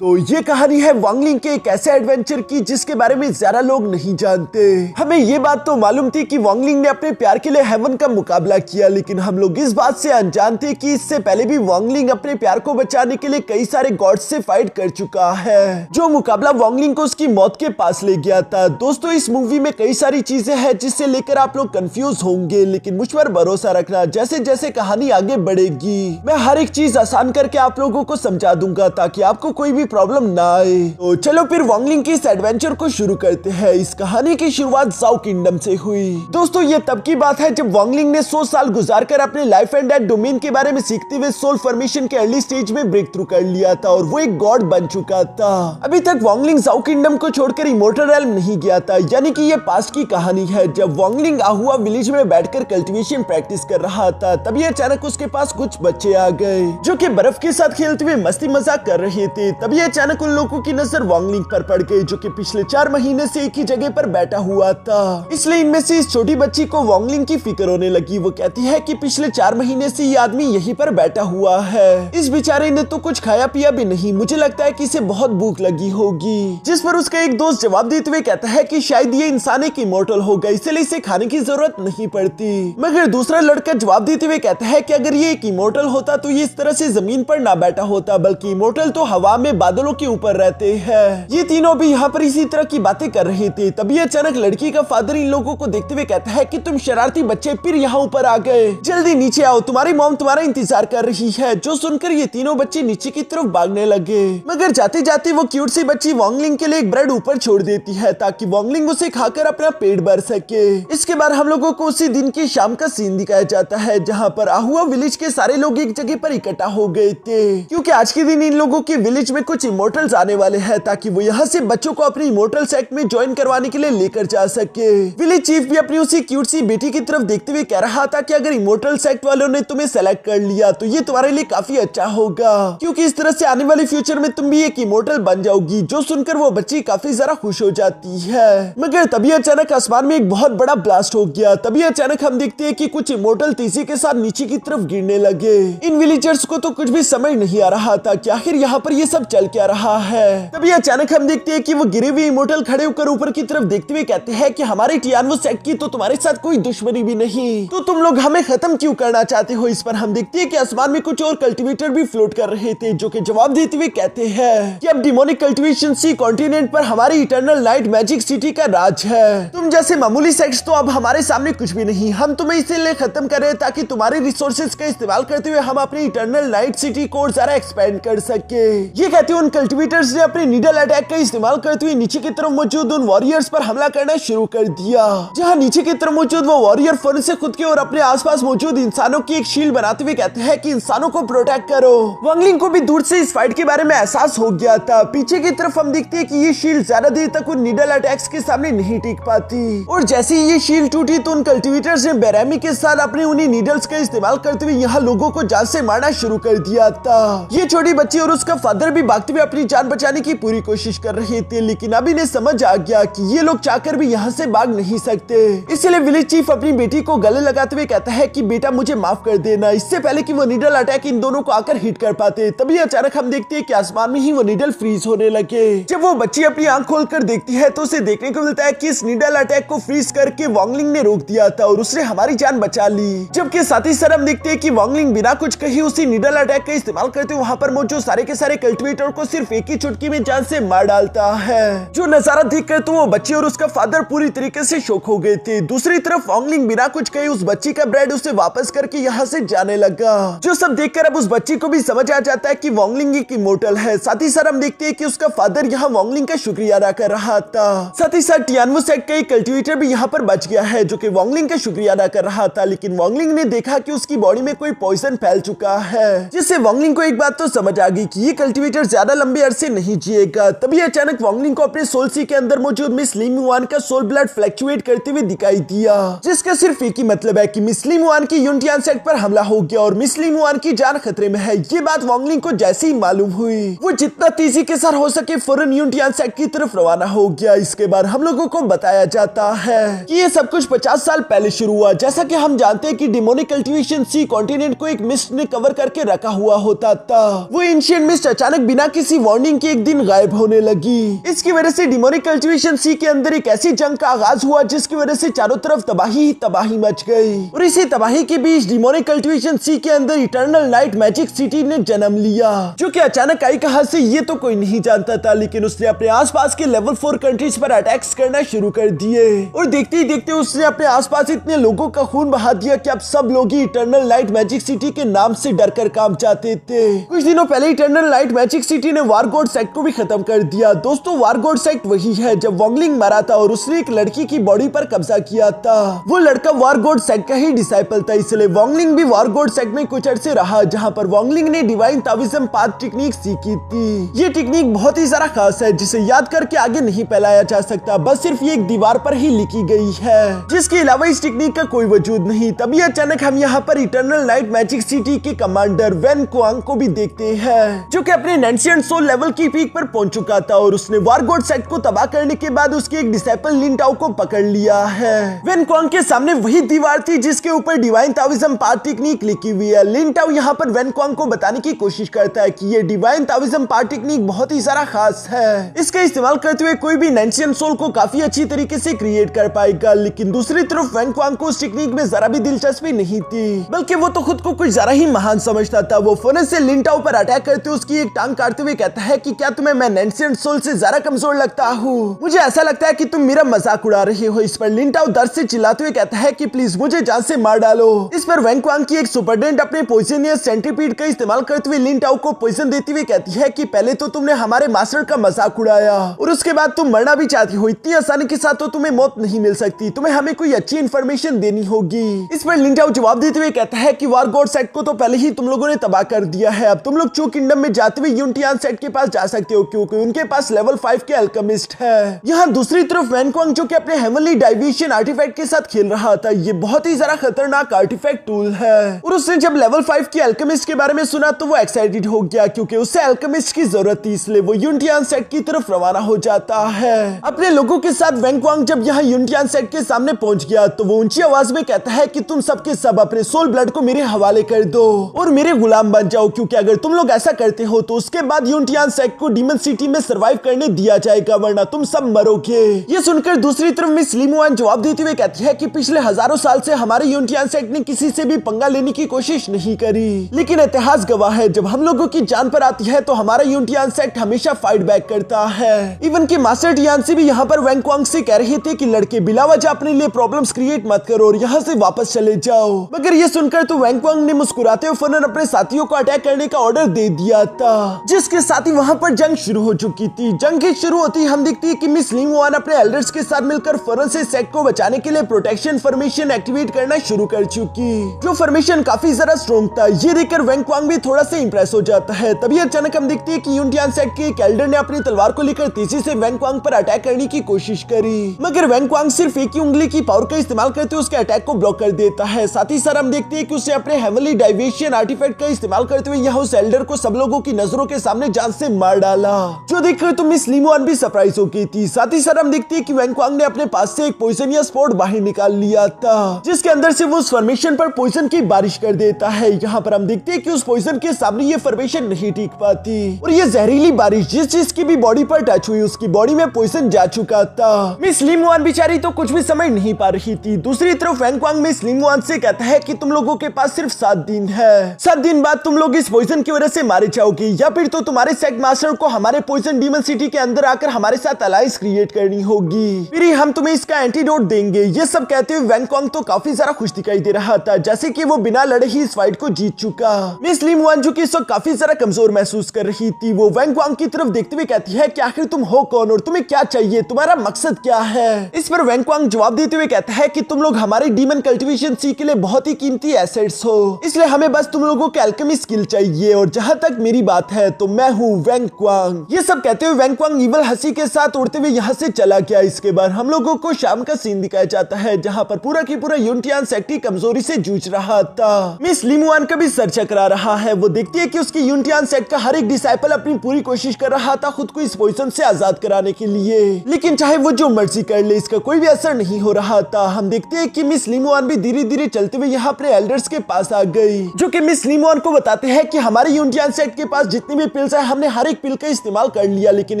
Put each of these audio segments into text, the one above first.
तो ये कहानी है वांगलिंग के एक ऐसे एडवेंचर की जिसके बारे में ज्यादा लोग नहीं जानते। हमें ये बात तो मालूम थी कि वांगलिंग ने अपने प्यार के लिए हेवन का मुकाबला किया, लेकिन हम लोग इस बात से अनजान थे कि इससे पहले भी वांगलिंग अपने प्यार को बचाने के लिए कई सारे गॉड्स से फाइट कर चुका है, जो मुकाबला वांगलिंग को उसकी मौत के पास ले गया था। दोस्तों, इस मूवी में कई सारी चीजें हैं जिससे लेकर आप लोग कंफ्यूज होंगे, लेकिन मुझ पर भरोसा रखना, जैसे जैसे कहानी आगे बढ़ेगी मैं हर एक चीज आसान करके आप लोगों को समझा दूंगा ताकि आपको कोई भी प्रॉब्लम ना आए। तो चलो फिर वांगलिंग की इस एडवेंचर को शुरू करते हैं। इस कहानी की शुरुआत जाओ किंगडम से हुई। दोस्तों, ये तब की बात है जब वांगलिंग ने 100 साल गुजारकर अपने लाइफ एंड डेथ डोमेन के बारे में सीखते हुए सोल फॉर्मेशन के अर्ली स्टेज में ब्रेक थ्रू कर लिया था और वो एक गॉड बन चुका था। अभी तक वांगलिंग जाओ किंगडम को छोड़कर इमोर्टल रेल्म नहीं गया था, यानी कि ये पास्ट की कहानी है। जब वांगलिंग आहुआ विलेज में बैठकर कल्टीवेशन प्रैक्टिस कर रहा था, तभी अचानक उसके पास कुछ बच्चे आ गए जो कि बर्फ के साथ खेलते हुए मस्ती मजाक कर रहे थे। तभी अचानक उन लोगों की नजर वांगलिंग पर पड़ गई, जो कि पिछले 4 महीने से एक ही जगह पर बैठा हुआ था। इसलिए इनमें से इस छोटी बच्ची को वांगलिंग की फिक्र होने लगी। वो कहती है कि पिछले 4 महीने से ये आदमी यहीं पर बैठा हुआ है, इस बेचारे ने तो कुछ खाया पिया भी नहीं, मुझे लगता है कि इसे बहुत भूख लगी होगी। जिस पर उसका एक दोस्त जवाब देते हुए कहता है कि शायद ये इंसान एक इमोर्टल होगा, इसलिए इसे खाने की जरूरत नहीं पड़ती। मगर दूसरा लड़का जवाब देते हुए कहता है कि अगर ये एक इमोर्टल होता तो ये इस तरह से जमीन पर ना बैठा होता, बल्कि इमोर्टल तो हवा में बादलों के ऊपर रहते हैं। ये तीनों भी यहाँ पर इसी तरह की बातें कर रहे थे। तभी अचानक लड़की का फादर इन लोगों को देखते हुए कहता है कि तुम शरारती बच्चे फिर यहाँ ऊपर आ गए, जल्दी नीचे आओ, तुम्हारी मॉम तुम्हारा इंतजार कर रही है। जो सुनकर ये तीनों बच्चे नीचे की तरफ भागने लगे, मगर जाते जाते वो क्यूट सी बच्ची वांगलिंग के लिए एक ब्रेड ऊपर छोड़ देती है ताकि वांगलिंग उसे खाकर अपना पेट भर सके। इसके बाद हम लोगों को उसी दिन की शाम का सीन दिखाया जाता है जहाँ पर आहुआ विलेज के सारे लोग एक जगह पर इकट्ठा हो गए थे, क्योंकि आज के दिन इन लोगों के विलेज में कुछ इमोर्टल्स आने वाले हैं ताकि वो यहाँ से बच्चों को अपनी इमोर्टल सेक्ट में ज्वाइन करवाने के लिए लेकर जा सके। विलेज चीफ भी अपनी उसी क्यूट सी बेटी की तरफ देखते हुए कह रहा था कि अगर इमोर्टल सेक्ट वालों ने तुम्हें सेलेक्ट कर लिया तो ये तुम्हारे लिए काफी अच्छा होगा, क्योंकि इस तरह से आने वाले फ्यूचर में तुम भी एक इमोर्टल बन जाओगी। जो सुनकर वो बच्ची काफी ज्यादा खुश हो जाती है। मगर तभी अचानक आसमान में एक बहुत बड़ा ब्लास्ट हो गया। तभी अचानक हम देखते हैं कि कुछ इमोर्टल तेजी के साथ नीचे की तरफ गिरने लगे। इन विलेजर्स को तो कुछ भी समझ नहीं आ रहा था कि आखिर यहाँ पर ये सब चल क्या रहा है। तभी अचानक हम देखते हैं कि वो गिरे हुए इमोर्टल खड़े होकर ऊपर की तरफ देखते हुए कहते हैं कि हमारे टियानो सेक्ट की तो तुम्हारे साथ कोई दुश्मनी भी नहीं, तो तुम लोग हमें खत्म क्यों करना चाहते हो। इस पर हम देखते हैं कि आसमान में कुछ और कल्टीवेटर भी फ्लोट कर रहे थे, जो कि जवाब देते हुए कहते हैं कि अब डिमोनिक कल्टीवेशन सी कॉन्टिनेंट पर हमारी इटर्नल नाइट मैजिक सिटी का राज है। तुम जैसे मामूली सेक्ट्स तो अब हमारे सामने कुछ भी नहीं। हम तुम्हें इसीलिए खत्म कर रहे हैं ताकि तुम्हारे रिसोर्सेज का इस्तेमाल करते हुए हम अपनी इटर्नल नाइट सिटी को ज्यादा एक्सपेंड कर सके। ये कहते हुए उन कल्टीवेटर्स ने अपने नीडल अटैक का इस्तेमाल करते हुए नीचे की तरफ मौजूद उन वॉरियर्स पर हमला करना शुरू कर दिया। जहां नीचे की तरफ मौजूद वो वॉरियर फन से खुद के और अपने आसपास मौजूद इंसानों की एक शील्ड बनाते हुए कहते हैं कि इंसानों को प्रोटेक्ट करो। वांगलिंग को भी दूर से इस फाइट के बारे में एहसास हो गया था। पीछे की तरफ हम देखते हैं कि ये शील्ड ज्यादा देर तक उन नीडल अटैक्स के सामने नहीं टिक पाती, और जैसे ही ये शील्ड टूटी तो उन कल्टीवेटर्स ने बेरहमी के साथ अपने उन्हीं नीडल्स का इस्तेमाल करते हुए यहाँ लोगों को जान से मारना शुरू कर दिया था। ये छोटी बच्ची और उसका फादर भी भागते हुए अपनी जान बचाने की पूरी कोशिश कर रहे थे, लेकिन अभी ने समझ आ गया कि ये लोग चाहकर भी यहाँ से भाग नहीं सकते। इसलिए विलेज चीफ अपनी बेटी को गले लगाते हुए कहता है कि बेटा मुझे माफ कर देना, इससे पहले कि वो नीडल अटैक इन दोनों को आकर हिट कर पाते। तभी अचानक हम देखते हैं कि आसमान में ही वो नीडल फ्रीज होने लगे। जब वो बच्ची अपनी आंख खोलकर देखती है तो उसे देखने को मिलता है कि इस नीडल अटैक को फ्रीज करके वांगलिंग ने रोक दिया था और उसने हमारी जान बचा ली। जबकि साथ ही साथ हम देखते हैं कि वांगलिंग बिना कुछ कहे उसी नीडल अटैक का इस्तेमाल करते वहाँ पर मौजूद सारे के सारे कल्टीवेटर को सिर्फ एक ही चुटकी में जान से मार डालता है। जो नजारा देखकर तो वो बच्ची और उसका फादर पूरी तरीके से शॉक हो गए थे। दूसरी तरफ वांगलिंग बिना कुछ कहे उस बच्ची का ब्रेड उसे वापस करके यहाँ से जाने लगा। जो सब देखकर अब उस बच्ची को भी समझ आ जाता है कि वांगलिंग एक इमोर्टल है। साथ ही साथ हम देखते हैं कि उसका फादर यहाँ वांगलिंग का शुक्रिया अदा कर रहा था। साथ ही साथ टियानो सेक्ट का एक कल्टीवेटर भी यहाँ पर बच गया है, जो कि वांगलिंग का शुक्रिया अदा कर रहा था। लेकिन वांगलिंग ने देखा कि उसकी बॉडी में कोई पॉइजन फैल चुका है, जिससे वांगलिंग को एक बात तो समझ आ गई कि ये कल्टीवेटर ज्यादा लंबे अरसे नहीं जिएगा। तभी अचानक वांगलिंग को अपने सोल सी के अंदर मौजूद मिस ली मुआन का सोल ब्लड फ्लक्चुएट करते हुए दिखाई दिया, जिसका सिर्फ एक ही मतलब है कि मिस ली मुआन की यूनटियान सेक्ट पर हमला हो गया और मिस ली मुआन की जान खतरे में है। ये बात वांगलिंग को जैसे ही मालूम हुई, वो जितना तेजी के साथ हो सके फौरन यूनटियान सेक्ट की तरफ रवाना हो गया। इसके बाद हम लोगों को बताया जाता है कि ये सब कुछ 50 साल पहले शुरू हुआ। जैसा कि हम जानते हैं कि डिमोनिक कल्टीवेशन सी कॉन्टिनेंट को एक मिस्ट ने कवर करके रखा हुआ होता था। वो एंशिएंट मिस्ट अचानक बिना बिना किसी वार्निंग के एक दिन गायब होने लगी। इसकी वजह से डिमोनिक कल्टीवेशन सी के अंदर एक ऐसी जंग का आगाज हुआ जिसकी वजह से चारों तरफ तबाही ही तबाही मच गई। और इसी तबाही के बीच डिमोनिक कल्टीवेशन सी के अंदर इटर्नल नाइट मैजिक सिटी ने जन्म लिया, जो कि अचानक आई कहां से ये तो कोई नहीं जानता था, लेकिन उसने अपने आसपास के लेवल 4 कंट्रीज पर अटैक्स करना शुरू कर दिए। और देखते ही देखते उसने अपने आसपास इतने लोगों का खून बहा दिया कि अब सब लोग ही इटर्नल नाइट मैजिक सिटी के नाम से डर कर काम जाते थे। कुछ दिनों पहले इटर्नल नाइट मैजिक सिटी ने वार गॉड सेक्ट को भी खत्म कर दिया। दोस्तों, वार गॉड सेक्ट वही है जब वॉन्गलिंग मरा था और उसने एक लड़की की बॉडी पर कब्जा किया था। वो लड़का वार गॉड सेक्ट का ही डिसाइपल था, इसलिए वॉन्गलिंग भी वार गॉड सेक्ट में कुछ अर्से रहा, जहां पर वॉन्गलिंग ने डिवाइन ताविज्म पाथ टेक्निक सीखी थी। ये टेक्निक बहुत ही ज्यादा खास है, जिसे याद करके आगे नहीं फैलाया जा सकता, बस सिर्फ ये एक दीवार पर ही लिखी गई है, जिसके अलावा इस टेक्निक का कोई वजूद नहीं। तभी अचानक हम यहाँ पर इटर्नल नाइट मैजिक सिटी के कमांडर वेन क्वांग को भी देखते हैं, जो कि अपने एंशिएंट सोल लेवल की पीक पर पहुंच चुका था और उसने वार गॉड सेक्ट को तबाह करने के बाद उसके एक डिसाइपल लिन टाओ को पकड़ लिया है। वेन क्वांग के सामने वही दीवार थी जिसके ऊपर डिवाइन ताविज्म पाथ टेक्निक लिखी हुई है। लिन टाओ यहाँ पर वेन क्वांग को बताने की कोशिश करता है कि ये डिवाइन ताविज्म पाथ टेक्निक बहुत ही ज्यादा खास है, इसका इस्तेमाल करते हुए कोई भी एंशिएंट सोल को काफी अच्छी तरीके से क्रिएट कर पाएगा। लेकिन दूसरी तरफ वेन क्वांग को उस टेक्निक में जरा भी दिलचस्पी नहीं थी, बल्कि वो तो खुद को कुछ ज्यादा ही महान समझता था। वो फौरन से लिन टाओ पर अटैक करते हुए उसकी एक टांग काटते हुए कहता है कि क्या तुम्हें मैं एंशिएंट सोल से ज्यादा कमजोर लगता हूँ? मुझे ऐसा लगता है कि तुम मेरा मजाक उड़ा रहे हो। इस पर लिन टाओ दर्द से चिल्लाते हुए कहता है कि प्लीज मुझे जान से मार डालो। इस पर वेन क्वांग की एक सुपरडेंट अपने पॉइजनियस सेंटीपीड का इस्तेमाल करते हुए लिन टाओ को पॉइजन देती हुए कहती है कि पहले तो तुमने हमारे मास्टर का मजाक उड़ाया और उसके बाद तुम मरना भी चाहती हो। इतनी आसानी के साथ तो तुम्हें मौत नहीं मिल सकती, तुम्हें हमें कोई अच्छी इंफॉर्मेशन देनी होगी। इस पर लिन टाओ जवाब देते हुए कहता है कि वार गॉड सेक्ट को तो पहले ही तुम लोगों ने तबाह कर दिया है, अब तुम लोग चू किंगडम में जाते हुए यूनिटियन सेक्ट के पास जा सकते हो, क्योंकि उनके पास लेवल 5 के अल्केमिस्ट है। यहाँ दूसरी तरफ वेन क्वांग जो कि अपने हेवनली डाइविएशन आर्टिफैक्ट के साथ खेल रहा था, ये बहुत ही ज्यादा खतरनाक आर्टिफैक्ट टूल है और उसने जब लेवल 5 के अल्केमिस्ट के बारे में सुना तो वो एक्साइटेड हो गया, क्योंकि उसे अल्केमिस्ट की जरूरत थी, इसलिए वो यूनिटियन सेक्ट की तरफ रवाना हो जाता है अपने लोगों के साथ। वेन क्वांग जब यहाँ यूनिटियन सेक्ट के सामने पहुंच गया तो वो ऊंची आवाज में कहता है कि तुम सबके सब अपने सोल ब्लड को मेरे हवाले कर दो और मेरे गुलाम बन जाओ, क्योंकि अगर तुम लोग ऐसा करते हो तो उसके बाद यूनिटियन सेक्ट को डीमन सिटी में सर्वाइव करने दिया जाएगा, वरना तुम सब मरोगे। ये सुनकर दूसरी तरफ मिस लिमुआन जवाब देते हुए कहती है कि पिछले हजारों साल से हमारे यूनिटियन सेक्ट ने किसी से भी पंगा लेने की कोशिश नहीं करी, लेकिन इतिहास गवाह है जब हम लोगों की जान पर आती है तो हमारा यूनिटियन सेक्ट हमेशा फाइट बैक करता है। इवन कि मास्टर टियानसी भी यहाँ पर वेन क्वांग से कह रहे थे कि लड़के बिला वजह अपने लिए प्रॉब्लम्स क्रिएट मत करो और यहाँ से वापस चले जाओ, मगर ये सुनकर तो वेन क्वांग ने मुस्कुराते हुए फौरन अपने साथियों को अटैक करने का ऑर्डर दे दिया था, जिसके साथ ही वहाँ पर जंग शुरू हो चुकी थी। जंग की शुरू होती ही हम देखती है कि मिस लिमुआन अपने एल्डर्स के साथ मिलकर फौरन से सेक्ट को बचाने के लिए प्रोटेक्शन फॉर्मेशन एक्टिवेट करना शुरू कर चुकी, जो फॉर्मेशन काफी ज्यादा स्ट्रॉन्ग था। ये देखकर वेन क्वांग भी थोड़ा सा इंप्रेस हो जाता है। तभी अचानक हम देखते हैं कि यूनिटियन सेक्ट के एक एल्डर ने अपनी तलवार को लेकर तेजी से वेन क्वांग पर अटैक करने की कोशिश करी, मगर वेन क्वांग सिर्फ एक ही उंगली की पावर का इस्तेमाल करते हुए उसके अटैक को ब्लॉक कर देता है। साथ ही साथ हम देखते हैं कि उसे अपने हेवनली डाइविएशन आर्टिफैक्ट का इस्तेमाल करते हुए यहाँ उस एल्डर को सब लोगों की नजरों के सामने जान से मार डाला, जो देखकर तो मिस लिमुआन भी सरप्राइज हो गई थी। साथ ही साथ हम देखते हैं कि वेन क्वांग ने अपने पास से एक पॉइजनियस स्पॉट बाहर निकाल लिया था, जिसके अंदर से वो उस फॉर्मेशन पर पॉइजन की बारिश कर देता है। यहाँ पर हम देखते हैं कि उस पॉइजन के सामने ये फॉर्मेशन नहीं टिक पाती और ये जहरीली बारिश जिस चीज की भी बॉडी पर टच हुई उसकी बॉडी में पॉइजन जा चुका था। मिस लिमुआन बेचारी तो कुछ भी समझ नहीं पा रही थी। दूसरी तरफ वेन क्वांग मिस लिमुआन से कहता है कि तुम लोगों के पास सिर्फ 7 दिन है, 7 दिन बाद तुम लोग इस पॉइजन की वजह से मारे जाओगे, या फिर तो तुम्हारे सेक्ट मास्टर को हमारे पॉइजन डीमन सिटी के अंदर आकर हमारे साथ अलायंस क्रिएट करनी होगी, फिर हम तुम्हें इसका एंटीडोट देंगे। ये सब कहते हुए वेन क्वांग तो काफी ज्यादा खुश दिखाई दे रहा था, जैसे कि वो बिना लड़े ही इस फाइट को जीत चुका। मिस लिमुआन जो कि इस वक्त काफी ज्यादा कमजोर महसूस कर रही थी, वो वेन क्वांग की तरफ देखते हुए कहती है कि आखिर तुम हो कौन और तुम्हें क्या चाहिए, तुम्हारा मकसद क्या है। इस पर वेन क्वांग जवाब देते हुए कहता है कि तुम लोग हमारे डीमन कल्टीवेशन सी के लिए बहुत ही कीमती एसेट्स हो, इसलिए हमें बस तुम लोगों के अल्केमी स्किल चाहिए, और जहां तक मेरी बात है तो मैं हूँ वेन क्वांग। ये सब कहते हुए वेन क्वांग इवल हंसी के साथ उड़ते हुए यहाँ से चला गया। इसके बाद हम लोगों को शाम का सीन दिखाया जाता है, जहाँ पर पूरा की पूरा यूनिटियन सेक्ट कमजोरी से जूझ रहा था। मिस लिमुआन का भी सर चकरा रहा है। वो देखती है कि उसकी यूनिटियन सेक्ट का हर एक डिसाइपल अपनी पूरी कोशिश कर रहा था खुद को इस पोजीशन से आजाद कराने के लिए, लेकिन चाहे वो जो मर्जी कर ले इसका कोई भी असर नहीं हो रहा था। हम देखते हैं कि मिस लिमुआन भी धीरे धीरे चलते हुए यहाँ अपने एल्डर्स के पास आ गई, जो कि मिस लिमुआन को बताते हैं कि हमारे यूनिटियन सेक्ट के पास जितने भी पिल्स है, हमने हर एक पिल का इस्तेमाल कर लिया, लेकिन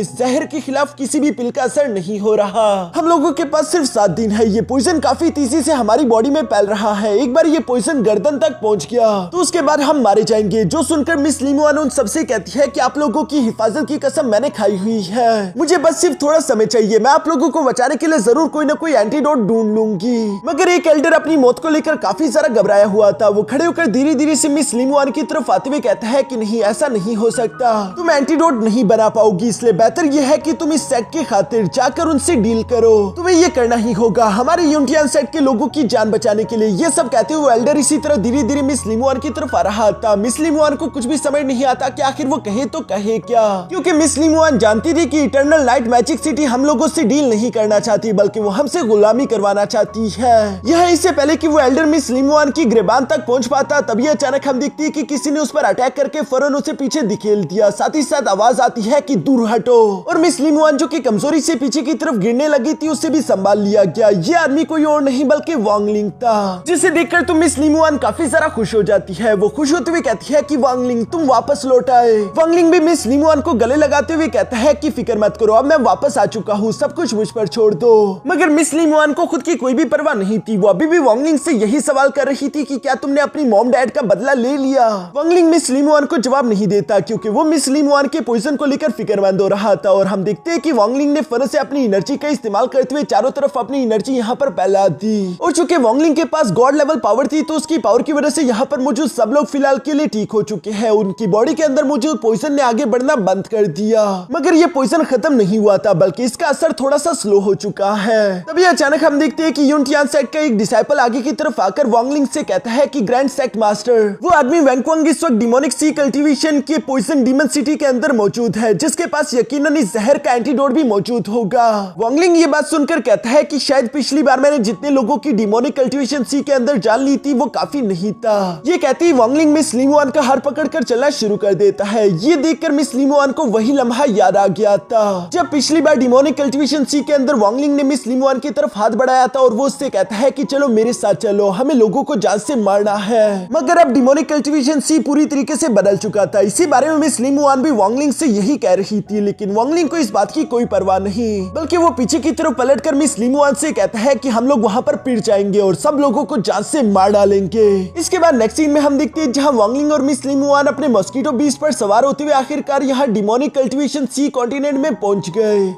इस जहर के खिलाफ किसी भी पिल का असर नहीं हो रहा। हम लोगों के पास सिर्फ 7 दिन है। ये पॉइजन काफी तेजी से हमारी बॉडी में फैल रहा है। एक बार ये पॉइजन गर्दन तक पहुंच गया तो उसके बाद हम मारे जाएंगे। जो सुनकर मिस लीमुआन उन सबसे कहती है कि आप लोगों की हिफाजत की कसम मैंने खाई हुई है, मुझे बस सिर्फ थोड़ा समय चाहिए, मैं आप लोगों को बचाने के लिए जरूर कोई ना कोई एंटीडोट ढूंढ लूंगी। मगर एक एल्डर अपनी मौत को लेकर काफी सारा घबराया हुआ था। वो खड़े होकर धीरे धीरे से मिस लीमुआन की तरफ आते हुए कहता है कि नहीं, ऐसा नहीं हो सकता, तुम एंटीडोट नहीं बना पाओगी, इसलिए बेहतर यह है कि तुम इस सेट की खातिर जाकर उनसे डील करो, तुम्हें ये करना ही होगा हमारे यूनिटियन सेट के लोगों की जान बचाने के लिए। ये सब कहते हुए एल्डर इसी तरह धीरे धीरे मिस लीमुआन की तरफ आ रहा था। मिस लीमुआन को कुछ भी समझ नहीं आता कि आखिर वो कहे तो कहे क्या, क्योंकि मिस लीमुआन जानती थी कि इटर्नल नाइट मैजिक सिटी हम लोगों से डील नहीं करना चाहती, बल्कि वो हमसे गुलामी करवाना चाहती है। यह इससे पहले कि वो एल्डर मिस लीमुआन की गिरबान तक पहुंच पाता, तभी अचानक हम दिखती है कि किसी ने उस पर अटैक करके फौरन उसे पीछे धकेल दिया। साथ ही साथ आवाज आती है कि दूर हटो, और मिस लीमुआन जो कि कमजोरी से पीछे की तरफ गिरने लगी थी, उसे भी संभाल लिया गया। ये आदमी कोई और नहीं बल्कि वांगलिंग था, जिसे देखकर तो मिस लीमुआन काफी सारा खुश हो जाती है। वो खुश होते हुए कहती है कि वांगलिंग तुम वापस लौट आए। वांगलिंग भी मिस लीमुआन को गले लगाते हुए कहता है कि फिक्र मत करो, अब मैं वापस आ चुका हूँ, सब कुछ मुझ पर छोड़ दो। मगर मिस लीमुआन को खुद की कोई भी परवाह नहीं थी। वो अभी भी वांगलिंग से यही सवाल कर रही थी कि क्या तुमने अपनी मॉम डैड का बदला ले लिया। वांगलिंग मिस लीमुआन को जवाब नहीं देता, क्योंकि वो मिस लीमुआन के पॉइजन को लेकर फिक्रमंद हो रहा था। और हम देखते हैं कि वांगलिंग ने फौरन से अपनी एनर्जी का इस्तेमाल करते हुए चारों तरफ अपनी एनर्जी यहाँ पर फैला दी। और चूंकि वांगलिंग के पास गॉड लेवल पावर थी, तो उसकी पावर की वजह से यहाँ पर मौजूद सब लोग फिलहाल के लिए ठीक हो चुके हैं। उनकी बॉडी के अंदर मौजूद पॉइजन ने आगे बढ़ना बंद कर दिया। मगर ये पॉइजन खत्म नहीं हुआ था, बल्कि इसका असर थोड़ा सा स्लो हो चुका है। तभी अचानक हम देखते हैं कि यूनिटियन सेट का एक डिसाइपल आगे की तरफ आकर वांगलिंग से कहता है कि ग्रैंड सेक्ट मास्टर, वो आदमी वैंगक्वांग इस वक्त डिमोनिक सी कल्टीवेशन के पॉइजन डीमन सिटी के अंदर मौजूद है, जिसके पास यकीनन इस जहर का एंटीडोट भी मौजूद होगा। वांगलिंग ये बात सुनकर कहता है कि शायद पिछली बार मैंने जितने लोगों की डिमोनिक कल्टीवेशन सी के अंदर जान ली थी, वो काफी नहीं था। ये कहती वांगलिंग मिस लीमुआन का हाथ पकड़कर चलना शुरू कर देता है। ये देखकर मिस लीमुआन को वही लम्हा याद आ गया था जब पिछली बार डिमोनिक कल्टीवेशन सी के अंदर वांगलिंग ने मिस लीमुआन की तरफ हाथ बढ़ाया था, और वो उससे कहता है कि चलो मेरे साथ चलो, हमें लोगों को जान से मारना है। मगर अब डिमोनिक कल्टीवेशन सी पूरी तरीके से बदल चुका था। इसी बारे में मिस लीमुआन भी वांगलिंग से यही कह रही थी, लेकिन वांगलिंग को इस बात की कोई परवाह नहीं, बल्कि वो पीछे की तरफ पलटकर मिस लीमुआन से कहता है कि हम लोग वहां पर पिट जाएंगे और सब लोगों को जान से मार डालेंगे। इसके बाद नेक्स्ट सीन में हम देखते हैं जहां वांगलिंग और मिस लीमुआन अपने मॉस्किटो बीस्ट पर सवार होते हुए आखिरकार यहाँ डिमोनिक कल्टीवेशन सी कॉन्टिनेंट में पहुंच गए।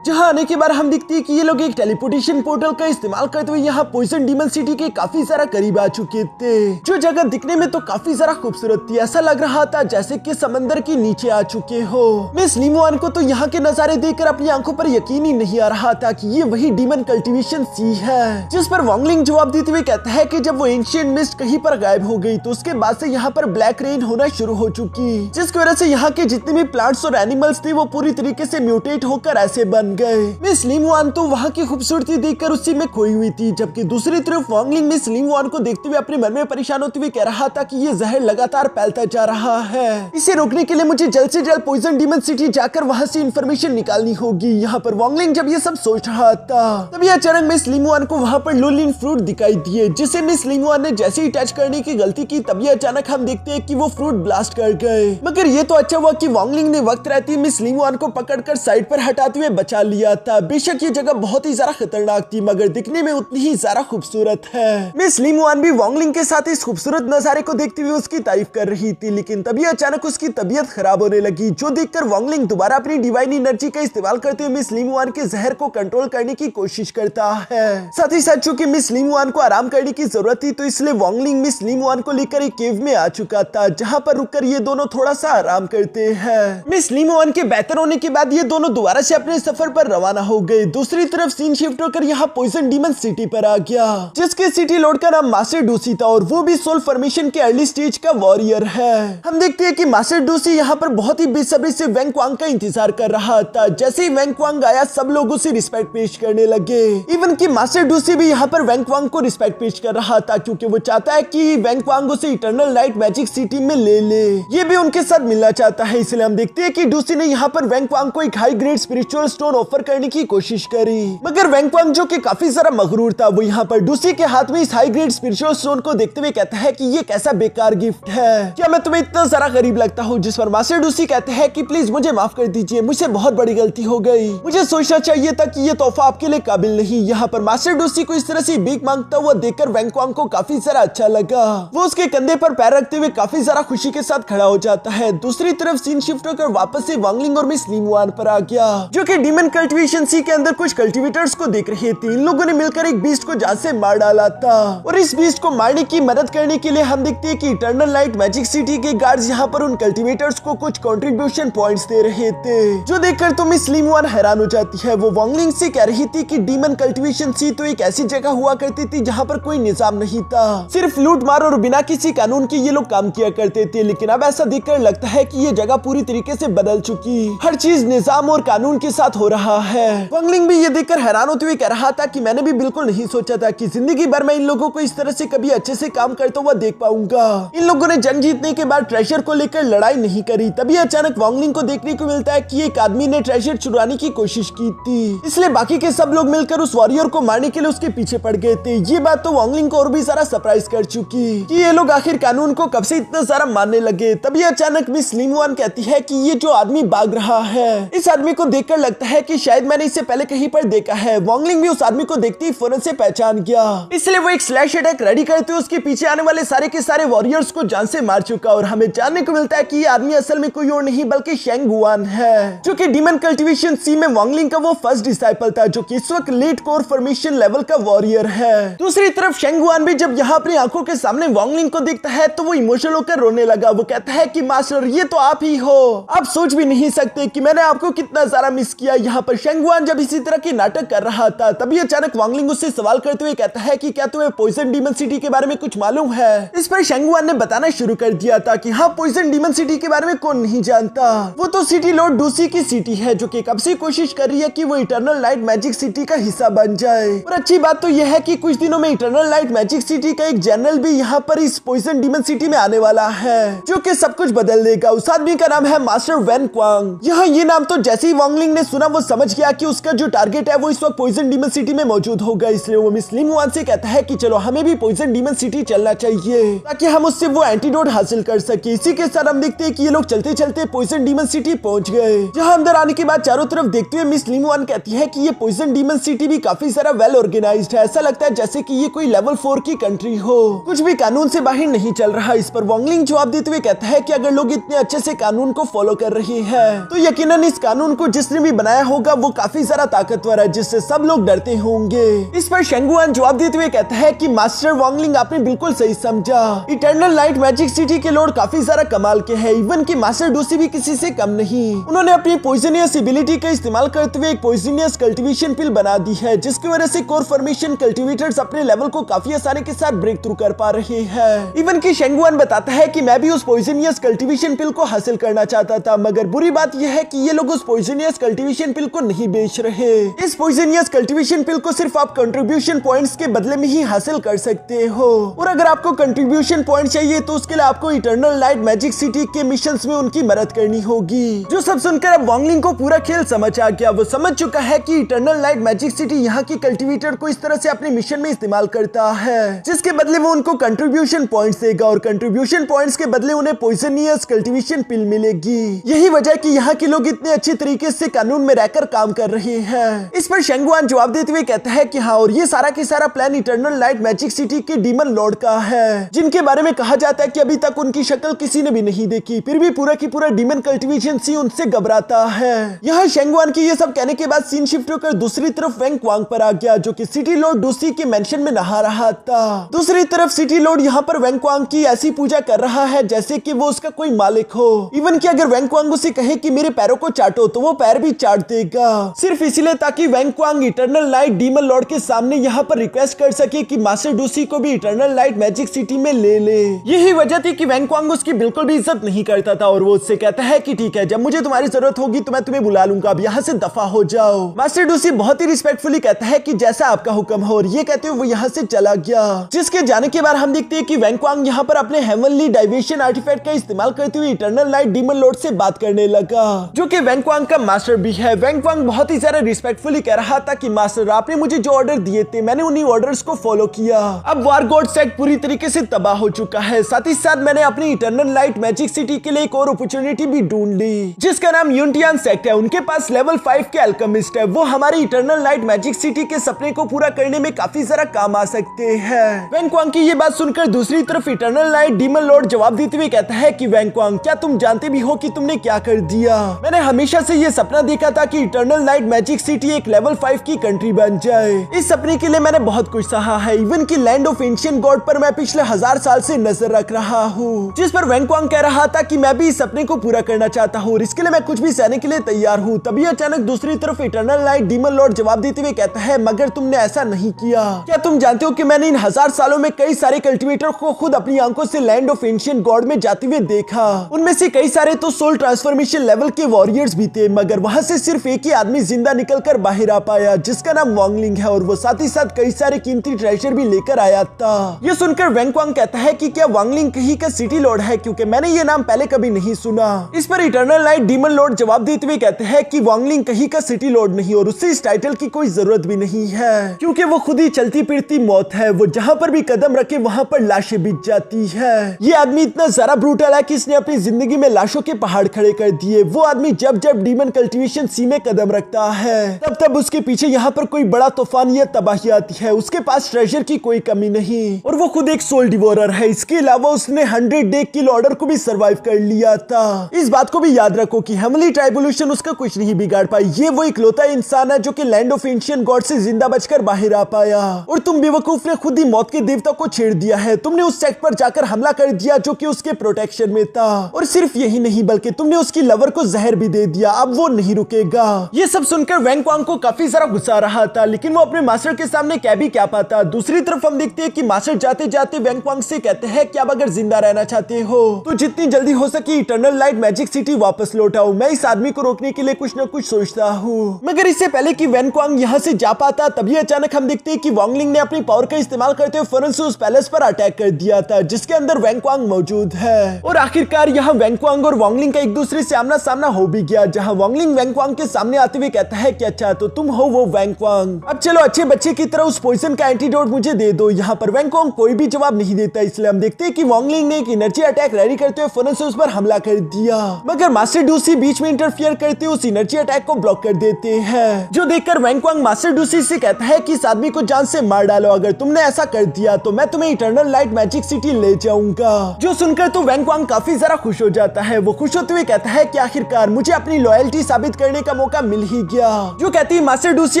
जहां आने के बाद हम देखते हैं कि ये लोग एक टेलीपोर्टेशन पोर्टल का इस्तेमाल करते हुए यहाँ पॉइजन डीमन सिटी के काफी सारा करीब आ चुके थे। जो जगह दिखने में तो काफी सारा खूबसूरत थी, ऐसा लग रहा था जैसे कि समंदर के नीचे आ चुके हो। मिस लीमुआन को तो यहाँ के नजारे देखकर अपनी आंखों पर यकीन ही नहीं आ रहा था कि ये वही डीमन कल्टीवेशन सी है। जिस पर वांगलिंग जवाब देते हुए कहता है कि जब वो एंशिएंट मिस्ट कहीं पर गायब हो गई, तो उसके बाद से यहाँ पर ब्लैक रेन होना शुरू हो चुकी, जिसकी वजह से यहाँ के जितने भी प्लांट्स और एनिमल्स थे वो पूरी तरीके से म्यूटेट होकर ऐसे बन गए। मिस लीमुआन तो वहाँ की खूबसूरती देखकर उसी में खोई हुई थी, जबकि दूसरी तरफ वांगलिंग मिस लीमुआन को देखते हुए अपने मन में परेशान होते हुए कह रहा था कि ये जहर लगातार फैलता जा रहा है, इसे रोकने के लिए मुझे जल्द से जल्द पॉइजन डीमन सिटी जाकर वहाँ से इंफॉर्मेशन निकालनी होगी। यहाँ पर वांगलिंग जब ये सब सोच रहा था, तभी अचानक मिस लीमुआन को वहाँ पर लोलिन फ्रूट दिखाई दिए, जिसे मिस लीमुआन ने जैसे ही टच करने की गलती की, तभी अचानक हम देखते हैं कि वो फ्रूट ब्लास्ट कर गए। मगर ये तो अच्छा हुआ कि वांगलिंग ने वक्त रहते मिस लीमुआन को पकड़कर साइड पर हटाते हुए बचा लिया था। बेशक ये जगह बहुत ही ज्यादा खतरनाक थी, मगर दिखने में उतनी ही ज्यादा खूबसूरत है। मिस लीमुआन भी वांगलिंग के साथ इस खूबसूरत नजारे को देखते हुए उसकी तारीफ कर रही थी, लेकिन तभी अचानक उसकी तबीयत खराब होने लगी, जो देखकर वांगलिंग दोबारा अपनी डिवाइन एनर्जी का इस्तेमाल करते हुए मिस लीमुआन के जहर को कंट्रोल करने की कोशिश करता है। साथ ही साथ चूंकि मिस लीमुआन को आराम करने की जरूरत थी, तो इसलिए वांगलिंग मिस लीमुआन को लेकर एक केव में आ चुका था, जहाँ पर रुककर ये दोनों थोड़ा सा आराम करते हैं। मिस लीमुआन के बेहतर होने के बाद ये दोनों दोबारा से अपने सफर पर रवाना हो गए। दूसरी तरफ सीन शिफ्ट होकर यहाँ पॉइजन डीमन सिटी पर आ गया, जिसके सिटी लॉर्ड का नाम मास्टर डूसी था, और वो भी सोल फॉर्मेशन के अर्ली स्टेज का वॉरियर है। हम देखते हैं कि मास्टर डूसी यहाँ पर बहुत ही बेसब्री से वैंगक्वांग का इंतजार कर रहा था। जैसे ही वैंगक्वांग आया, सब लोग उसे रिस्पेक्ट पेश करने लगे। इवन कि मास्टर डूसी भी यहाँ पर वैंगक्वांग को रिस्पेक्ट पेश कर रहा था, क्योंकि वो चाहता है कि वैंगक्वांग उसे इटर्नल नाइट मैजिक सिटी में ले ले, ये भी उनके साथ मिलना चाहता है। इसलिए हम देखते हैं कि डूसी ने यहाँ पर वैंगक्वांग को एक high grade spiritual stone loan offer करने की कोशिश करी, मगर वेंगक्वांग जो कि काफी सारा मगरूर था, वो यहाँ पर डूसी के हाथ में इस हाई ग्रेड स्पिरिचुअल स्टोन को देखते हुए कहता है कि ये कैसा बेकार गिफ्ट है, क्या मैं तुम्हें इतना सारा गरीब लगता हूँ? जिस पर मास्टर डूसी कहते हैं कि प्लीज मुझे माफ कर दीजिए, मुझसे बहुत बड़ी गलती हो गई, मुझे सोचना चाहिए था कि ये तोहफा आपके लिए काबिल नहीं। यहाँ पर मास्टर डूसी को इस तरह से भीख मांगता हुआ देखकर वेंगक्वांग को काफी सारा अच्छा लगा। वो उसके कंधे पर पैर रखते हुए काफी सारा खुशी के साथ खड़ा हो जाता है। दूसरी तरफ सीन शिफ्ट होकर वापस से वांगलिंग और मिस लिंगवान पर आ गया, जो कि डीमन कल्टीवेशन सी के अंदर कुछ कल्टीवेटर्स को देख रहे थे। इन लोगों ने मिलकर एक बीस्ट को जान से मार डाला था, और इस बीस्ट को मारने की मदद करने के लिए हम देखते हैं कि इटर्नल लाइट मैजिक सिटी के गार्ड्स यहाँ पर उन कल्टीवेटर्स को कुछ कंट्रीब्यूशन पॉइंट्स दे रहे थे, जो देखकर तो मिस लिंगवान हैरान हो जाती है। वो वांगलिंग से कह रही थी कि डीमन कल्टीवेशन सी तो एक ऐसी जगह हुआ करती थी जहाँ पर कोई निजाम नहीं था, सिर्फ लूट मार और बिना किसी कानून के ये लोग काम किया करते थे। लेकिन अब ऐसा देखकर लगता है कि ये जगह पूरी तरीके से बदल चुकी, हर चीज निजाम और कानून के साथ हो रहा है। वांगलिंग भी ये देखकर हैरान होते हुए कह रहा था कि मैंने भी बिल्कुल नहीं सोचा था कि जिंदगी भर मैं इन लोगों को इस तरह से कभी अच्छे से काम करता हुआ देख पाऊंगा। इन लोगों ने जंग जीतने के बाद ट्रेजर को लेकर लड़ाई नहीं करी, तभी अचानक वांगलिंग को देखने को मिलता है कि एक आदमी ने ट्रेजर चुराने की कोशिश की थी, इसलिए बाकी के सब लोग मिलकर उस वॉरियर को मारने के लिए उसके पीछे पड़ गए थे। ये बात तो वांगलिंग को और भी सारा सरप्राइज कर चुकी कि ये लोग आखिर कानून को कब से इतना सारा मानने लगे। तभी अचानक मिस लिंगवान कहती है कि ये जो आदमी भाग रहा है, इस आदमी को देखकर लगता है कि शायद मैंने इसे पहले कहीं पर देखा है। वांगलिंग भी उस आदमी को देखते ही फौरन से पहचान गया, इसलिए वो एक स्लैश अटैक रेडी करते हुए उसके पीछे आने वाले सारे के सारे वॉरियर्स को जान से मार चुका। और हमें जानने को मिलता है कि ये आदमी असल में कोई और नहीं बल्कि शेंग गुआन है, जो कि डीमन कल्टीवेशन सी में वांगलिंग का वो फर्स्ट डिसाइपल था, जो कि इस वक्त लेट कोर फॉर्मेशन लेवल का वॉरियर है। दूसरी तरफ शेंग गुआन भी जब यहाँ अपनी आंखों के सामने वांगलिंग को देखता है तो वो इमोशनल होकर रोने लगा। वो कहता है कि मास्टर ये तो आप ही हो, आप सोच भी नहीं सकते कि मैंने आपको कितना सारा मिस किया। यहाँ पर शेंग गुआन जब इसी तरह के नाटक कर रहा था, तभी अचानक वांगलिंग उससे सवाल करते हुए कहता है कि क्या तुम्हें पॉइजन डीमन सिटी के बारे में कुछ मालूम है? इस पर शेंग गुआन ने बताना शुरू कर दिया था कि हाँ, पॉइजन डीमन सिटी के बारे में कौन नहीं जानता, वो तो सिटी लॉर्ड डूसी की सिटी है, जो कि कब से कोशिश कर रही है कि वो इटर्नल लाइट मैजिक सिटी का हिस्सा बन जाए। और अच्छी बात तो यह है कि कुछ दिनों में इटर्नल लाइट मैजिक सिटी का एक जनरल भी यहाँ पर इस पॉइजन डीमन सिटी में आने वाला है, जो कि सब कुछ बदल देगा। उस आदमी का नाम है मास्टर वेंगक्वांग। यहाँ ये नाम तो जैसे ही वांगलिंग ने सुना वो समझ गया कि उसका जो टारगेट है वो इस वक्त पॉइजन डीमन सिटी में मौजूद होगा, इसलिए वो मिस लिंगवान से कहता है कि चलो हमें भी पॉइजन डीमन सिटी चलना चाहिए ताकि हम उससे वो एंटीडोट हासिल कर सके। इसी के साथ हम देखते हैं कि ये लोग चलते चलते पॉइजन डीमन सिटी पहुंच गए, जहां अंदर आने के बाद चारों तरफ देखते हुए मिस लिंगवान कहती है कि ये पॉइजन डीमन सिटी भी काफी सारा वेल ऑर्गेनाइज्ड है, ऐसा लगता है जैसे कि ये कोई लेवल 4 की कंट्री हो, कुछ भी कानून से बाहर नहीं चल रहा। इस पर वांगलिंग जवाब देते हुए कहता है कि अगर लोग इतने अच्छे से कानून को फॉलो कर रहे हैं तो यकीनन इस कानून को जिसने भी बनाया होगा वो काफी ज्यादा ताकतवर है, जिससे सब लोग डरते होंगे। इस पर शेंग गुआन जवाब देते हुए कहता है कि मास्टर वांगलिंग आपने बिल्कुल सही समझा, इटर्नल लाइट मैजिक सिटी के लॉर्ड काफी सारा कमाल के हैं, इवन कि मास्टर डूसी भी किसी से कम नहीं। उन्होंने अपनी पॉइजनियस एबिलिटी का इस्तेमाल करते हुए एक पॉइजनियस कल्टीवेशन पिल बना दी है, जिसकी वजह से कोर फॉर्मेशन कल्टीवेटर्स अपने लेवल को काफी आसानी के साथ ब्रेक थ्रू कर पा रहे हैं। इवन कि शेंग गुआन बताता है कि मैं भी उस पॉइजनियस कल्टीवेशन पिल को हासिल करना चाहता था, मगर बुरी बात यह है कि ये लोग उस पॉइजनियस कल्टीवेशन पिल को नहीं बेच रहे। इस पॉइजनियस कल्टीवेशन पिल को सिर्फ आप कंट्रीब्यूशन पॉइंट्स के बदले में ही हासिल कर सकते हो, और अगर आपको कंट्रीब्यूशन पॉइंट चाहिए तो उसके लिए आपको इटर्नल लाइट मैजिक सिटी के मिशंस में उनकी मदद करनी होगी। जो सब सुनकर अब वांगलिंग को पूरा खेल समझ आ गया। वो समझ चुका है कि इटर्नल लाइट मैजिक सिटी यहाँ की कल्टीवेटर को इस तरह से अपने मिशन में इस्तेमाल करता है, जिसके बदले वो उनको कंट्रीब्यूशन पॉइंट्स देगा, और कंट्रीब्यूशन पॉइंट्स के बदले उन्हें पॉइजनियस कल्टीवेशन पिल मिलेगी। यही वजह कि यहाँ के लोग इतने अच्छे तरीके से कानून में रहकर काम कर रहे हैं। इस पर शेंग गुआन जवाब देते हुए कहता है कि हाँ, और ये सारा के सारा plan eternal light magic city के डीमन लॉर्ड का है, जिनके बारे में कहा जाता है कि अभी तक उनकी शक्ल किसी ने भी नहीं देखी, फिर भी पूरा की पूरा डीमन कल्टीवेशन सी उनसे घबराता है। यहाँ शेंग गुआन की ये सब कहने के बाद सीन शिफ्ट होकर दूसरी तरफ वेंगक्वांग पर आ गया, जो कि सिटी लॉर्ड डूसी के मेंशन में नहा रहा था। दूसरी तरफ सिटी लॉर्ड यहाँ पर वेंगक्वांग की ऐसी पूजा कर रहा है जैसे कि वो उसका कोई मालिक हो, इवन कि अगर वेंगक्वांग उसे कहे कि मेरे पैरों को चाटो तो वो पैर भी चाट देगा, सिर्फ इसलिए ताकि वेंगक्वांग इटर्नल लाइट डीमन लॉर्ड के सामने यहाँ पर रिक्वेस्ट कर सके कि मास्टर डूसी को भी इटर्नल लाइट मैजिक सिटी में ले ले। यही वजह थी कि वेंगक्वांग उसकी बिल्कुल भी इज्जत नहीं करता था, और वो उससे कहता है कि ठीक है, जब मुझे तुम्हारी जरूरत होगी तो मैं तुम्हें बुला लूंगा, अब यहाँ से दफा हो जाओ। मास्टर डूसी बहुत ही रिस्पेक्टफुली कहता है कि जैसा आपका हुक्म हो, और ये कहते हुए वो यहाँ से चला गया। जिसके जाने के बाद हम देखते हैं कि वेंगक्वांग यहाँ पर अपने हेवनली डाइवेशन आर्टिफैक्ट का इस्तेमाल करते हुए इटर्नल लाइट डीमन लॉर्ड से बात करने लगा, जो कि वेंगक्वांग का मास्टर भी है। वैंगवांग बहुत ही ज्यादा रिस्पेक्टफुली कह रहा था कि मास्टर आपने मुझे जो ऑर्डर दिए थे मैंने उन्हीं ऑर्डर्स को फॉलो किया। अब वार गॉड सेट पूरी तरीके से तबाह हो चुका है। साथ ही साथ मैंने अपनी इटर्नल लाइट मैजिक सिटी के लिए एक और अपॉर्चुनिटी भी ढूंढ ली जिसका नाम यूनिटियन सेक्ट है। उनके पास लेवल 5 के अल्केमिस्ट है, वो हमारी इटर्नल लाइट मैजिक सिटी के सपने को पूरा करने में काफी ज्यादा काम आ सकते हैं। वैंगवांग की ये बात सुनकर दूसरी तरफ इटर्नल लाइट डीमन लॉर्ड जवाब देते हुए कहता है कि वैंगवांग क्या तुम जानते भी हो कि तुमने क्या कर दिया? मैंने हमेशा से ये सपना देखा था कि इटर्नल लाइट मैजिक सिटी एक लेवल 5 की कंट्री बन जाए। इस सपने के लिए मैंने बहुत कुछ सहा है, इवन की लैंड ऑफ एंशिएंट गॉड पर मैं पिछले 1000 साल से नजर रख रहा हूँ। जिस पर वैंगवांग कह रहा था कि मैं भी इस सपने को पूरा करना चाहता हूँ और इसके लिए मैं कुछ भी सहने के लिए तैयार हूँ। तभी अचानक दूसरी तरफ इटर्नल लाइट डीमन लॉर्ड जवाब देते हुए कहता है मगर तुमने ऐसा नहीं किया। क्या तुम जानते हो कि मैंने इन 1000 सालों में कई सारे कल्टिवेटर को खुद अपनी आंखों से लैंड ऑफ एंशिएंट गॉड में जाते हुए देखा। उनमें से कई सारे तो सोल ट्रांसफॉर्मेशन लेवल के वॉरियर्स भी थे, मगर वहां से सिर्फ एक ही आदमी जिंदा निकलकर बाहर आ पाया जिसका नाम वांगलिंग है और वो साथ ही साथ कई सारे कीमती ट्रेजर भी लेकर आया था। ये सुनकर वैंगवांग कहता है कि क्या वांगलिंग कहीं का सिटी लॉर्ड है, क्योंकि मैंने ये नाम पहले कभी नहीं सुना। इस पर इटर्नल लाइट डीमन लॉर्ड जवाब देते हुए कहते हैं कि वांगलिंग कहीं का सिटी लॉर्ड नहीं और उससे इस टाइटल की कोई जरूरत भी नहीं है, क्योंकि वो खुद ही चलती फिरती मौत है। वो जहाँ पर भी कदम रखे वहाँ पर लाशें बिछ जाती है। ये आदमी इतना ज्यादा ब्रूटल है कि इसने अपनी जिंदगी में लाशों के पहाड़ खड़े कर दिए। वो आदमी जब जब डीमन कल्टीवेशन सी में कदम रखता है तब तब उसके पीछे यहाँ पर कोई बड़ा तूफान या तबाही आती है। उसके पास ट्रेजर की कोई कमी नहीं और वो खुद एक सोल डिवोरर है। इसके अलावा उसने 100 डे किल ऑर्डर को भी सर्वाइव कर लिया था। इस बात को भी याद रखो कि हेवनली ट्राइबुलेशन उसका कुछ नहीं बिगाड़ पाई। ये वो इकलौता इंसान है जो कि लैंड ऑफ एंशिएंट गॉड से जिंदा बचकर बाहर आ पाया। और तुम बेवकूफ ने खुद ही मौत के देवता को छेड़ दिया है। तुमने उस सेक्ट पर जाकर हमला कर दिया जो कि उसके प्रोटेक्शन में था। और सिर्फ यही नहीं बल्कि तुमने उसकी लवर को जहर भी दे दिया। अब वो नहीं रुकेगा। ये सब सुनकर वैंगवांग को काफी सारा गुस्सा आ रहा था, लेकिन वो अपने मास्टर के सामने क्या भी क्या पाता। दूसरी तरफ हम देखते हैं कि मास्टर जाते जाते वैंगवांग से कहते हैं कि आप अगर जिंदा रहना चाहते हो तो जितनी जल्दी हो सके इटर्नल लाइट मैजिक सिटी वापस लौटाओ। मैं इस आदमी को रोकने के लिए कुछ न कुछ सोचता हूँ। मगर इससे पहले कि वैंगवांग यहाँ से जा पाता तभी अचानक हम देखते हैं कि वांगलिंग ने अपनी पावर का इस्तेमाल करते हुए फौरन से उस पैलेस पर अटैक कर दिया था जिसके अंदर वैंगवांग मौजूद है। और आखिरकार यहाँ वैंगवांग और वांगलिंग का एक दूसरे से आमना सामना हो भी गया, जहाँ वांगलिंग वैंगवांग के सामने आते हुए कहता है कि अच्छा तो तुम हो वो वैंगवांग, अब चलो अच्छे बच्चे की तरह उस पॉइजन का एंटीडोट मुझे दे दो। यहाँ पर वैंगवांग कोई भी जवाब नहीं देता, इसलिए हम देखते हैं कि वांगलिंग ने एक एनर्जी अटैक रेडी करते हुए फौरन से उस पर हमला कर दिया। मगर मास्टर डूसी बीच में इंटरफियर करते हुए उस एनर्जी अटैक को ब्लॉक कर देते हैं, जो देखकर वैंगवांग मास्टर डूसी से कहता है कि इस आदमी को जान से मार डालो। अगर तुमने ऐसा कर दिया तो मैं तुम्हें इटर्नल लाइट मैजिक सिटी ले जाऊंगा। जो सुनकर तो वैंगवांग काफी ज्यादा खुश हो जाता है। वो खुश होते हुए कहता है कि आखिरकार मुझे अपनी लॉयल्टी साबित करने का मौका मिल ही गया। जो कहती है मास्टर डूसी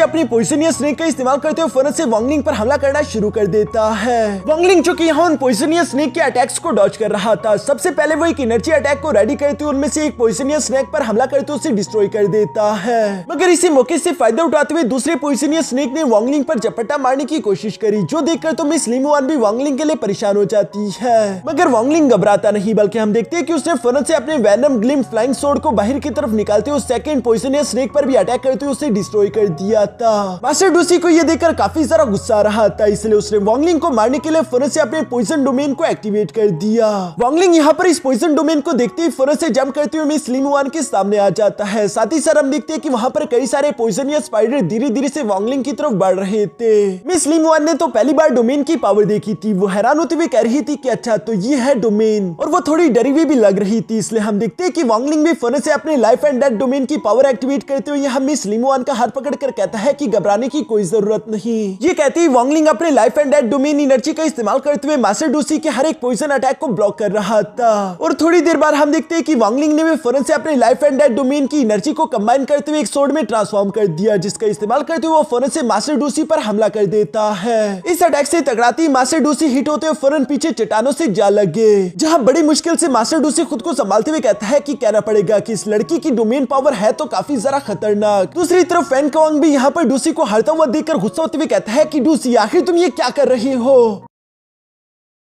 अपनी पॉइजनियस स्नेक का इस्तेमाल करते हुए फौरन से वांगलिंग पर हमला करना शुरू कर देता है। वांगलिंग जो कि यहाँ उन पॉइजनियस स्नेक के अटैक्स को डॉज कर रहा था, सबसे पहले वो एक एनर्जी अटैक को रेडी करते हुए उनमें से एक पॉइजनियस स्नेक पर हमला करते हुए उसे डिस्ट्रॉय कर देता है। मगर इसी मौके से फायदा उठाते हुए दूसरे पॉइजनियस स्नेक ने वांगलिंग पर झपट्टा मारने की कोशिश करी, जो देखकर तो मिस लिमुआन भी वांगलिंग के लिए परेशान हो जाती है। मगर वांगलिंग घबराता नहीं, बल्कि हम देखते हैं कि उसने फौरन से अपने वेनम ग्लिम फ्लाइंग सोर्ड को बाहर की तरफ निकालते हुए सेकंड पॉइजनियस स्नेक पर भी अटैक करते हुए उसे डिस्ट्रॉय कर दिया था। मास्टर डूसी को यह देखकर काफी सारा गुस्सा आ रहा था, इसलिए उसने वांगलिंग को मारने के लिए फौरन से अपने पॉइजन डोमेन को एक्टिवेट कर दिया। वांगलिंग यहाँ पर इस पॉइजन डोमेन को देखते ही फौरन से जंप करते हुए मिस लिमुआन के सामने आ जाता है। साथ ही साथ हम देखते हैं कि वहाँ पर कई सारे पॉइजनियस स्पाइडर धीरे धीरे से वांगलिंग की तरफ बढ़ रहे थे। मिस लिमुआन ने तो पहली बार डोमेन की पावर देखी थी। वो हैरान होते हुए कह रही थी कि अच्छा तो ये है डोमेन, और वो थोड़ी डरी हुई भी लग रही थी। इसलिए हम देखते हैं कि वांगलिंग भी फौरन से अपने लाइफ एंड डेथ डोमेन की पावर एक्टिवेट करते हुए यहाँ मिस लिमुआन का हाथ पकड़कर कहता है कि घबराने की कोई जरूरत नहीं। ये कहते ही वांगलिंग अपने life and death domain energy का इस्तेमाल करते हुए मास्टर डूसी के हर एक पॉइजन अटैक को ब्लॉक कर रहा था। और थोड़ी देर बाद हम देखते हैं कि वांगलिंग ने भी फौरन से अपने लाइफ एंड डेथ डोमेन की एनर्जी को कंबाइन करते हुए एक सोर्ड में ट्रांसफॉर्म कर दिया, जिसका इस्तेमाल करते हुए वो फौरन से मास्टर डूसी पर हमला कर देता है। इस अटैक से तगड़ाती मास्टर डूसी हिट होते हुए फौरन पीछे चट्टानों से जा लगे, जहां बड़ी मुश्किल से मास्टर डूसी खुद को संभालते हुए कहता है कि कहना पड़ेगा कि इस लड़की की डोमेन पावर है तो काफी जरा खतरनाक। दूसरी तरफ वैंगवांग भी यहाँ पर डूसी को हारता हुआ देखकर गुस्सा होते हुए कहता है कि डूसी आखिर तुम ये क्या कर रही हो।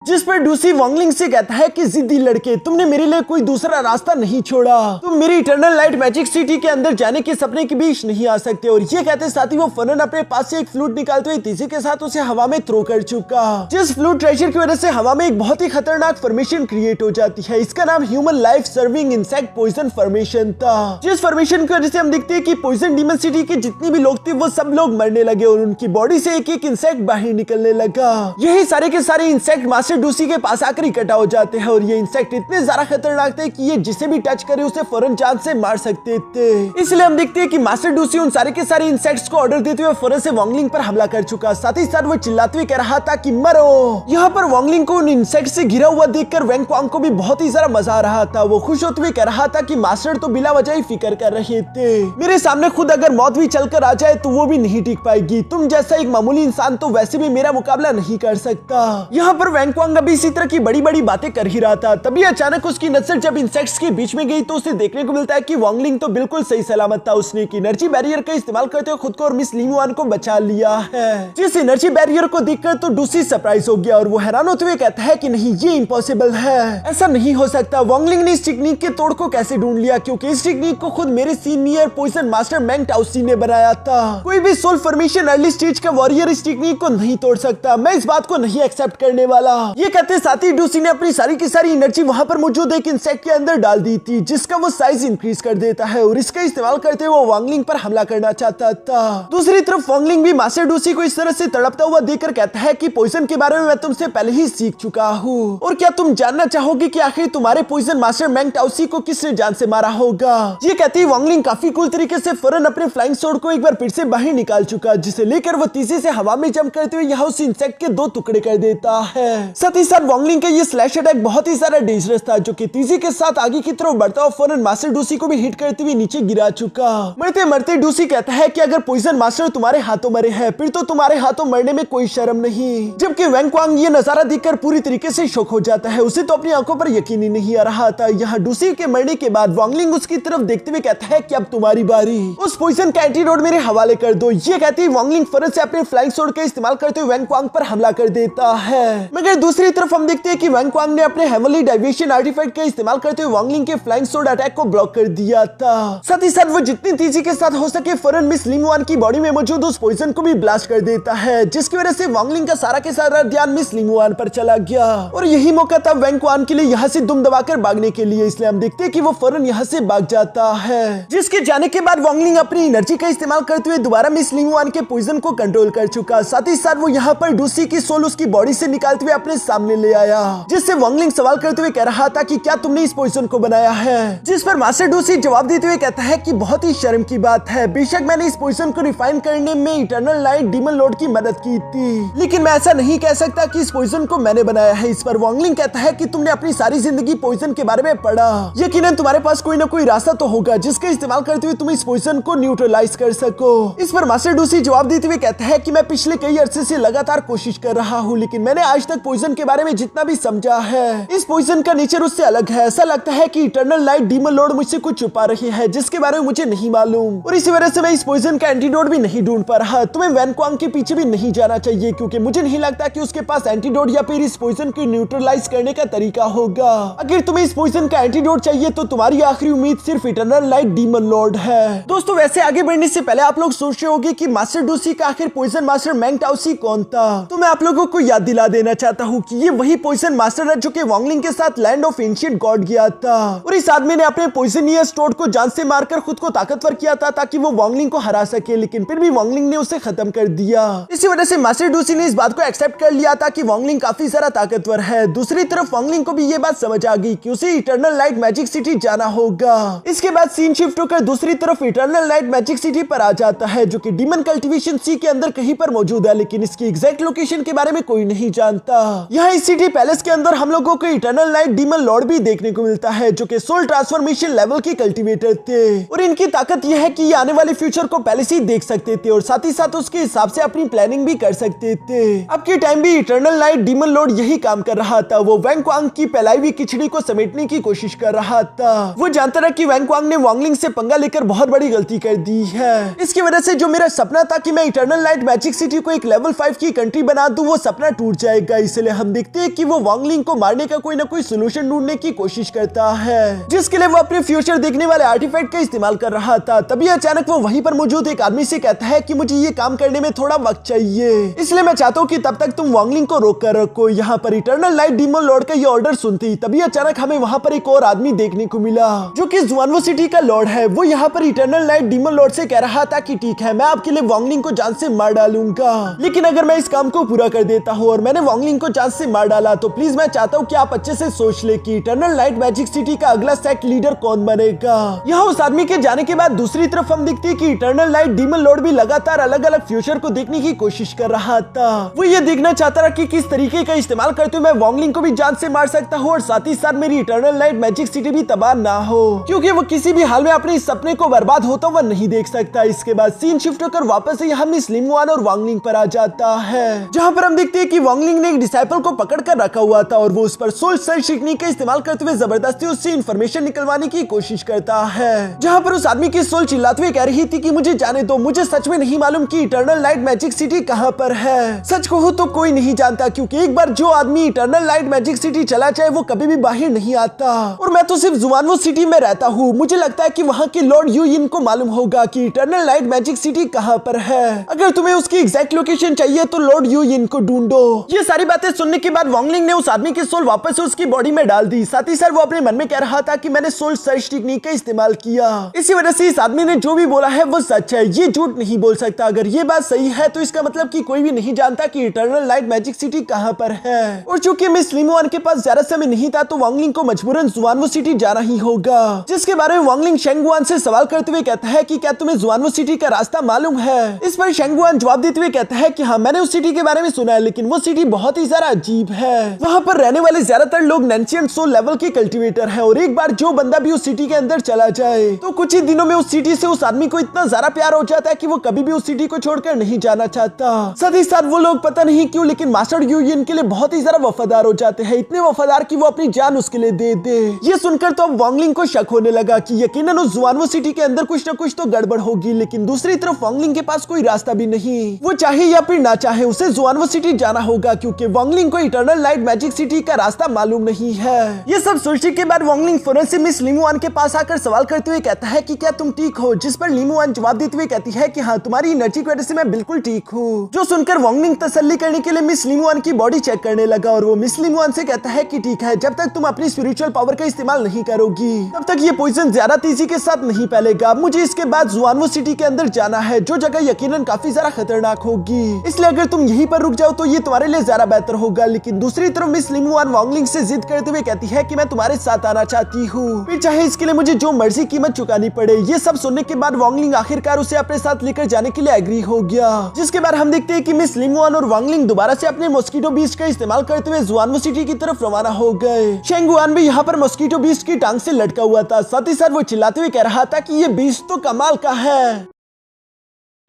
जिस पर डूसी वांगलिंग से कहता है कि जिद्दी लड़के, तुमने मेरे लिए कोई दूसरा रास्ता नहीं छोड़ा, तुम मेरी इटर्नल लाइट मैजिक सिटी के अंदर जाने के सपने के बीच नहीं आ सकते। और ये कहते साथ ही वो फरन अपने पास से एक फ्लूट निकालते हुए तीसरे के साथ उसे हवा में थ्रो कर चुका, जिस फ्लूट ट्रेजर की वजह से हवा में एक बहुत ही खतरनाक फॉर्मेशन क्रिएट हो जाती है। इसका नाम human life serving insect poison formation था, जिस फॉर्मेशन की वजह से हम देखते हैं कि पॉइजन डीमन सिटी के जितने भी लोग थे वो सब लोग मरने लगे और उनकी बॉडी से एक एक इंसेक्ट बाहर निकलने लगा। यही सारे के सारे इंसेक्ट मास्टर डूसी के पास आकर इकट्ठा हो जाते हैं और ये इंसेक्ट इतने ज्यादा खतरनाक थे कि ये जिसे भी टच करे उसे फौरन जान से मार सकते थे। इसलिए हम देखते हैं कि मास्टर डूसी उन सारे के सारे इंसेक्ट्स को ऑर्डर देते हुए फौरन से वांगलिंग पर हमला कर चुका। साथ ही साथ वो चिल्लाते हुए कह रहा था कि मरो। यहाँ पर वांगलिंग को उन इंसेक्ट से घिरा हुआ देखकर वैंग क्वांग को भी बहुत ही ज्यादा मजा आ रहा था। वो खुश होते हुए कह रहा था कि मास्टर तो बिला वजह ही फिक्र कर रहे थे, मेरे सामने खुद अगर मौत भी चलकर आ जाए तो वो भी नहीं टिक पाएगी, तुम जैसा एक मामूली इंसान तो वैसे भी मेरा मुकाबला नहीं कर सकता। यहाँ पर वैंग क्वांग अभी इसी तरह की बड़ी बड़ी बातें कर ही रहा था, तभी अचानक उसकी नजर जब इंसेक्ट्स के बीच में गई तो उसे देखने को मिलता है कि वांगलिंग तो बिल्कुल सही सलामत था। उसने एक एनर्जी बैरियर का इस्तेमाल करते हुए खुद को और मिस लिंगुआन को बचा लिया है। जिस एनर्जी बैरियर को देखकर तो डूसी सरप्राइज हो गया और वो हैरान होते हुए कहता है कि नहीं, ये इम्पॉसिबल है, ऐसा नहीं हो सकता। वांगलिंग ने इस टेक्निक के तोड़ को कैसे ढूंढ लिया, क्योंकि इस टेक्निक को खुद मेरे सीनियर पॉइजन मास्टर मैंग टाउसी ने बनाया था। कोई भी सोल फॉर्मेशन अर्ली स्टेज का वॉरियर इस टेक्निक को नहीं तोड़ सकता, मैं इस बात को नहीं एक्सेप्ट करने वाला। ये कहते साथ ही डूसी ने अपनी सारी की सारी एनर्जी वहां पर मौजूद एक इंसेक्ट के अंदर डाल दी थी, जिसका वो साइज इंक्रीज कर देता है और इसका इस्तेमाल करते हुए वो वांगलिंग पर हमला करना चाहता था। दूसरी तरफ वांगलिंग भी मास्टर डूसी को इस तरह से तड़पता हुआ देखकर कहता है कि पॉइजन के बारे में मैं तुमसे पहले ही सीख चुका हूँ और क्या तुम जानना चाहोगे कि आखिर तुम्हारे पॉइजन मास्टर मैंग टाउसी को किसने जान से मारा होगा। ये कहते ही वांगलिंग काफी कूल तरीके से फौरन अपने फ्लाइंग स्वॉर्ड को एक बार फिर से बाहर निकाल चुका, जिसे लेकर वो तेजी से हवा में जंप करते हुए यहाँ उस इंसेक्ट के 2 टुकड़े कर देता है। साथ ही साथ वांगलिंग का ये स्लैश अटैक बहुत ही सारा डेंजरस था, जो कि तेजी के साथ आगे की तरफ बढ़ता हुआ फौरन मास्टर डूसी को भी हिट करते हुए नीचे गिरा चुका। मरते मरते डूसी कहता है कि अगर पॉइजन मास्टर तुम्हारे हाथों मरे हैं फिर तो तुम्हारे हाथों मरने में कोई शर्म नहीं। जबकि वैंग क्वांग ये नजारा देखकर पूरी तरीके से शॉक हो जाता है, उसे तो अपनी आंखों पर यकीन ही नहीं आ रहा था। यहाँ डूसी के मरने के बाद वांगलिंग उसकी तरफ देखते हुए कहता है कि अब तुम्हारी बारी, उस पॉइजन का एंटीडोट मेरे हवाले कर दो। ये कहती वांगलिंग फौरन से अपने फ्लाइंग स्वॉर्ड का इस्तेमाल करते हुए वैंग क्वांग पर हमला कर देता है। मगर दूसरी तरफ हम देखते हैं कि वैंग क्वांग ने अपने हेवनली डाइवेशन आर्टिफैक्ट का इस्तेमाल करते हुए वांगलिंग के फ्लाइंग स्वॉर्ड अटैक को ब्लॉक कर दिया था। साथ ही साथ वो जितनी तेजी के साथ हो सके फौरन मिस लिंगुआन की बॉडी में मौजूद उस पॉइजन को भी ब्लास्ट कर देता है, जिसकी वजह से वांगलिंग का सारा के सारा ध्यान मिस लिंगुआन पर चला गया और यही मौका था वैंग क्वांग के लिए यहाँ से दुम दबाकर भागने के लिए। इसलिए हम देखते हैं कि वो फौरन यहाँ से भाग जाता है, जिसके जाने के बाद वांगलिंग अपनी एनर्जी का इस्तेमाल करते हुए दोबारा मिस लिंगुआन के पॉइजन को कंट्रोल कर चुका। साथ ही साथ वो यहाँ पर डूसी की सोल उसकी बॉडी से निकालते हुए अपने सामने ले आया, जिससे वांगलिंग सवाल करते हुए कह रहा था कि क्या तुमने इस पॉइजन को बनाया है। जिस पर मास्टर डूसी जवाब देते हुए कहता है कि बहुत ही शर्म की बात है, बेशक मैंने इस पॉइजन को रिफाइन करने में इटर्नल लाइट डीमन लॉर्ड की मदद की थी, लेकिन मैं ऐसा नहीं कह सकता कि इस पॉइजन को मैंने बनाया है। इस पर वांगलिंग कहता है कि तुमने अपनी सारी जिंदगी पॉइजन के बारे में पढ़ा, यकीनन तुम्हारे पास कोई ना कोई रास्ता तो होगा जिसका इस्तेमाल करते हुए तुम इस पॉइजन को न्यूट्रलाइज कर सको। इस पर मास्टर डूसी जवाब देते हुए कहता है कि मैं पिछले कई अरसे से लगातार कोशिश कर रहा हूँ, लेकिन मैंने आज तक पॉइजन के बारे में जितना भी समझा है इस पॉइजन का नेचर उससे अलग है। ऐसा लगता है कि इटर्नल लाइट डीमन लॉर्ड मुझसे कुछ छुपा रही है जिसके बारे में मुझे नहीं मालूम, और इसी वजह से मैं इस पॉइजन का एंटीडोट भी नहीं ढूंढ पा रहा। तुम्हें वैंग क्वांग के पीछे भी नहीं जाना चाहिए, क्योंकि मुझे नहीं लगता कि उसके पास एंटीडोट या फिर इस पॉइजन को न्यूट्रलाइज करने का तरीका होगा। अगर तुम्हें इस पॉइजन का एंटीडोट चाहिए तो तुम्हारी आखिरी उम्मीद सिर्फ इटर्नल लाइट डीमन लॉर्ड है। दोस्तों, वैसे आगे बढ़ने से पहले आप लोग सोच रहे होंगे कि मास्टर डूसी का आखिर पॉइजन मास्टर मैंग टाउसी कौन था, तो मैं आप लोगों को याद दिला देना चाहता हूँ कि ये वही पॉइजन मास्टर है जो कि वांगलिंग के साथ लैंड ऑफ एंशिएंट गॉड गया था, और इस आदमी ने अपने पॉइजनियस टोड को जान से मारकर खुद को ताकतवर किया था ताकि वो वांगलिंग को हरा सके, लेकिन फिर भी वांगलिंग ने उसे खत्म कर दिया। इसी वजह से मास्टर डूसी ने इस बात को एक्सेप्ट कर लिया था कि वांगलिंग काफी ज्यादा ताकतवर है। दूसरी तरफ वांगलिंग को भी ये बात समझ आ गई कि उसे इटर्नल लाइट मैजिक सिटी जाना होगा। इसके बाद सीन शिफ्ट होकर दूसरी तरफ इटर्नल लाइट मैजिक सिटी पर आ जाता है, जो कि डीमन कल्टीवेशन सी के अंदर कहीं पर मौजूद है, लेकिन इसकी एग्जैक्ट लोकेशन के बारे में कोई नहीं जानता। यहाँ इस सिटी पैलेस के अंदर हम लोगों को इटर्नल लाइट डीमन लॉर्ड भी देखने को मिलता है, जो कि सोल ट्रांसफॉर्मेशन लेवल के कल्टीवेटर थे, और इनकी ताकत यह है कि ये आने वाले फ्यूचर को पहले से ही देख सकते थे और साथ ही साथ उसके हिसाब से अपनी प्लानिंग भी कर सकते थे। अब के टाइम भी इटर्नल लाइट डीमन लॉर्ड यही काम कर रहा था। वो वैंग क्वांग की फैलाई हुई खिचड़ी को समेटने की कोशिश कर रहा था। वो जानता था कि वैंग क्वांग ने वांगलिंग से पंगा लेकर बहुत बड़ी गलती कर दी है। इसकी वजह से जो मेरा सपना था कि मैं इटर्नल लाइट मैजिक सिटी को एक लेवल 5 की कंट्री बना दूं, वो सपना टूट जाएगा। इसलिए हम देखते हैं कि वो वांगलिंग को मारने का कोई ना कोई सोल्यूशन ढूंढने की कोशिश करता है, जिसके लिए वो अपने फ्यूचर देखने वाले आर्टिफैक्ट का इस्तेमाल कर रहा था। तभी अचानक वो वहीं पर मौजूद एक आदमी से कहता है कि मुझे ये काम करने में थोड़ा वक्त चाहिए, इसलिए मैं चाहता हूँ कि तब तक तुम वांगलिंग को रोक कर रखो। यहाँ पर इटर्नल लाइट डीमन लॉर्ड का ये ऑर्डर सुनते ही तभी अचानक हमें वहाँ पर एक और आदमी देखने को मिला जो कि जुआनवो सिटी का लॉर्ड है। वो यहाँ पर इटर्नल लाइट डीमन लॉर्ड से कह रहा था कि ठीक है, मैं आपके लिए वांगलिंग को जान से मार डालूंगा, लेकिन अगर मैं इस काम को पूरा कर देता हूँ और मैंने वांगलिंग को जान से मार डाला तो प्लीज मैं चाहता हूँ कि आप अच्छे से सोच ले कि इटर्नल लाइट मैजिक सिटी का अगला सेक्ट लीडर कौन बनेगा। यहाँ उस आदमी के जाने के बाद दूसरी तरफ हम देखते हैं कि इटर्नल लाइट डीमन लॉर्ड भी लगातार अलग अलग फ्यूचर को देखने की कोशिश कर रहा था। वो ये देखना चाहता था कि किस तरीके का इस्तेमाल करते हुए मैं वांगलिंग को भी जान से मार सकता हूँ और साथ ही साथ मेरी इटर्नल लाइट मैजिक सिटी भी तबाह ना हो, क्योंकि वो किसी भी हाल में अपने इस सपने को बर्बाद होता हुआ नहीं देख सकता। इसके बाद सीन शिफ्ट होकर वापस से यहाँ मिस लिंगवान और वांगलिंग पर आ जाता है, जहाँ पर हम देखते हैं कि वांगलिंग ने एक डिसाइपल को पकड़ कर रखा हुआ था और वो उस पर सोल सर्च टेक्निक का इस्तेमाल करते हुए जबरदस्ती उससे इंफॉर्मेशन निकलवाने की कोशिश करता है, जहाँ पर उस आदमी की सोल चिल्लाते हुए कह रही थी कि मुझे जाने दो, मुझे सच में नहीं मालूम कि इटर्नल लाइट मैजिक सिटी कहाँ पर है। सच कहूँ तो कोई नहीं जानता, क्योंकि एक बार जो आदमी इटर्नल लाइट मैजिक सिटी चला जाए वो कभी भी बाहर नहीं आता और मैं तो सिर्फ जुआनवो सिटी में रहता हूँ। मुझे लगता है कि वहाँ के लॉर्ड यूइन को मालूम होगा कि इटर्नल लाइट मैजिक सिटी कहाँ पर है। अगर तुम्हें उसकी एग्जैक्ट लोकेशन चाहिए तो लॉर्ड यूइन को ढूंढो। ये सारी बातें सुनने के बाद वांगलिंग ने उस आदमी की सोल वापस से उसकी बॉडी में डाल दी। साथ ही साथ वो अपने मन में कह रहा था कि मैंने सोल सर्च टेक्निक का इस्तेमाल किया, इसी वजह से इस आदमी ने जो भी बोला है वो सच है, ये झूठ नहीं बोल सकता। अगर ये बात सही है तो इसका मतलब कि कोई भी नहीं जानता कि इटर्नल लाइट मैजिक सिटी कहाँ पर है। और चूंकि मिस लिंगवान के पास ज्यादा समय नहीं था तो वांगलिंग को मजबूरन जुआनवो सिटी जाना ही होगा, जिसके बारे में वांगलिंग शेंगुआन से सवाल करते हुए कहता है कि क्या तुम्हें जुआनवो सिटी का रास्ता मालूम है। इस पर शेंगुआन जवाब देते हुए कहता है कि हाँ, मैंने उस सिटी के बारे में सुना है, लेकिन वो सिटी बहुत ही ज्यादा अजीब है। वहाँ पर रहने वाले ज्यादातर लोग नेंशियंट सोल लेवल के कल्टिवेटर है और एक बार जो बंदा भी उस सिटी के अंदर चला जाए तो कुछ ही दिनों में उस सिटी से उस आदमी को इतना ज्यादा प्यार हो जाता है कि वो कभी भी उस सिटी को छोड़कर नहीं जाना चाहता। साथ ही साथ वो लोग पता नहीं क्यों लेकिन मास्टर यूइन के लिए बहुत ही ज्यादा वफादार हो जाते हैं, इतने वफादार कि वो अपनी जान उसके लिए दे दे। ये सुनकर तो अब वांगलिंग को शक होने लगा कि यकीनन उस जुआनवो सिटी के अंदर कुछ न कुछ तो गड़बड़ होगी, लेकिन दूसरी तरफ वांगलिंग के पास कोई रास्ता भी नहीं। वो चाहे या फिर ना चाहे उसे जुआनवो सिटी जाना होगा, क्योंकि वांगलिंग को इटर्नल लाइट मैजिक सिटी का रास्ता मालूम नहीं है। ये सब सोचने के बाद वांगलिंग फौरन से मिस लिंगवान के पास आकर सवाल करते हुए कहता है कि क्या तुम ठीक हो, जिस पर लिंगवान जवाब देते हुए कहती है कि हाँ, तुम्हारी एनर्जी की वजह से मैं बिल्कुल ठीक हूँ। जो सुनकर वांगलिंग तसल्ली करने के लिए मिस लिंगवान की बॉडी चेक करने लगा और वो मिस लिंगवान से कहता है कि ठीक है, जब तक तुम अपनी स्पिरिचुअल पावर का इस्तेमाल नहीं करोगी तब तक ये पॉइजन ज्यादा तेजी के साथ नहीं फैलेगा। मुझे इसके बाद जुआनवो सिटी के अंदर जाना है, जो जगह यकीनन काफी ज्यादा खतरनाक होगी, इसलिए अगर तुम यहीं पर रुक जाओ तो ये तुम्हारे लिए ज्यादा बेहतर होगा। लेकिन दूसरी तरफ मिस लिंगवान वांगलिंग से जिद करते हुए कहती है कि मैं तुम्हारे साथ आना चाहती हूँ, फिर चाहे इसके लिए मुझे जो मर्जी कीमत चुकानी पड़े। ये सब सुनने के बाद वांगलिंग आखिरकार उसे अपने साथ लेकर जाने के लिए एग्री हो गया, जिसके बाद हम देखते हैं कि मिस लिंगवान और वांगलिंग दोबारा से अपने मॉस्किटो बीस्ट का इस्तेमाल करते हुए जुआनवो सिटी की तरफ रवाना हो गए। शेंगुआन भी यहाँ पर मॉस्किटो बीस्ट की टांग से लटका हुआ था, साथ ही साथ वो चिल्लाते हुए कह रहा था कि ये बीस्ट तो कमाल का है।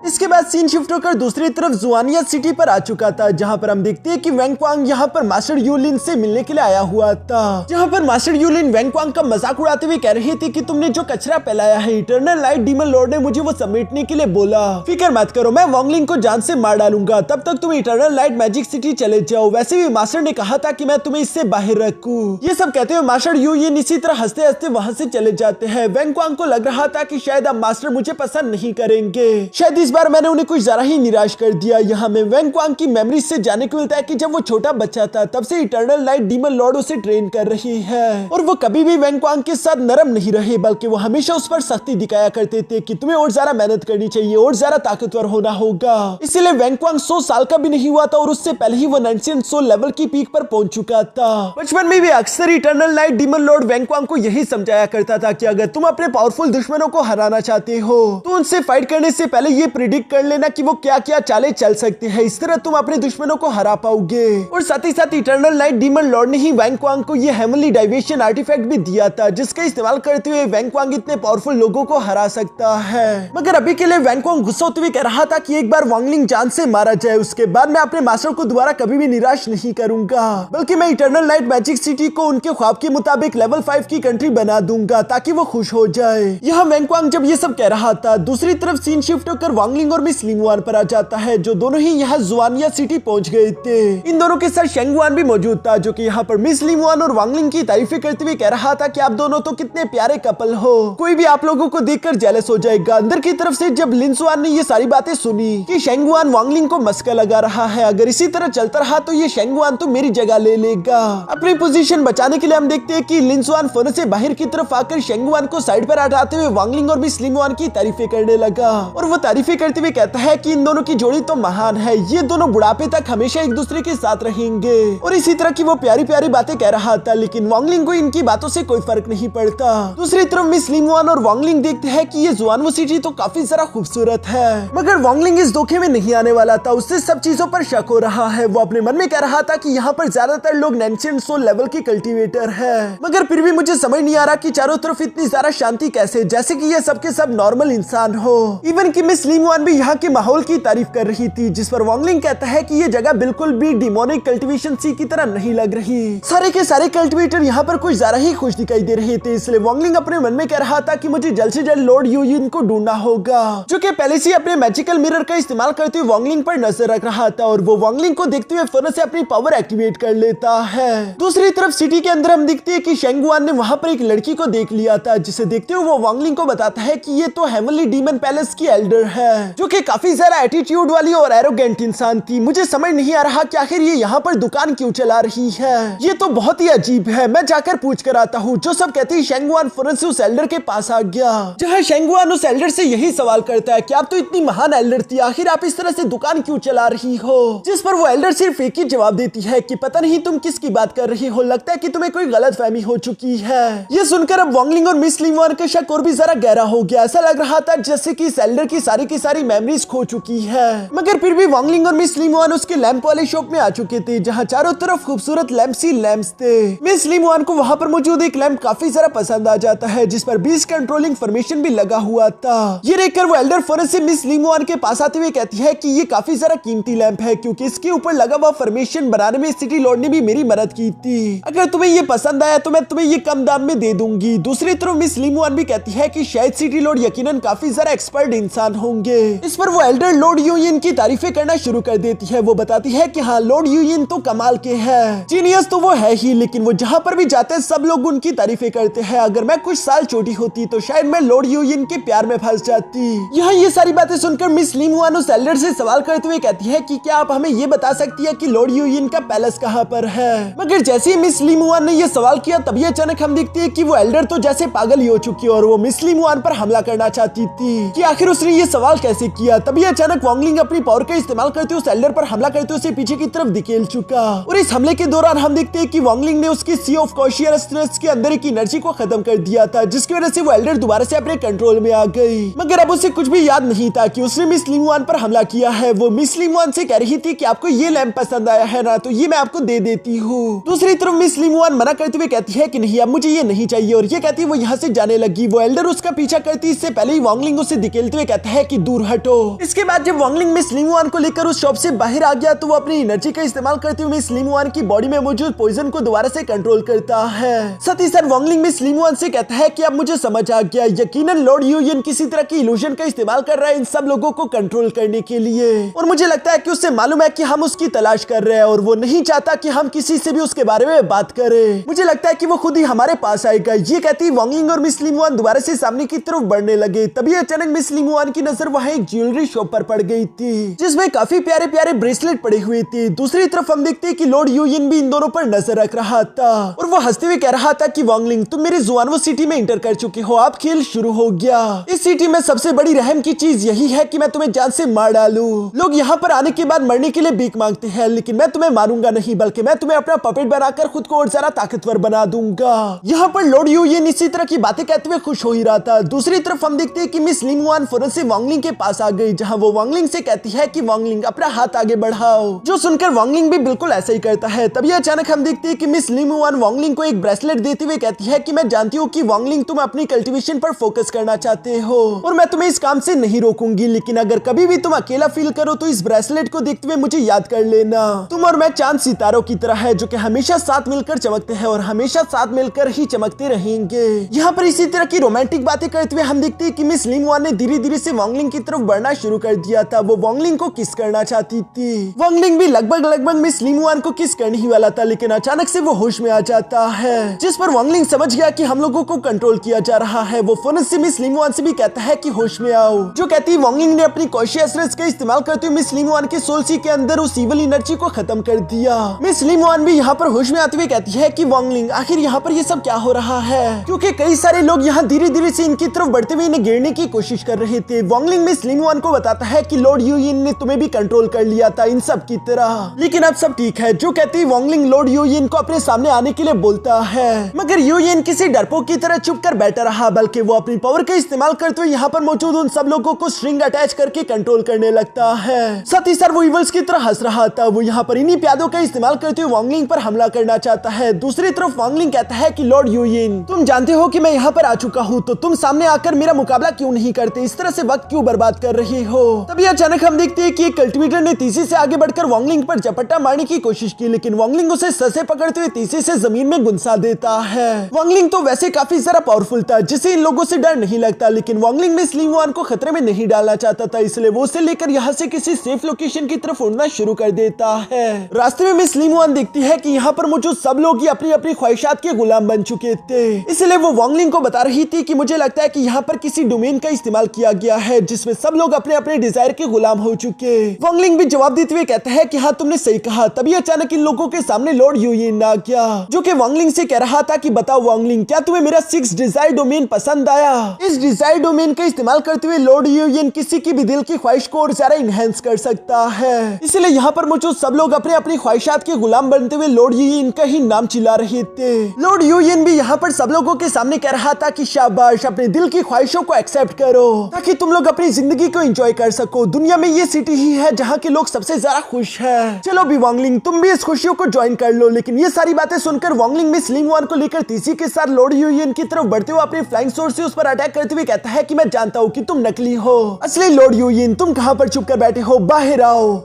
इसके बाद सीन शिफ्ट होकर दूसरी तरफ जुआनिया सिटी पर आ चुका था, जहां पर हम देखते हैं कि वेंगक्वांग यहां पर मास्टर यूलिन से मिलने के लिए आया हुआ था, जहां पर मास्टर यूलिन वेंगक्वांग का मजाक उड़ाते हुए कह रही थी कि तुमने जो कचरा फैलाया है, इटर्नल लाइट डीमन लॉर्ड ने मुझे वो समेटने के लिए बोला। फिक्र मत करो, मैं वांगलिंग को जान से मार डालूंगा, तब तक तुम इटर्नल लाइट मैजिक सिटी चले जाओ। वैसे भी मास्टर ने कहा था कि मैं तुम्हें इससे बाहर रखूं। ये सब कहते हुए मास्टर यूलिन इसी तरह हंसते हंसते वहां से चले जाते हैं। वेंगक्वांग को लग रहा था कि शायद अब मास्टर मुझे पसंद नहीं करेंगे, शायद इस बार मैंने उन्हें कुछ जरा ही निराश कर दिया। यहाँ में वेंगक्वांग की मेमोरी से जाने को मिलता है कि जब वो छोटा बच्चा था तब से इटर्नल लाइट डीमन लॉर्ड उसे ट्रेन कर रही है और वो कभी भी वेंगक्वांग के साथ नरम नहीं रहे, बल्कि वो हमेशा उस पर सख्ती दिखाया करते थे कि तुम्हें और ज्यादा मेहनत करनी चाहिए और ज्यादा ताकतवर होना होगा। इसीलिए वेंगक्वांग 100 साल का भी नहीं हुआ था और उससे पहले ही वो 900 लेवल की पीक पर पहुंच चुका था। बचपन में भी अक्सर इटर्नल लाइट डीमन लॉर्ड वेंगक्वांग को यही समझाया करता था कि अगर तुम अपने पावरफुल दुश्मनों को हराना चाहते हो तो उनसे फाइट करने से पहले ये प्रिडिक्ट कर लेना कि वो क्या क्या चालें चल सकते हैं, इस तरह तुम अपने दुश्मनों को हरा पाओगे। और साथ ही साथ इटर्नल लाइट डीमन लॉर्ड ने ही वेंगक्वांग को ये हेवनली डाइवेशन आर्टिफैक्ट भी दिया था, जिसका इस्तेमाल करते हुए वेंगक्वांग इतने पावरफुल लोगों को हरा सकता है। मगर अभी के लिए वेंगक्वांग गुस्सा होते हुए कह रहा था कि एक बार वांगलिंग जान से मारा जाए, उसके बाद मैं अपने मास्टर को दोबारा कभी भी निराश नहीं करूंगा, बल्कि मैं इटर्नल लाइट मैजिक सिटी को उनके ख्वाब के मुताबिक लेवल 5 की कंट्री बना दूंगा ताकि वो खुश हो जाए। यहाँ वेंगक्वांग जब ये सब कह रहा था, दूसरी तरफ सीन शिफ्ट होकर वांगलिंग और मिस लिंगवान पर आ जाता है, जो दोनों ही यहाँ जुआनिया सिटी पहुंच गए थे। इन दोनों के साथ शेंगवान भी मौजूद था, जो कि यहाँ पर मिस लिंगवान और वांगलिंग की तारीफें करते हुए कह रहा था कि आप दोनों तो कितने प्यारे कपल हो, कोई भी आप लोगों को देखकर जेलस हो जाएगा। अंदर की तरफ से जब लिनसुआन ने ये सारी बातें सुनी कि शेंगवान वांगलिंग को मस्का लगा रहा है, अगर इसी तरह चलता रहा तो ये शेंगवान तो मेरी जगह ले लेगा। अपनी पोजीशन बचाने के लिए हम देखते हैं कि लिनसुआन फोन से बाहर की तरफ आकर शेंगवान को साइड पर हटाते हुए वांगलिंग और मिस लिंगवान की तारीफें करने लगा, और वो तारीफें करते हुए कहता है कि इन दोनों की जोड़ी तो महान है, ये दोनों बुढ़ापे तक हमेशा एक दूसरे के साथ रहेंगे। और इसी तरह की वो प्यारी प्यारी बातें कह रहा था, लेकिन वांगलिंग को इनकी बातों से कोई फर्क नहीं पड़ता। दूसरी तरफ मिस लिंगवान और वांगलिंग देखते हैं कि ये जुआनवो सिटी तो काफी जरा खूबसूरत है, मगर वांगलिंग इस धोखे में नहीं आने वाला था, उससे सब चीजों पर शक हो रहा है। वो अपने मन में कह रहा था कि यहाँ पर ज्यादातर लोग नेंशियंट सोल लेवल के कल्टीवेटर है, मगर फिर भी मुझे समझ नहीं आ रहा कि चारों तरफ इतनी ज्यादा शांति कैसे, जैसे कि ये सबके सब नॉर्मल इंसान हो। इवन कि मिस लिंगवान भी यहाँ के माहौल की तारीफ कर रही थी, जिस पर वांगलिंग कहता है कि ये जगह बिल्कुल भी डिमोनिक कल्टीवेशन सी की तरह नहीं लग रही। सारे के सारे कल्टीवेटर यहाँ पर कुछ ज्यादा ही खुश दिखाई दे रहे थे, इसलिए वांगलिंग अपने मन में कह रहा था कि मुझे जल्द से जल्द लॉर्ड यूयिन को ढूंढना होगा, जो कि पहले से अपने मैजिकल मिरर का इस्तेमाल करते हुए वांगलिंग पर नजर रख रहा था, और वो वांगलिंग को देखते हुए फौरन से अपनी पावर एक्टिवेट कर लेता है। दूसरी तरफ सिटी के अंदर हम देखते हैं कि शेंगवान ने वहां पर एक लड़की को देख लिया था, जिसे देखते हुए वो वांगलिंग को बताता है कि ये तो हेवनली डीमन पैलेस की एल्डर है, जो कि काफी ज्यादा एटीट्यूड वाली और एरोगेंट इंसान थी। मुझे समझ नहीं आ रहा कि आखिर ये यहाँ पर दुकान क्यों चला रही है, ये तो बहुत ही अजीब है, मैं जाकर पूछ कर आता हूँ। जो सब कहती है शेंगवान फौरन से उस एल्डर के पास आ गया, जहाँ शेंगवान उस एल्डर से यही सवाल करता है कि आप तो इतनी महान एल्डर थी, आखिर आप इस तरह से दुकान क्यों चला रही हो, जिस पर वो एल्डर सिर्फ एक ही जवाब देती है कि पता नहीं तुम किसकी बात कर रही हो, लगता है कि तुम्हें कोई गलतफहमी हो चुकी है। ये सुनकर अब वांगलिंग और मिस लिंगवान का शक और भी जरा गहरा हो गया, ऐसा लग रहा था जैसे कि इस एल्डर की सारी मेमोरीज खो चुकी है, मगर फिर भी वांगलिंग और मिस लिंगवान उसके लैंप वाले शॉप में आ चुके थे, जहाँ चारों तरफ खूबसूरत लैंप्स ही लैंप्स थे। मिस लिंगवान को वहाँ पर मौजूद एक लैंप काफी जरा पसंद आ जाता है, जिस पर बीस्ट कंट्रोलिंग इंफॉर्मेशन भी लगा हुआ था। ये देखकर वो एल्डर फौरन से मिस लिंगवान के पास आते हुए कहती है कि ये काफी जरा कीमती लैंप है, क्योंकि इसके ऊपर लगा हुआ फॉर्मेशन बनाने में सिटी लॉर्ड ने भी मेरी मदद की थी, अगर तुम्हें ये पसंद आया तो मैं तुम्हें ये कम दाम में दे दूंगी। दूसरी तरफ मिस लिंगवान भी कहती है कि शायद सिटी लॉर्ड यकीनन काफी जरा एक्सपर्ट इंसान होंगे। इस पर वो एल्डर लॉर्ड यूयिन की तारीफें करना शुरू कर देती है। वो बताती है कि हाँ, लॉर्ड यूयिन तो कमाल के हैं, जीनियस तो वो है ही, लेकिन वो जहाँ पर भी जाते हैं सब लोग उनकी तारीफें करते हैं। अगर मैं कुछ साल छोटी होती तो शायद मैं लॉर्ड यूयिन के प्यार में फंस जाती। यहाँ ये सारी बातें सुनकर मिस लिंगवान उस एल्डर से सवाल करते हुए कहती है कि क्या आप हमें ये बता सकती है कि लॉर्ड यूयिन का पैलेस कहाँ पर है। मगर जैसे ही मिस लिंगवान ने ये सवाल किया तभी अचानक हम देखते हैं कि वो एल्डर तो जैसे पागल ही हो चुकी है, और वो मिस लिंगवान पर हमला करना चाहती थी कि आखिर उसने ये सवाल कैसे किया। तभी अचानक वांगलिंग अपनी पावर का इस्तेमाल करते उस एल्डर पर हमला करते उसे पीछे की तरफ धकेल चुका, और इस हमले के दौरान हम देखते हैं कि वांगलिंग ने उसकी सी ऑफ कॉन्शियसनेस के अंदर की एनर्जी को खत्म कर दिया था, जिसकी वजह से वो एल्डर दोबारा से अपने कंट्रोल में आ गई। मगर अब उसे कुछ भी याद नहीं था कि उसने मिस लिंगवान पर हमला किया है। वो मिस लिंगवान से कह रही थी कि आपको ये लैंप पसंद आया है ना, तो ये मैं आपको दे देती हूँ। दूसरी तरफ मिस लिंगवान मना करते हुए कहती है कि नहीं, अब मुझे ये नहीं चाहिए, और ये कहती है वो यहाँ से जाने लगी। वो एल्डर उसका पीछा करती इससे पहले ही वांगलिंग उसे धकेलते हुए कहता है कि दूर हटो। इसके बाद जब वांगलिंग मिस लिंगवान को लेकर उस शॉप से बाहर आ गया तो वो अपनी एनर्जी का इस्तेमाल करते हुए मिस लिंगवान की बॉडी में मौजूद पॉइजन को दोबारा से कंट्रोल करता है। साथ ही साथ वांगलिंग मिस लिंगवान से कहता है कि अब मुझे समझ आ गया, यकीनन लॉर्ड यूयिन किसी तरह की इल्यूजन का इस्तेमाल कर रहा है इन सब लोगों को कंट्रोल करने के लिए, और मुझे लगता है कि उससे मालूम है कि हम उसकी तलाश कर रहे हैं, और वो नहीं चाहता कि हम किसी से भी उसके बारे में बात करें। मुझे लगता है कि वो खुद ही हमारे पास आएगा। ये कहती वांगलिंग और मिस लिंगवान दोबारा से सामने की तरफ बढ़ने लगे। तभी अचानक मिस लिंगवान की नजर वहाँ एक ज्वेलरी शॉप पर पड़ गई थी, जिसमें काफी प्यारे प्यारे ब्रेसलेट पड़े हुए थे। दूसरी तरफ हम देखते हैं कि लॉर्ड यूयिन भी इन दोनों पर नजर रख रहा था, और वो हंसते हुए कह रहा था कि वांगलिंग, तुम मेरे जुआनवो सिटी में इंटर कर चुके हो, अब खेल शुरू हो गया। इस सिटी में सबसे बड़ी रहम की चीज यही है कि मैं तुम्हें जान से मार डालूं। लोग यहाँ पर आने के बाद मरने के लिए भीख मांगते हैं, लेकिन मैं तुम्हें मारूंगा नहीं, बल्कि मैं तुम्हें अपना पपेट बनाकर खुद को और ज्यादा ताकतवर बना दूंगा। यहाँ पर लॉर्ड यूयिन इसी तरह की बातें कहते हुए खुश हो ही रहा था। दूसरी तरफ हम देखते हैं कि मिस लिंगवान फौरन से वांगलिंग के पास आ गई, जहाँ वो वांगलिंग से कहती है कि वांगलिंग, अपना हाथ आगे बढ़ाओ, जो सुनकर वांगलिंग भी बिल्कुल ऐसा ही करता है। तभी अचानक हम देखते हैं कि मिस लिंगवान वांगलिंग को एक ब्रेसलेट देते हुए कहती है कि मैं जानती हूँ कि वांगलिंग तुम अपनी कल्टीवेशन पर फोकस करना चाहते हो, और मैं तुम्हें इस काम से नहीं रोकूंगी, लेकिन अगर कभी भी तुम अकेला फील करो तो इस ब्रेसलेट को देखते हुए मुझे याद कर लेना। तुम और मैं चांद सितारों की तरह है, जो कि हमेशा साथ मिलकर चमकते हैं और हमेशा साथ मिलकर ही चमकते रहेंगे। यहाँ पर इसी तरह की रोमांटिक बातें करते हुए हम देखते हैं कि मिस लिंगवान ने धीरे धीरे से वांगलिंग की तरफ बढ़ना शुरू कर दिया था। वो वांगलिंग को किस करना चाहती थी। वांगलिंग भी लगभग मिस लिंगुआन को किस करने ही वाला था, लेकिन अचानक से वो होश में आ जाता है, जिस पर वांगलिंग समझ गया कि हम लोगों को कंट्रोल किया जा रहा है। वो फौरन से मिस लिंगुआन से भी कहता है कि होश में आओ। जो कहती है वांगलिंग ने अपनी कॉन्शियसनेस का इस्तेमाल करते हुए मिस लिंगुआन के सोल सी के अंदर उस इविल एनर्जी को खत्म कर दिया। मिस लिंगुआन भी यहाँ पर होश में आते हुए कहती है कि वांगलिंग आखिर यहाँ पर ये सब क्या हो रहा है, क्योंकि कई सारे लोग यहाँ धीरे धीरे से इनकी तरफ बढ़ते हुए इन्हें गिरने की कोशिश कर रहे थे। वांगलिंग मिस लिंगुआन को बताता है कि लॉर्ड यूयिन ने तुम्हें भी कंट्रोल कर लिया था इन सब की तरह, लेकिन अब सब ठीक है। जो कहती है वांगलिंग लॉर्ड यूयिन को अपने सामने आने के लिए बोलता है, मगर यूयिन किसी डरपोक की तरह चुप कर बैठा रहा, बल्कि वो अपनी पावर का इस्तेमाल करते हुए यहाँ पर मौजूद उन सब लोगों को स्ट्रिंग अटैच करके कंट्रोल करने लगता है। साथ ही वो इवल्स की तरह हंस रहा था। वो यहाँ पर इन्हीं प्यादों का इस्तेमाल करते हुए वांगलिंग पर हमला करना चाहता है। दूसरी तरफ वांगलिंग कहता है कि लॉर्ड यूयिन तुम जानते हो कि मैं यहाँ पर आ चुका हूँ, तो तुम सामने आकर मेरा मुकाबला क्यों नहीं करते, इस तरह से वक्त क्यों बर्बाद कर रहे हो। तभी अचानक हम देखते हैं कि एक कल्टिवेटर ने तेजी से आगे बढ़कर वांगलिंग पर झपट्टा मारने की कोशिश की, लेकिन वांगलिंग उसे सर से पकड़ते हुए तेजी से जमीन में गुंसा देता है। वांगलिंग तो वैसे काफी ज्यादा पावरफुल था, जिसे इन लोगों से डर नहीं लगता, लेकिन वांगलिंग मिस लिंगुआन को खतरे में नहीं डालना चाहता था, इसलिए वो उसे लेकर यहाँ से किसी सेफ लोकेशन की तरफ उड़ना शुरू कर देता है। रास्ते में मिस लिंगुआन देखती है कि यहाँ पर मौजूद सब लोग ही अपनी अपनी ख्वाहिशात के गुलाम बन चुके थे, इसलिए वो वांगलिंग को बता रही थी कि मुझे लगता है कि यहाँ पर किसी डोमेन का इस्तेमाल किया गया है जिसमें सब लोग अपने अपने डिजायर के गुलाम हो चुके। वांगलिंग भी जवाब देते हुए कहता है कि हाँ तुमने सही कहा। तभी अचानक इन लोगों के सामने लॉर्ड यूयिन आ गया, जो कि वांगलिंग से कह रहा था कि बताओ वांगलिंग, क्या तुम्हें मेरा 6 डिजायर डोमेन पसंद आया। इस डिजायर डोमेन का इस्तेमाल करते हुए लॉर्ड यूयिन किसी की भी दिल की ख्वाहिश को और ज्यादा इनहेंस कर सकता है, इसलिए यहाँ पर मौजूद सब लोग अपने अपनी ख्वाहिशात के गुलाम बनते हुए लॉर्ड यूयिन का ही नाम चिल्ला रहे थे। लॉर्ड यूयिन भी यहाँ पर सब लोगों के सामने कह रहा था कि शाबाश, अपने दिल की ख्वाहिशों को एक्सेप्ट करो ताकि तुम लोग अपनी जिंदगी को एंजॉय कर सको। दुनिया में ये सिटी ही है जहाँ के लोग सबसे ज्यादा खुश है। चलो भी वांगलिंग, तुम भी इस खुशियों को ज्वाइन कर लो। लेकिन ये सारी बातें सुनकर वांगलिंग मिस लिंगुआन को लेकर तेजी के साथ लॉर्ड यूयिन की तरफ बढ़ते हुए अपने फ्लाइंग सोर्स से उस पर अटैक करते हुए कहता है कि मैं जानता हूँ कि तुम नकली हो, असली लॉर्ड यूयिन तुम कहाँ पर छुप कर बैठे हो, बाहर आओ।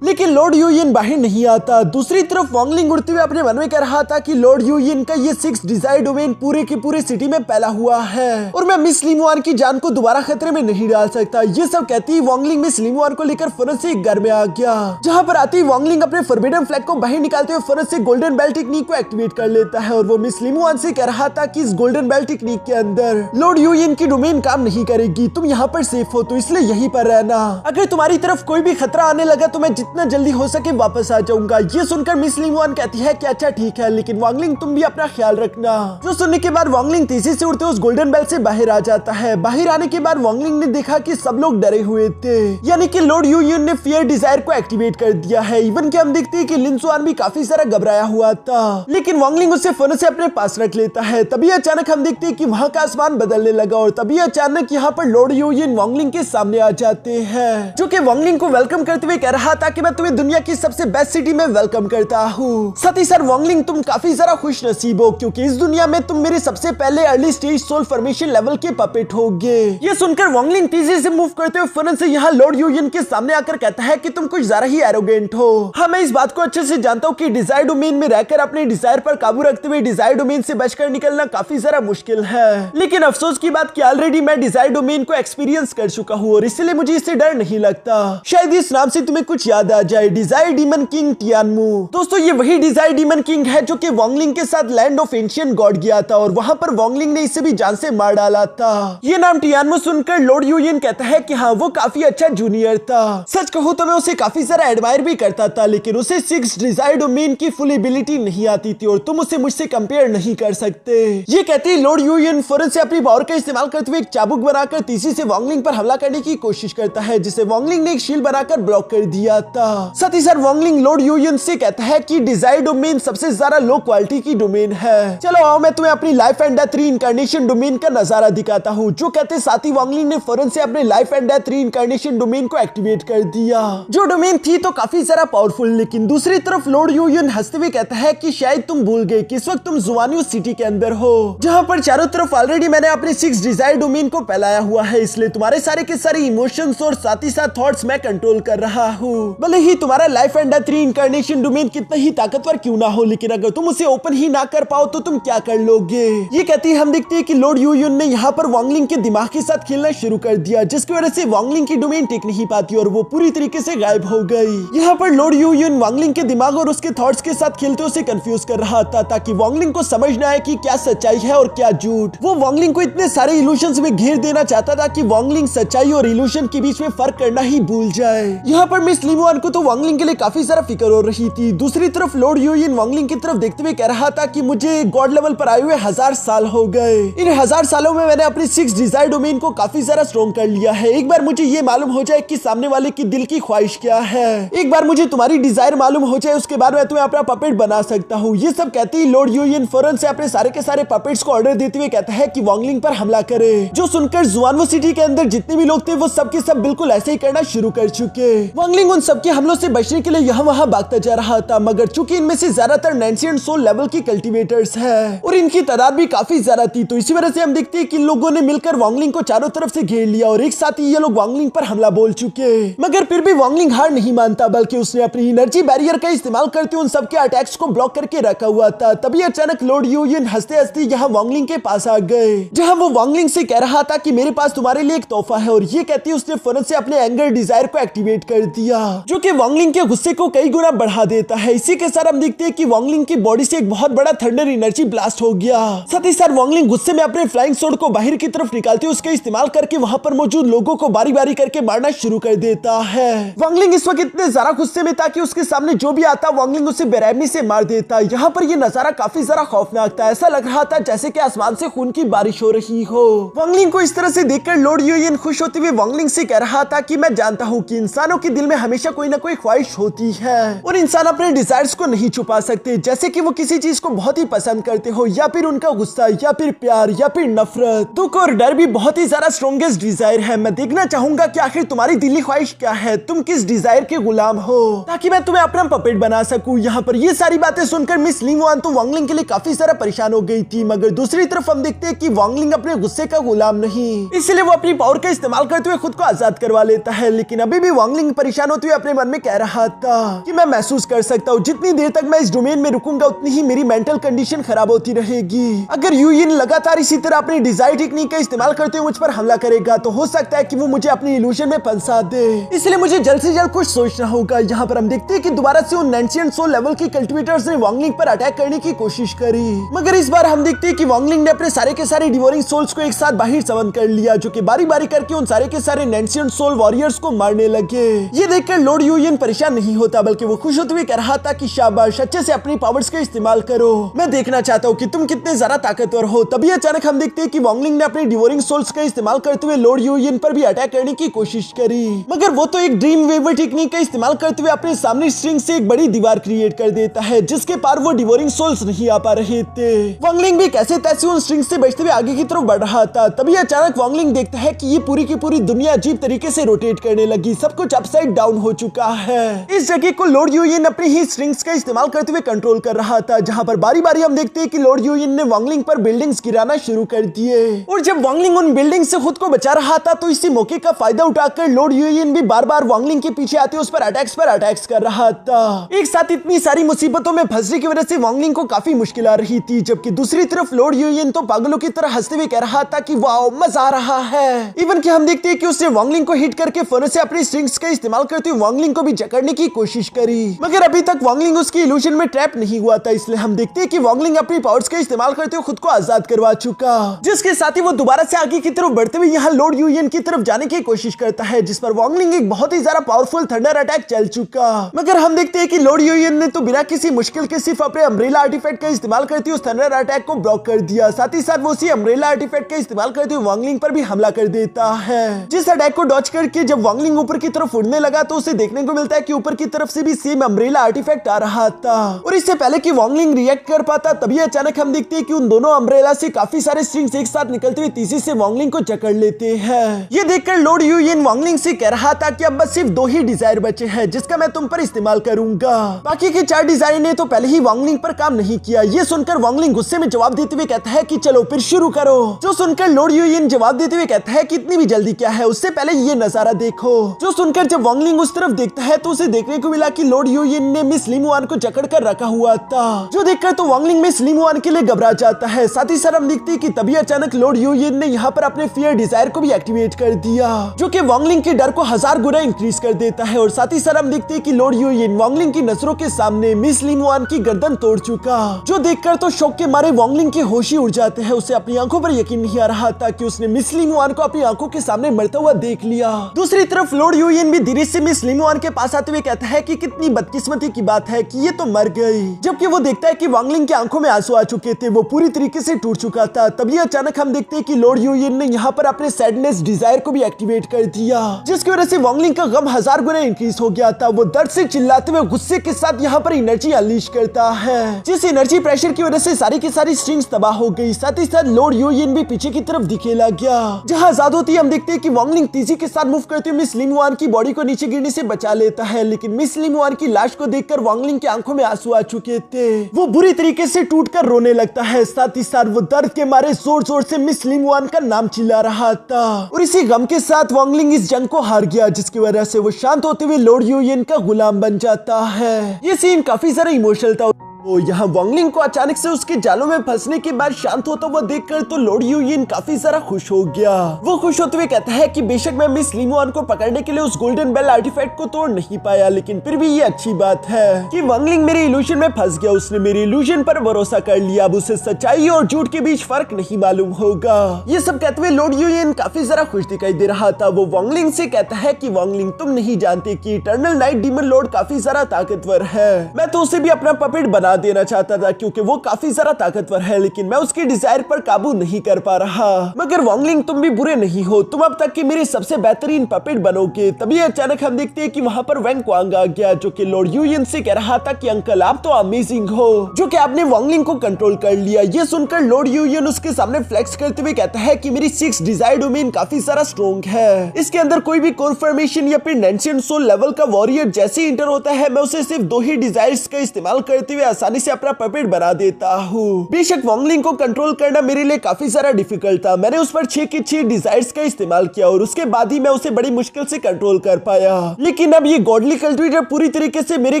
लेकिन लॉर्ड यूयिन बाहर नहीं आता। दूसरी तरफ वांगलिंग उड़ते हुए अपने मन में कह रहा था कि लॉर्ड यूयिन का ये 6 डिजायर डोमेन पूरे के पूरे सिटी में फैला हुआ है और मैं मिस लिंगुआन की जान को दोबारा खतरे में नहीं डाल सकता। ये सब कहती वांगलिंग मिस लिंगुआन को लेकर फौरन से एक घर में आ गया, जहाँ पर आती वांगलिंग अपने फॉरबिडन फ्लैग को बाहर निकालते हुए फौरन से गोल्डन बेल टेक्निक को एक्टिवेट कर लेता है और वो मिस लिंगुआन से कह रहा था कि इस गोल्डन बेल टेक्निक के अंदर लॉर्ड यूयिन की डोमेन काम नहीं करेगी, तुम यहाँ पर सेफ हो तो इसलिए यहीं पर रहना। अगर तुम्हारी तरफ कोई भी खतरा आने लगा तो मैं जितना जल्दी हो सके वापस आ जाऊंगा। ये सुनकर मिस लिंगुआन कहती है कि अच्छा ठीक है, लेकिन वांगलिंग तुम भी अपना ख्याल रखना। जो सुनने के बाद वांगलिंग तेजी से उड़ते उस गोल्डन बेल से बाहर आ जाता है। बाहर आने के बाद वांगलिंग ने देखा कि सब लोग डरे हुए थे, यानी कि लॉर्ड यूयिन ने फियर डिजायर को एक्टिवेट कर दिया है। इवन कि हम देखते हैं कि लिन सुआन भी काफी सारा घबराया हुआ था, लेकिन वांगलिंग उसे फौरन से अपने पास रख लेता है। तभी अचानक हम देखते हैं कि वहाँ का आसमान बदलने लगा और तभी अचानक यहाँ पर लॉर्ड यूयिन वांगलिंग के सामने आ जाते हैं, जो कि वांगलिंग को वेलकम करते हुए कह रहा था कि मैं तुम्हें दुनिया की सबसे बेस्ट सिटी में वेलकम करता हूँ। साथ ही सर वांगलिंग तुम काफी ज्यादा खुश नसीब हो, क्योंकि इस दुनिया में तुम मेरे सबसे पहले early stage soul formation level के पपेट होगे। ये सुनकर वांगलिंग तेजी से मूव करते हुए फौरन से यहाँ लॉर्ड यूयिन के सामने आकर कहता है कि तुम कुछ ज्यादा ही एरोगेंट हो। हाँ, मैं इस बात को अच्छे से जानता हूँ कि डिजायर डोमेन में रहकर अपने डिजायर पर काबू रखते हुए डिजायर डोमेन से बचकर निकलना काफी ज्यादा मुश्किल है, लेकिन अफसोस की बात कि ऑलरेडी मैं डिजायर डोमेन को एक्सपीरियंस कर चुका हूँ और इसलिए मुझे इससे डर नहीं लगता। शायद इस नाम से तुम्हें कुछ याद आ जाए, डिजायर डीमन किंग टियानमू। दोस्तों, ये वही डिजायर डीमन किंग है जो कि वांगलिंग के साथ लैंड ऑफ एंशिएंट गॉड गया था और वहां पर वांगलिंग ने इसे भी जान से मार डाला था। ये नाम टियानमू सुनकर लॉर्ड यूयिन कहता है कि हाँ, वो काफी अच्छा जूनियर था। सच कहूँ तो मैं उसे काफी सारा एडमायर भी करता था, लेकिन उसे 6 डिजायर डोमेन की फुल एबिलिटी नहीं आती थी और तुम उसे मुझसे कंपेयर नहीं कर सकते। ये कहते लॉर्ड यूयिन फौरन से अपनी पावर का इस्तेमाल करते हुए एक चाबुक बनाकर तेजी से वांगलिंग पर हमला करने की कोशिश करता है, जिसे वांगलिंग ने एक शील्ड बनाकर ब्लॉक कर दिया था। साथ ही साथ वांगलिंग लॉर्ड यूयिन से कहता है कि डिजायर डोमेन सबसे ज्यादा लो क्वालिटी की डोमेन है। चलो आओ, मैं तुम्हें अपनी life and death reincarnation domain का नजारा दिखाता हूँ। जो कहते साथ ही वांगलिंग ने फौरन से अपने life and death reincarnation domain को एक्टिवेट कर दिया। जो डोमेन थी तो काफी ज्यादा पावरफुल, लेकिन दूसरी तरफ लॉर्ड यूयिन हंसते हुए कहता है कि शायद तुम भूल गए कि इस वक्त तुम जुआनियो सिटी के अंदर हो, जहाँ पर चारों तरफ ऑलरेडी मैंने अपने 6 डिजायर डोमेन को फैलाया हुआ है, इसलिए तुम्हारे सारे के सारे इमोशंस और साथ ही साथ थॉट्स मैं कंट्रोल कर रहा हूँ। भले ही तुम्हारा life and death reincarnation domain कितना ही ताकतवर क्यों ना हो, लेकिन अगर तुम उसे ओपन ही ना कर पाओ तो तुम क्या कर लोगे। ये कहती है हम देखते हैं कि लॉर्ड यूयुन ने यहाँ पर वांगलिंग के दिमाग के साथ खेलना शुरू कर दिया, जिसकी वजह से वांगलिंग की डोमेन टिक नहीं पाती और वो पूरी तरीके से गायब हो गई। यहाँ पर लॉर्ड यूयुन वांगलिंग के दिमाग और उसके थॉट्स के साथ खेलते उसे कंफ्यूज कर रहा था, ताकि वांगलिंग को समझ न आए कि क्या सच्चाई है और क्या झूठ। वो वांगलिंग को इतने सारे इल्यूशंस में घेर देना चाहता था कि वांगलिंग सच्चाई और इल्यूशन के बीच में फर्क करना ही भूल जाए। यहाँ पर मिस लिमुआन को तो वांगलिंग के लिए काफी सारा फिक्र हो रही थी। दूसरी तरफ लॉर्ड यूयुन वांगलिंग की तरफ देखते हुए कह रहा था कि मुझे गॉड लेवल पर आए हुए 1000 साल हो गए। इन 1000 सालों में मैंने अपनी 6 डिजायर डोमेन को काफी सारा स्ट्रॉन्ग कर लिया है। एक बार मुझे ये मालूम हो जाए कि सामने वाले की दिल की ख्वाहिश क्या है, एक बार मुझे तुम्हारी डिजायर मालूम हो जाए, उसके बाद मैं तुम्हें अपना पपेट बना सकता हूँ। ये सब कहते ही लॉर्ड यूयुन फौरन से अपने सारे के सारे पपेट्स को ऑर्डर देते हुए कहता है कि वांगलिंग पर हमला करे। जो सुनकर जुआनवो सिटी के अंदर जितने भी लोग थे वो सब के सब बिल्कुल ऐसे ही करना शुरू कर चुके। वांगलिंग उन सबके हमलों से बचने के लिए यहाँ वहाँ भागता जा रहा था, मगर चूंकि इनमें से ज्यादातर नैंसिएंट सोल लेवल की कल्टीवेटर्स है और इनकी तादाद भी काफी ज्यादा थी, तो इसी वजह से हम देखते हैं कि इन लोगों ने मिलकर वांगलिंग को चारों तरफ से घेर लिया और एक साथ ही ये लोग वांगलिंग पर हमला बोल चुके। मगर फिर भी वांगलिंग हार नहीं मानता, बल्कि उसने अपनी एनर्जी बैरियर का इस्तेमाल करते उन सबके अटैक्स को ब्लॉक करके रखा हुआ था। तभी अचानक लॉर्ड यूयुन हंसते हंसते यहाँ वांगलिंग के पास आ गए, जहाँ वो वांगलिंग से कह रहा था कि मेरे पास तुम्हारे लिए एक तोहफा है, और ये कहती उसने फौरन से अपने एंगर डिजायर को एक्टिवेट कर दिया, जो कि वांगलिंग के गुस्से को कई गुना बढ़ा देता है। इसी के साथ हम देखते हैं कि वांगलिंग की बॉडी से एक बहुत बड़ा थंडर एनर्जी ब्लास्ट हो गया। साथ ही साथ वांगलिंग गुस्से में अपने फ्लाइंग स्वॉर्ड को बाहर की तरफ निकालते उसका इस्तेमाल करके वहां पर मौजूद लोगों को बारी बारी करके मारना शुरू कर देता है। वांगलिंग इस वक्त इतने ज्यादा गुस्से में था कि उसके सामने जो भी आता वांगलिंग उसे बेरहमी से मार देता। यहाँ पर यह नजारा काफी ज्यादा खौफनाक था, ऐसा लग रहा था जैसे कि आसमान से खून की बारिश हो रही हो। वांगलिंग को इस तरह से देखकर लॉर्ड यूयुन खुश होते हुए वांगलिंग से कह रहा था कि मैं जानता हूँ कि इंसानों के दिल में हमेशा कोई ना कोई ख्वाहिश होती है और इंसान अपने डिजायर्स को नहीं छुपा सकते, जैसे कि वो किसी चीज को बहुत ही पसंद करते हो, या फिर उनका गुस्सा, या फिर प्यार, या फिर नफरत, दुख और डर भी बहुत ही ज्यादा स्ट्रॉन्गेस्ट डिजायर है। मैं देखना चाहूंगा कि आखिर तुम्हारी दिली ख्वाहिश क्या है, तुम किस डिजायर के गुलाम हो, ताकि मैं तुम्हें अपना पपेट बना सकूं। यहाँ पर ये सारी बातें सुनकर मिस लिमुआन तो वांगलिंग के लिए काफी सारा परेशान हो गई थी, मगर दूसरी तरफ हम देखते हैं कि वांगलिंग अपने गुस्से का गुलाम नहीं, इसलिए वो अपनी पावर का इस्तेमाल करते हुए खुद को आजाद करवा लेता है। लेकिन अभी भी वांगलिंग परेशान होते हुए अपने मन में कह रहा था कि मैं महसूस कर सकता हूँ जितनी देर तक मैं इस डोमेन में रुकूंगा उतनी ही मेरी मेंटल कंडीशन खराब होती रहेगी। अगर यूयुन लगातार इसी तरह अपनी डिजायर टेक्निक का इस्तेमाल करते हुए मुझ पर हमला करेगा तो हो सकता है कि वो मुझे अपनी इल्यूजन में फंसा दे, इसलिए मुझे जल्द से जल्द कुछ सोचना होगा। यहाँ पर हम देखते हैं कि दोबारा से उन एंशिएंट सोल लेवल की कल्टीवेटर्स ने वांगलिंग पर अटैक करने की कोशिश करी, मगर इस बार हम देखते हैं कि वांगलिंग ने अपने सारे के सारे डिवोरिंग सोल्स को एक साथ बाहर समन कर लिया, जो कि बारी बारी करके उन सारे के सारे एंशिएंट सोल वॉरियर्स को मारने लगे। ये देखकर लॉर्ड यूयुन परेशान नहीं होता, बल्कि वो खुश होते हुए कह रहा था कि शाबाश, अच्छे से अपनी पावर्स का इस्तेमाल करो, मैं देखना चाहता हूँ कि तुम कितने ज्यादा ताकतवर हो। तभी अचानक हम देखते हैं कि वांगलिंग ने अपने डिवोरिंग सोल्स का इस्तेमाल करते हुए लॉर्ड यूयुन पर भी अटैक करने की कोशिश करी, मगर वो तो एक ड्रीम वेवर टेक्निक का इस्तेमाल करते हुए अपने सामने स्ट्रिंग से एक बड़ी दीवार क्रिएट कर देता है, जिसके पार वो डिवोरिंग सोल्स नहीं आ पा रहे थे। वांगलिंग भी कैसे तैसे उन स्ट्रिंग से बचते हुए आगे की तरफ बढ़ रहा था। तभी अचानक वांगलिंग देखता है कि ये पूरी की पूरी दुनिया अजीब तरीके से रोटेट करने लगी, सब कुछ अपसाइड डाउन हो चुका है। इस जगह को लॉर्ड यूयुन अपनी ही स्ट्रिंग्स का इस्तेमाल करते हुए कंट्रोल कर रहा था, जहां पर बारी बारी हम देखते हैं कि लॉर्ड यूयुन ने वांगलिंग पर बिल्डिंग्स गिराना शुरू कर दिए, और जब वांगलिंग उन बिल्डिंग से खुद को बचा रहा था तो इसी मौके का फायदा उठाकर लॉर्ड यूयुन भी बार बार वांगलिंग के पीछे आते उस पर अटैक्स कर रहा था। एक साथ इतनी सारी मुसीबतों में फंसने की वजह से वांगलिंग को काफी मुश्किल आ रही थी, जबकि दूसरी तरफ लॉर्ड यूयुन तो पागलों की तरह हंसते हुए कह रहा था कि वाओ, मजा आ रहा है। इवन कि हम देखते हैं कि उसने वांगलिंग को हिट करके फौरन से अपनी स्ट्रिंग्स का इस्तेमाल करते हुए वांगलिंग को भी जकड़ने की कोशिश करी, मगर अभी तक वांगलिंग उसकी इल्यूजन में ट्रैप नहीं हुआ था। इसलिए हम देखते हैं कि वांगलिंग अपनी पावर्स का इस्तेमाल करते हुए खुद को आजाद करवा चुका, जिसके साथ ही वो दोबारा से आगे की तरफ बढ़ते हुए यहाँ लॉर्ड यूयुन की तरफ जाने की कोशिश करता है, जिस पर वांगलिंग एक बहुत ही ज्यादा पावरफुल थंडर अटैक चल चुका। मगर हम देखते हैं कि लॉर्ड यूयुन ने तो बिना किसी मुश्किल के सिर्फ अपने अम्ब्रेला आर्टिफैक्ट का इस्तेमाल करते हुए उस थंडर अटैक को ब्लॉक कर दिया। साथ ही साथ वो उसी अम्ब्रेला आर्टिफैक्ट का इस्तेमाल करते हुए वांगलिंग पर भी हमला कर देता है, जिस अटैक को डॉज करके जब वांगलिंग ऊपर की तरफ उड़ने लगा तो उसे देखने को मिलता है कि ऊपर की तरफ से भी सेम अम्ब्रेला आर्टिफैक्ट आ रहा था, और इससे पहले कि वांगलिंग रिएक्ट कर पाता तभी अचानक हम देखते हैं कि उन दोनों अम्ब्रेला से काफी सारे स्ट्रिंग्स एक साथ निकलते हुए तेजी से वांगलिंग को जकड़ लेते हैं। ये देखकर लॉर्ड यूयुन वांगलिंग से कह रहा था कि अब बस सिर्फ 2 ही डिजायर बचे हैं जिसका मैं तुम पर इस्तेमाल करूंगा, बाकी के 4 डिजायर ने तो पहले ही वांगलिंग पर काम नहीं किया। ये सुनकर वांगलिंग गुस्से में जवाब देते हुए कहता है कि चलो फिर शुरू करो। जो सुनकर लॉर्ड यूयुन जवाब देते हुए कहता है कि इतनी भी जल्दी क्या है, उससे पहले ये नजारा देखो। जो सुनकर जब वांगलिंग उस तरफ तरफ देखता है तो उसे देखने को मिला कि लॉर्ड यूयिन ने मिस लिमुआन को जकड़ कर रखा हुआ था, जो देखकर तो वांगलिंग मिस लिमुआन के लिए घबरा जाता है। साथ ही साथ हम देखते हैं कि तभी अचानक लॉर्ड यूयिन ने यहाँ पर अपने फियर डिजायर को भी एक्टिवेट कर दिया, जो कि वांगलिंग के डर को 1000 गुना इंक्रीज कर देता है। और साथ ही साथ हम देखते हैं कि लॉर्ड यूयिन वांगलिंग की नजरों के सामने मिस लिमुआन की गर्दन तोड़ चुका, जो देखकर तो शौक के मारे वांगलिंग के होश ही उड़ जाते हैं। उसे अपनी आंखों पर यकीन नहीं आ रहा था कि उसने मिस लिमुआन को अपनी आंखों के सामने मरता हुआ देख लिया। दूसरी तरफ लॉर्ड यूयिन भी धीरे से मिस लिमुआन के पास आते हुए कहता है कि कितनी बदकिस्मती की बात है कि ये तो मर गई, जबकि वो देखता है कि वांगलिंग की आंखों में आंसू आ चुके थे, वो पूरी तरीके से टूट चुका था। तभी अचानक हम देखते हैं कि लॉर्ड यूयिन ने यहाँ पर अपने सैडनेस डिजायर को भी एक्टिवेट कर दिया, जिसकी वजह से वांगलिंग का गम 1000 गुना इंक्रीज हो गया था। वो दर्द से चिल्लाते हुए गुस्से के साथ यहाँ पर एनर्जी अनलीश करता है, जिस एनर्जी प्रेशर की वजह से सारी की सारी स्ट्रिंग्स तबाह हो गई। साथ ही साथ लॉर्ड यूयिन भी पीछे की तरफ दिखे लग गया। जहाँ आजाद होती हम देखते हैं कि वांगलिंग तेजी के साथ मूव करते हुए मिस लिमुआन की बॉडी को नीचे गिरने से बचा लेता है, लेकिन मिस लिमुआन की लाश को देखकर वांगलिंग की आंखों में आंसू आ चुके थे। वो बुरी तरीके से टूटकर रोने लगता है। साथ ही साथ वो दर्द के मारे जोर जोर से मिस लिमुआन का नाम चिल्ला रहा था, और इसी गम के साथ वांगलिंग इस जंग को हार गया, जिसकी वजह से वो शांत होते हुए लॉर्ड यूयिन का गुलाम बन जाता है। ये सीन काफी ज्यादा इमोशनल था। वो यहाँ वांगलिंग को अचानक से उसके जालों में फंसने के बाद शांत होता हुआ देखकर तो लॉर्ड यूयिन काफी ज्यादा खुश हो गया। वो खुश होते हुए कहता है कि बेशक मैं मिस लिमुआन को पकड़ने के लिए उस गोल्डन बेल आर्टिफैक्ट को तोड़ नहीं पाया, लेकिन फिर भी ये अच्छी बात है कि वांगलिंग मेरे इल्यूजन में फंस गया। उसने मेरे इल्यूजन पर भरोसा कर लिया। अब उसे सच्चाई और झूठ के बीच फर्क नहीं मालूम होगा। ये सब कहते हुए लॉर्ड यूयिन काफी ज्यादा खुश दिखाई दे रहा था। वो वांगलिंग से कहता है कि वांगलिंग तुम नहीं जानते कि इटर्नल नाइट डीमन लॉर्ड काफी ज्यादा ताकतवर है। मैं तो उसे भी अपना पपेट बना देना चाहता था क्योंकि वो काफी ज्यादा ताकतवर है, लेकिन मैं उसकी डिजायर पर काबू नहीं कर पा रहा। मगर वांगलिंग तुम भी बुरे नहीं हो, तुम अब तक के मेरे सबसे बेहतरीन पपेट बनोगे। तभी अचानक हम देखते हैं कि वहां पर वैंग क्वांग आ गया, जो कि लॉर्ड यूयिन से कह रहा था कि अंकल आप तो अमेजिंग हो, जो कि आपने वांगलिंग को कंट्रोल कर लिया। ये सुनकर लॉर्ड यूयिन उसके सामने फ्लेक्स करते हुए कहता है कि मेरी 6 डिजायर डोमेन काफी सारा स्ट्रॉन्ग है। इसके अंदर कोई भी कॉन्फर्मेशन या फिर नेंशियन सोल लेवल का वॉरियर जैसे इंटर होता है, मैं उसे सिर्फ 2 ही डिजायर्स का इस्तेमाल करते हुए आसानी से अपना पपेट बना देता हूँ। बेशक वांगलिंग को कंट्रोल करना मेरे लिए काफी सारा डिफिकल्ट था। मैंने उस पर 6 की 6 डिजायर्स का इस्तेमाल किया और उसके बाद ही मैं उसे बड़ी मुश्किल से कंट्रोल कर पाया। लेकिन अब ये गॉडली कल्टिवेटर पूरी तरीके से मेरे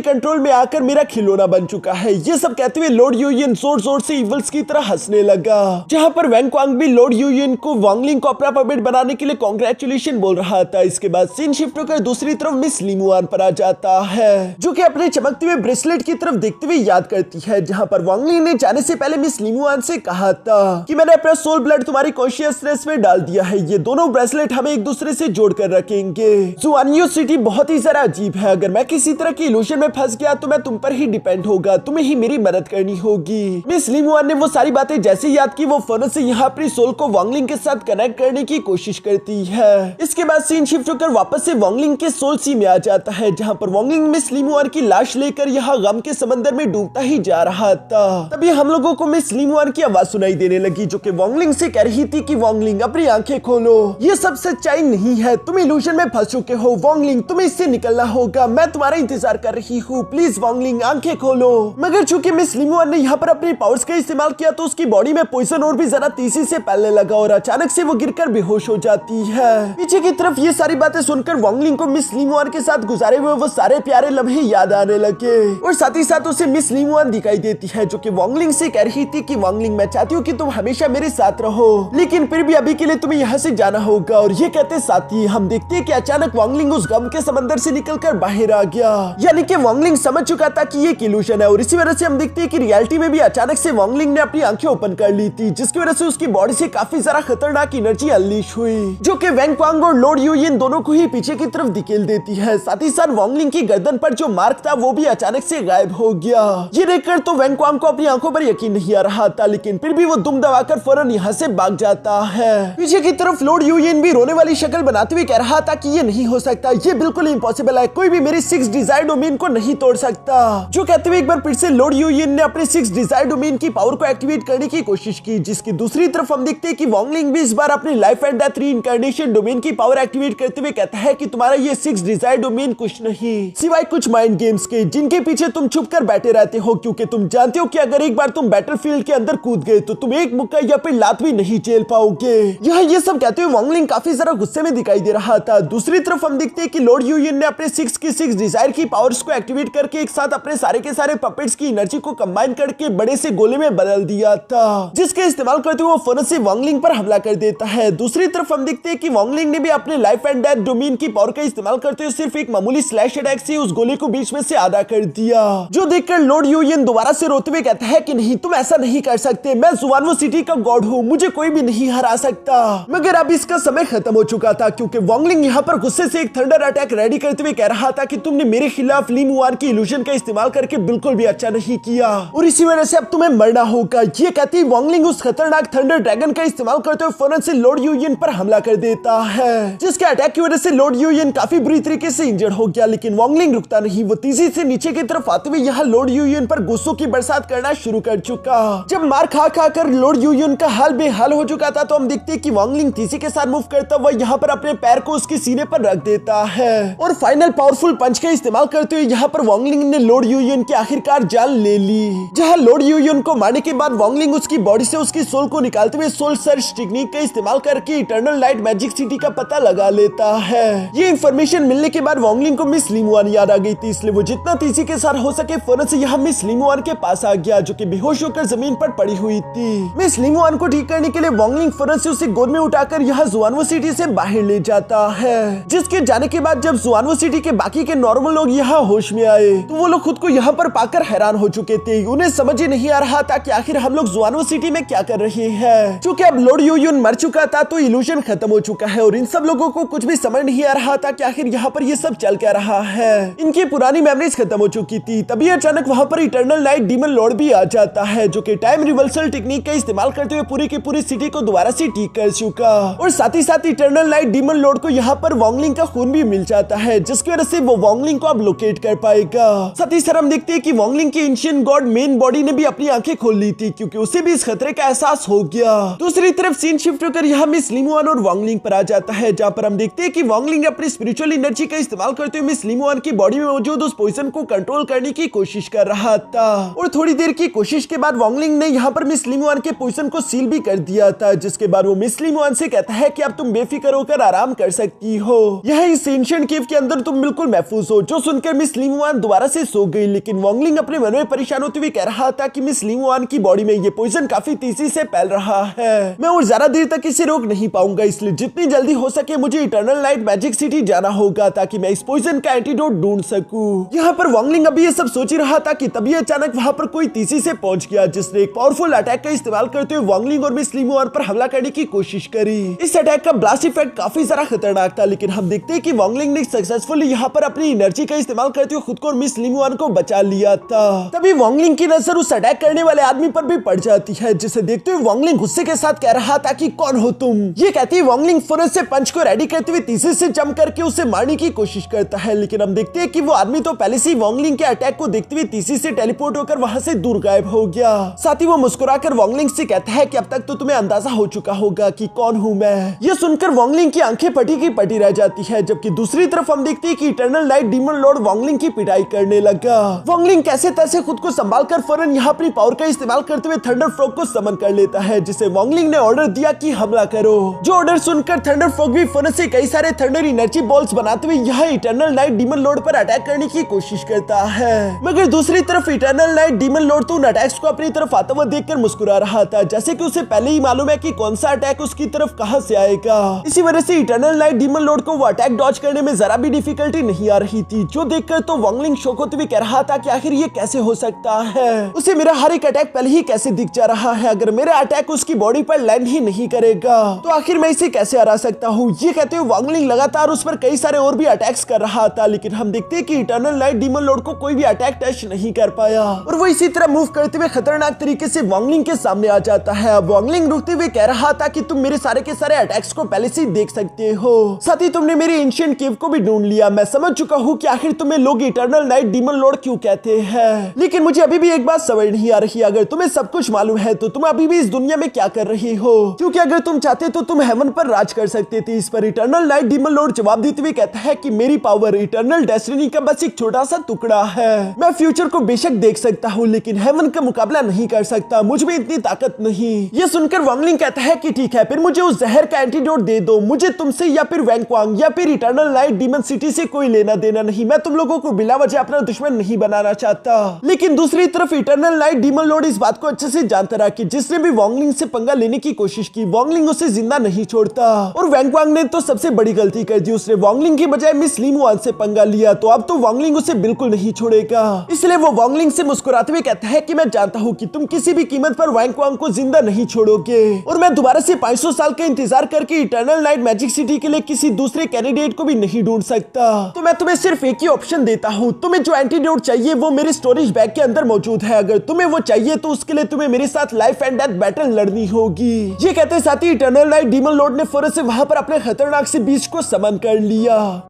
कंट्रोल में आकर मेरा खिलौना बन चुका है। ये सब कहते हुए लॉर्ड यूयिन जोर जोर से इवल्स की तरह हंसने लगा, जहाँ पर वैंग क्वांग भी लॉर्ड यूयिन को वांगलिंग को अपना पपेट बनाने के लिए कांग्रेचुलेशन बोल रहा था। इसके बाद सीन शिफ्ट होकर दूसरी तरफ मिस लिमुआन पर आ जाता है, जो कि अपने चमकते हुए ब्रेसलेट की तरफ देखते हुए याद करती है, जहाँ पर वांगलिंग ने जाने से पहले मिस लिमुआन से कहा था कि मैंने अपना सोल ब्लड तुम्हारी कॉन्शियसनेस में डाल दिया है। ये दोनों ब्रेसलेट हमें एक दूसरे से जोड़कर रखेंगे। जुआनियो सिटी बहुत ही जरा अजीब है। अगर मैं किसी तरह की इल्यूजन में फंस गया तो मैं तुम पर ही डिपेंड होगा, तुम्हें ही मेरी मदद करनी होगी। मिस लिमुआन ने वो सारी बातें जैसे याद की, वो फौरन से यहाँ अपनी सोल को वांगलिंग के साथ कनेक्ट करने की कोशिश करती है। इसके बाद सीन शिफ्ट होकर वापस से वांगलिंग के सोल सी में आ जाता है, जहाँ पर वांगलिंग मिस लिमुआन की लाश लेकर यहाँ गम के समंदर में डूबता ही जा रहा था। तभी हम लोगों को मिस लिमुआन की आवाज सुनाई देने लगी, जो कि वांगलिंग से कह रही थी कि वांगलिंग अपनी आंखें खोलो, ये सब सच्चाई नहीं है, तुम इल्यूजन में फंस चुके हो। वांगलिंग तुम्हें इससे निकलना होगा, मैं तुम्हारा इंतजार कर रही हूँ, प्लीज वांगलिंग आंखें खोलो। मगर चूंकि मिस लिमुआन ने यहाँ पर अपने पावर्स का इस्तेमाल किया तो उसकी बॉडी में पॉइजन और भी ज्यादा तेजी से फैलने लगा और अचानक से वो गिरकर बेहोश हो जाती है। पीछे की तरफ ये सारी बातें सुनकर वांगलिंग को मिस लिमुआन के साथ गुजारे हुए वो सारे प्यारे लम्हे याद आने लगे और साथ ही साथ उसे मिस लिमुआन दिखाई देती है, जो कि वांगलिंग से कह रही थी कि वांगलिंग मैं चाहती हूँ कि तुम हमेशा मेरे साथ रहो, लेकिन फिर भी अभी के लिए तुम्हें यहाँ से जाना होगा। और ये कहते साथ ही हम देखते हैं कि अचानक वांगलिंग उस गम के समंदर से निकलकर बाहर आ गया, यानी कि वांगलिंग समझ चुका था कि ये इल्यूजन है। और इसी वजह से हम देखते हैं कि रियलिटी में भी अचानक से वांगलिंग ने अपनी आंखें ओपन कर ली थी, जिसकी वजह से उसकी बॉडी से काफी ज्यादा खतरनाक एनर्जी अनलीश हुई, जो कि वैंग क्वांग और लॉर्ड यूयिन दोनों को ही पीछे की तरफ धकेल देती है। साथ ही साथ वांगलिंग की गर्दन पर जो मार्क था वो भी अचानक से गायब हो गया। ये देखकर तो वैंग क्वांग को अपनी आंखों पर यकीन नहीं आ रहा था, लेकिन फिर भी वो दुम दबाकर फौरन यहाँ से भाग जाता है। पीछे की तरफ लॉर्ड यूयिन भी रोने वाली शक्ल बनाते हुए कह रहा था कि ये नहीं हो सकता, ये बिल्कुल इम्पॉसिबल है, कोई भी मेरी 6 डिजायर डोमेन को नहीं तोड़ सकता। जो कहते हुए एक बार फिर से लॉर्ड यूयिन ने अपने 6 डिजायर डोमेन की पावर को एक्टिवेट करने की कोशिश की, जिसकी दूसरी तरफ हम देखते हैं कि वांगलिंग भी इस बार अपनी life and death reincarnation domain की पावर एक्टिवेट करते हुए कहता है कि तुम्हारा ये 6 डिजायर डोमेन कुछ नहीं सिवाय कुछ माइंड गेम्स के, जिनके पीछे तुम छुप कर बैठे रहते हो, क्योंकि तुम जानते हो कि अगर एक बार तुम बैटलफील्ड के अंदर कूद गए तो तुम एक मुक्का या फिर लात भी नहीं झेल पाओगे। यहाँ ये सब कहते हुए वांगलिंग काफी ज्यादा गुस्से में दिखाई दे रहा था। दूसरी तरफ हम देखते हैं कि लॉर्ड यूयन ने अपने 6 की 6 डिजायर की पावर्स को एक्टिवेट करके एक साथ अपने सारे के सारे पपेट्स की एनर्जी को कंबाइन करके बड़े से गोले में बदल दिया था, जिसके इस्तेमाल करते हुए वो फौरन से वांगलिंग पर हमला कर देता है। दूसरी तरफ हम देखते हैं कि वांगलिंग ने भी अपने लाइफ एंड डेथ डोमेन की पावर का इस्तेमाल करते हुए सिर्फ एक मामूली स्लैश अटैक से उस गोले को बीच में से आधा कर दिया, जो देखकर लॉर्ड यूयन दोबारा से रोते हुए कहता है कि नहीं, तुम ऐसा नहीं कर सकते, मैं जुआनवो सिटी का गॉड हूँ, मुझे कोई भी नहीं हरा सकता। मगर अब इसका समय खत्म हो चुका था, क्योंकि वांगलिंग यहाँ पर गुस्से से एक थंडर अटैक रेडी करते हुए कह रहा था कि तुमने मेरे खिलाफ ली मुआन की इल्यूजन का इस्तेमाल करके बिल्कुल भी अच्छा नहीं किया और इसी वजह से अब तुम्हें मरना होगा। ये कहती वांगलिंग उस खतरनाक थंडर ड्रैगन का इस्तेमाल करते हुए फौरन से लॉर्ड यूयन पर हमला कर देता है, जिसके अटैक की वजह से लॉर्ड यूयन काफी बुरी तरीके से इंजर्ड हो गया। लेकिन वांगलिंग रुकता नहीं, वो तेजी से नीचे की तरफ आते हुए यहाँ लॉर्ड यूयन पर गुस्सों की बरसात करना शुरू कर चुका। जब मार खा खा कर लॉर्ड यूयन का हाल बेहाल हो चुका था तो हम देखते हैं कि वांगलिंग तेजी के साथ मूव करता हुआ यहाँ पर अपने पैर को उसके सीने पर रख देता है और फाइनल पावरफुल पंच का इस्तेमाल करते हुए यहाँ पर वांगलिंग ने लॉर्ड यूयन की आखिरकार जान ले ली। जहाँ लॉर्ड यूयन को मारने के बाद वांगलिंग उसकी बॉडी से उसकी सोल को निकालते हुए सोल सर्च टेक्निक का इस्तेमाल करके इटर्नल लाइट मैजिक सिटी का पता लगा लेता है। ये इंफॉर्मेशन मिलने के बाद वांगलिंग को मिस ली मुआन याद आ गई थी, इसलिए वो जितना तेजी के साथ हो सके फौरन से यहाँ मिस ली मुआन के पास आ गया, जो कि बेहोश होकर जमीन पर पड़ी हुई थी। मिस ली मुआन को ठीक करने के लिए वांगलिंग फौरन से उसे गोद में उठाकर यहाँ जुआनवो सिटी से बाहर ले जाता है, जिसके जाने के बाद जब जुआनवो सिटी के बाकी के नॉर्मल लोग यहाँ होश में आए तो वो लोग खुद को यहाँ पर पाकर हैरान हो चुके थे। उन्हें समझ ही नहीं आ रहा था कि आखिर हम लोग जुआनवो सिटी में क्या कर रहे हैं, क्योंकि अब लॉर्ड यूयन मर चुका था तो इल्यूजन खत्म हो चुका है और इन सब लोगों को कुछ भी समझ नहीं आ रहा था कि आखिर यहाँ पर ये सब चल क्या रहा है। इनकी पुरानी मेमोरीज खत्म हो चुकी थी। तभी अचानक वहाँ पर इटर्नल नाइट डीमन लॉर्ड भी आ जाता है, जो कि टाइम रिवर्सल टेक्निक का इस्तेमाल करते हुए पूरी की पूरी सिटी को दोबारा से ठीक कर चुका और साथ ही साथ इटर्नल नाइट डीमन लॉर्ड को यहाँ पर वांगलिंग का खून भी मिल जाता है, जिसकी वजह से वो वांगलिंग को अब लोकेट कर पाएगा। साथ ही साथ हम देखते हैं कि वांगलिंग की एंशिएंट गॉड मेन बॉडी ने भी अपनी आंखें खोल ली थी, क्योंकि उसे भी इस खतरे का एहसास हो गया। दूसरी तरफ सीन शिफ्ट होकर यहाँ मिस ली मुआन और वांगलिंग पर आ जाता है, जहाँ पर हम देखते हैं कि वांगलिंग अपनी स्पिरिचुअल एनर्जी का इस्तेमाल करते हुए मिस ली मुआन की बॉडी में मौजूद उस पोइजन को कंट्रोल करने की कोशिश कर रहा था और थोड़ी देर की कोशिश के बाद वांगलिंग ने यहाँ पर मिस ली मुआन के पोइजन को सील भी कर दिया था, जिसके बाद वो मिस ली मुआन से कहता है कि अब तुम बेफिक्र होकर आराम कर सकती हो, यह इस एंशिएंट केव के अंदर तुम बिल्कुल महफूज हो। जो सुनकर मिस ली मुआन दोबारा से सो गई, लेकिन वांगलिंग अपने मन में परेशान होते हुए कह रहा था कि मिस ली मुआन की बॉडी में ये पोइजन काफी तेजी से फैल रहा है, मैं और ज्यादा देर तक इसे रोक नहीं पाऊंगा, इसलिए जितनी जल्दी हो सके मुझे इटर्नल लाइट मैजिक सिटी जाना होगा ताकि मैं इस पोइजन का एंटीडोट ढूंढ सकूं। यहाँ पर वांगलिंग अभी ये सब सोच ही रहा था कि तभी अचानक वहाँ पर कोई तेजी से पहुंच गया, जिसने एक पावरफुल अटैक का इस्तेमाल करते हुए वांगलिंग और मिस ली मुआन पर हमला करने की कोशिश करी। इस अटैक का ब्लास्ट इफेक्ट काफी ज्यादा खतरनाक था, लेकिन हम देखते हैं कि वांगलिंग ने सक्सेसफुली यहाँ पर अपनी एनर्जी का इस्तेमाल करते हुए खुद को और मिस ली मुआन को बचा लिया था। तभी वांगलिंग की नजर उस अटैक करने वाले आदमी पर भी पड़ जाती है, जिसे देखते हुए वांगलिंग गुस्से के साथ कह रहा था कि कौन हो तुम। ये कहती है वांगलिंग फौरन से पंच को रेडी करते हुए तीसरे से जंप करके उसे मारने की कोशिश करता है, लेकिन हम देखते हैं कि वो आदमी तो पहले से वांगलिंग के अटैक को देखते हुए तीसरी से टेलीपोर्ट होकर वहां से दूर गायब हो गया। साथ ही वो मुस्कुराकर वांगलिंग से कहता है कि अब तक तो तुम्हें अंदाजा हो चुका होगा कि कौन हूं मैं। ये सुनकर वांगलिंग की आंखें फटी की पटी रह जाती है, जबकि दूसरी तरफ हम देखते हैं कि eternal light demon Lord Wangling की पिटाई करने लगा। वांगलिंग कैसे तैसे खुद को संभाल कर फौरन यहाँ अपनी पावर का इस्तेमाल करते हुए थंडर फ्रॉग को समन कर लेता है, जिसे वांगलिंग ने ऑर्डर दिया कि हमला करो। जो ऑर्डर सुनकर थंडर फ्रॉग भी फौरन से कई सारे थंडर एनर्जी बॉल्स बनाते हुए यहाँ इटर्नल नाइट डीमन लॉर्ड पर अटैक करने की कोशिश करता है, मगर दूसरी तरफ इटर्नल नाइट डीमन लॉर्ड तो उन अटैक्स को अपनी तरफ आता हुआ देखकर मुस्कुरा रहा था, जैसे कि उसे पहले ही मालूम है कि कौन सा अटैक उसकी तरफ कहां से आएगा। इसी वजह से इटर्नल नाइट डीमन लॉर्ड को वो अटैक डॉज करने में जरा भी डिफिकल्टी नहीं आ रही थी, जो देखकर तो वांगलिंग शॉक होते हुए कह रहा था कि आखिर ये कैसे हो सकता है, उसे मेरा हर एक अटैक पहले ही कैसे दिख जा रहा है, अगर मेरा अटैक उसकी बॉडी पर लैंड ही नहीं करेगा तो आखिर मैं इसे कैसे हरा सकता हूँ। ये कहते हुए वांगलिंग लगातार उस पर कई सारे और भी अटैक्स कर रहा था, लेकिन हम देखते हैं कि इटर्नल नाइट डीमन लॉर्ड को कोई भी अटैक टच नहीं कर पाया और वो इसी तरह मूव करते हुए खतरनाक तरीके से वांगलिंग के सामने आ जाता है। अब वांगलिंग रुकते हुए कह रहा था कि तुम मेरे सारे के सारे अटैक्स को पहले से देख सकते हो, साथ ही तुमने मेरे एंशिएंट केव को भी ढूंढ लिया, मैं समझ चुका हूँ कि आखिर तुम्हें लोग इटर्नल नाइट डीमन लॉर्ड क्यों कहते हैं, लेकिन मुझे अभी भी एक बात समझ नहीं आ रही, अगर तुम्हें सब कुछ मालूम है तो तुम अभी भी इस दुनिया में क्या कर रही हो, क्योंकि अगर तुम चाहते तो तुम हेवन पर राज कर सकते थे। इस पर इटर्नल नाइट डीमन लॉर्ड जवाब देते हुए कहता है कि मेरी पावर इटर्नल डेस्टिनी का बस एक छोटा सा टुकड़ा है, मैं फ्यूचर को बेशक देख सकता हूँ लेकिन हेवन का मुकाबला नहीं कर सकता, मुझ में इतनी ताकत नहीं। ये सुनकर वांगलिंग कहता है कि ठीक है, फिर मुझे उस जहर का एंटीडोट दे दो। मुझे तुमसे या फिर वैंगक्वांग या फिर इटर्नल नाइट डीमन सिटी से कोई लेना देना नहीं। मैं तुम लोगों को बिला वजह अपना दुश्मन नहीं बनाना चाहता। लेकिन दूसरी तरफ इटर्नल नाइट डीमन लॉर्ड इस बात को अच्छे से जानता रहा कि जिसने भी वांगलिंग से पंगा लेने की कोशिश की, वांगलिंग उसे जिंदा नहीं छोड़ता। और वैंगक्वांग ने तो सबसे बड़ी गलती कर दी, उसने वांगलिंग की बजाय मिस लिमुआन से पंगा लिया। तो अब तो वांगलिंग उसे बिल्कुल नहीं छोड़ेगा। इसलिए वो वांगलिंग से मुस्कुराते हुए कहता है कि मैं जानता हूँ कि तुम किसी भी कीमत पर वैंगक्वांग को जिंदा नहीं छोड़ोगे और मैं दोबारा से 500 साल का इंतजार करके इटर्नल नाइट मैजिक सिटी के लिए किसी दूसरे कैंडिडेट को भी नहीं ढूंढ सकता। तो मैं तुम्हें सिर्फ एक ही ऑप्शन देता हूँ, तुम्हें जो एंटीडोट चाहिए वो मेरे स्टोरेज बैग के अंदर मौजूद है। अगर तुम्हें वो चाहिए तो उसके लिए तुम्हें मेरे साथ लाइफ एंड डेथ बैटल लड़नी होगी। ये कहते साथ ही इटर्नल नाइट डीमन लॉर्ड ने फौरन से वहां पर अपने खतरनाक से बीस्ट को समन कर लिया।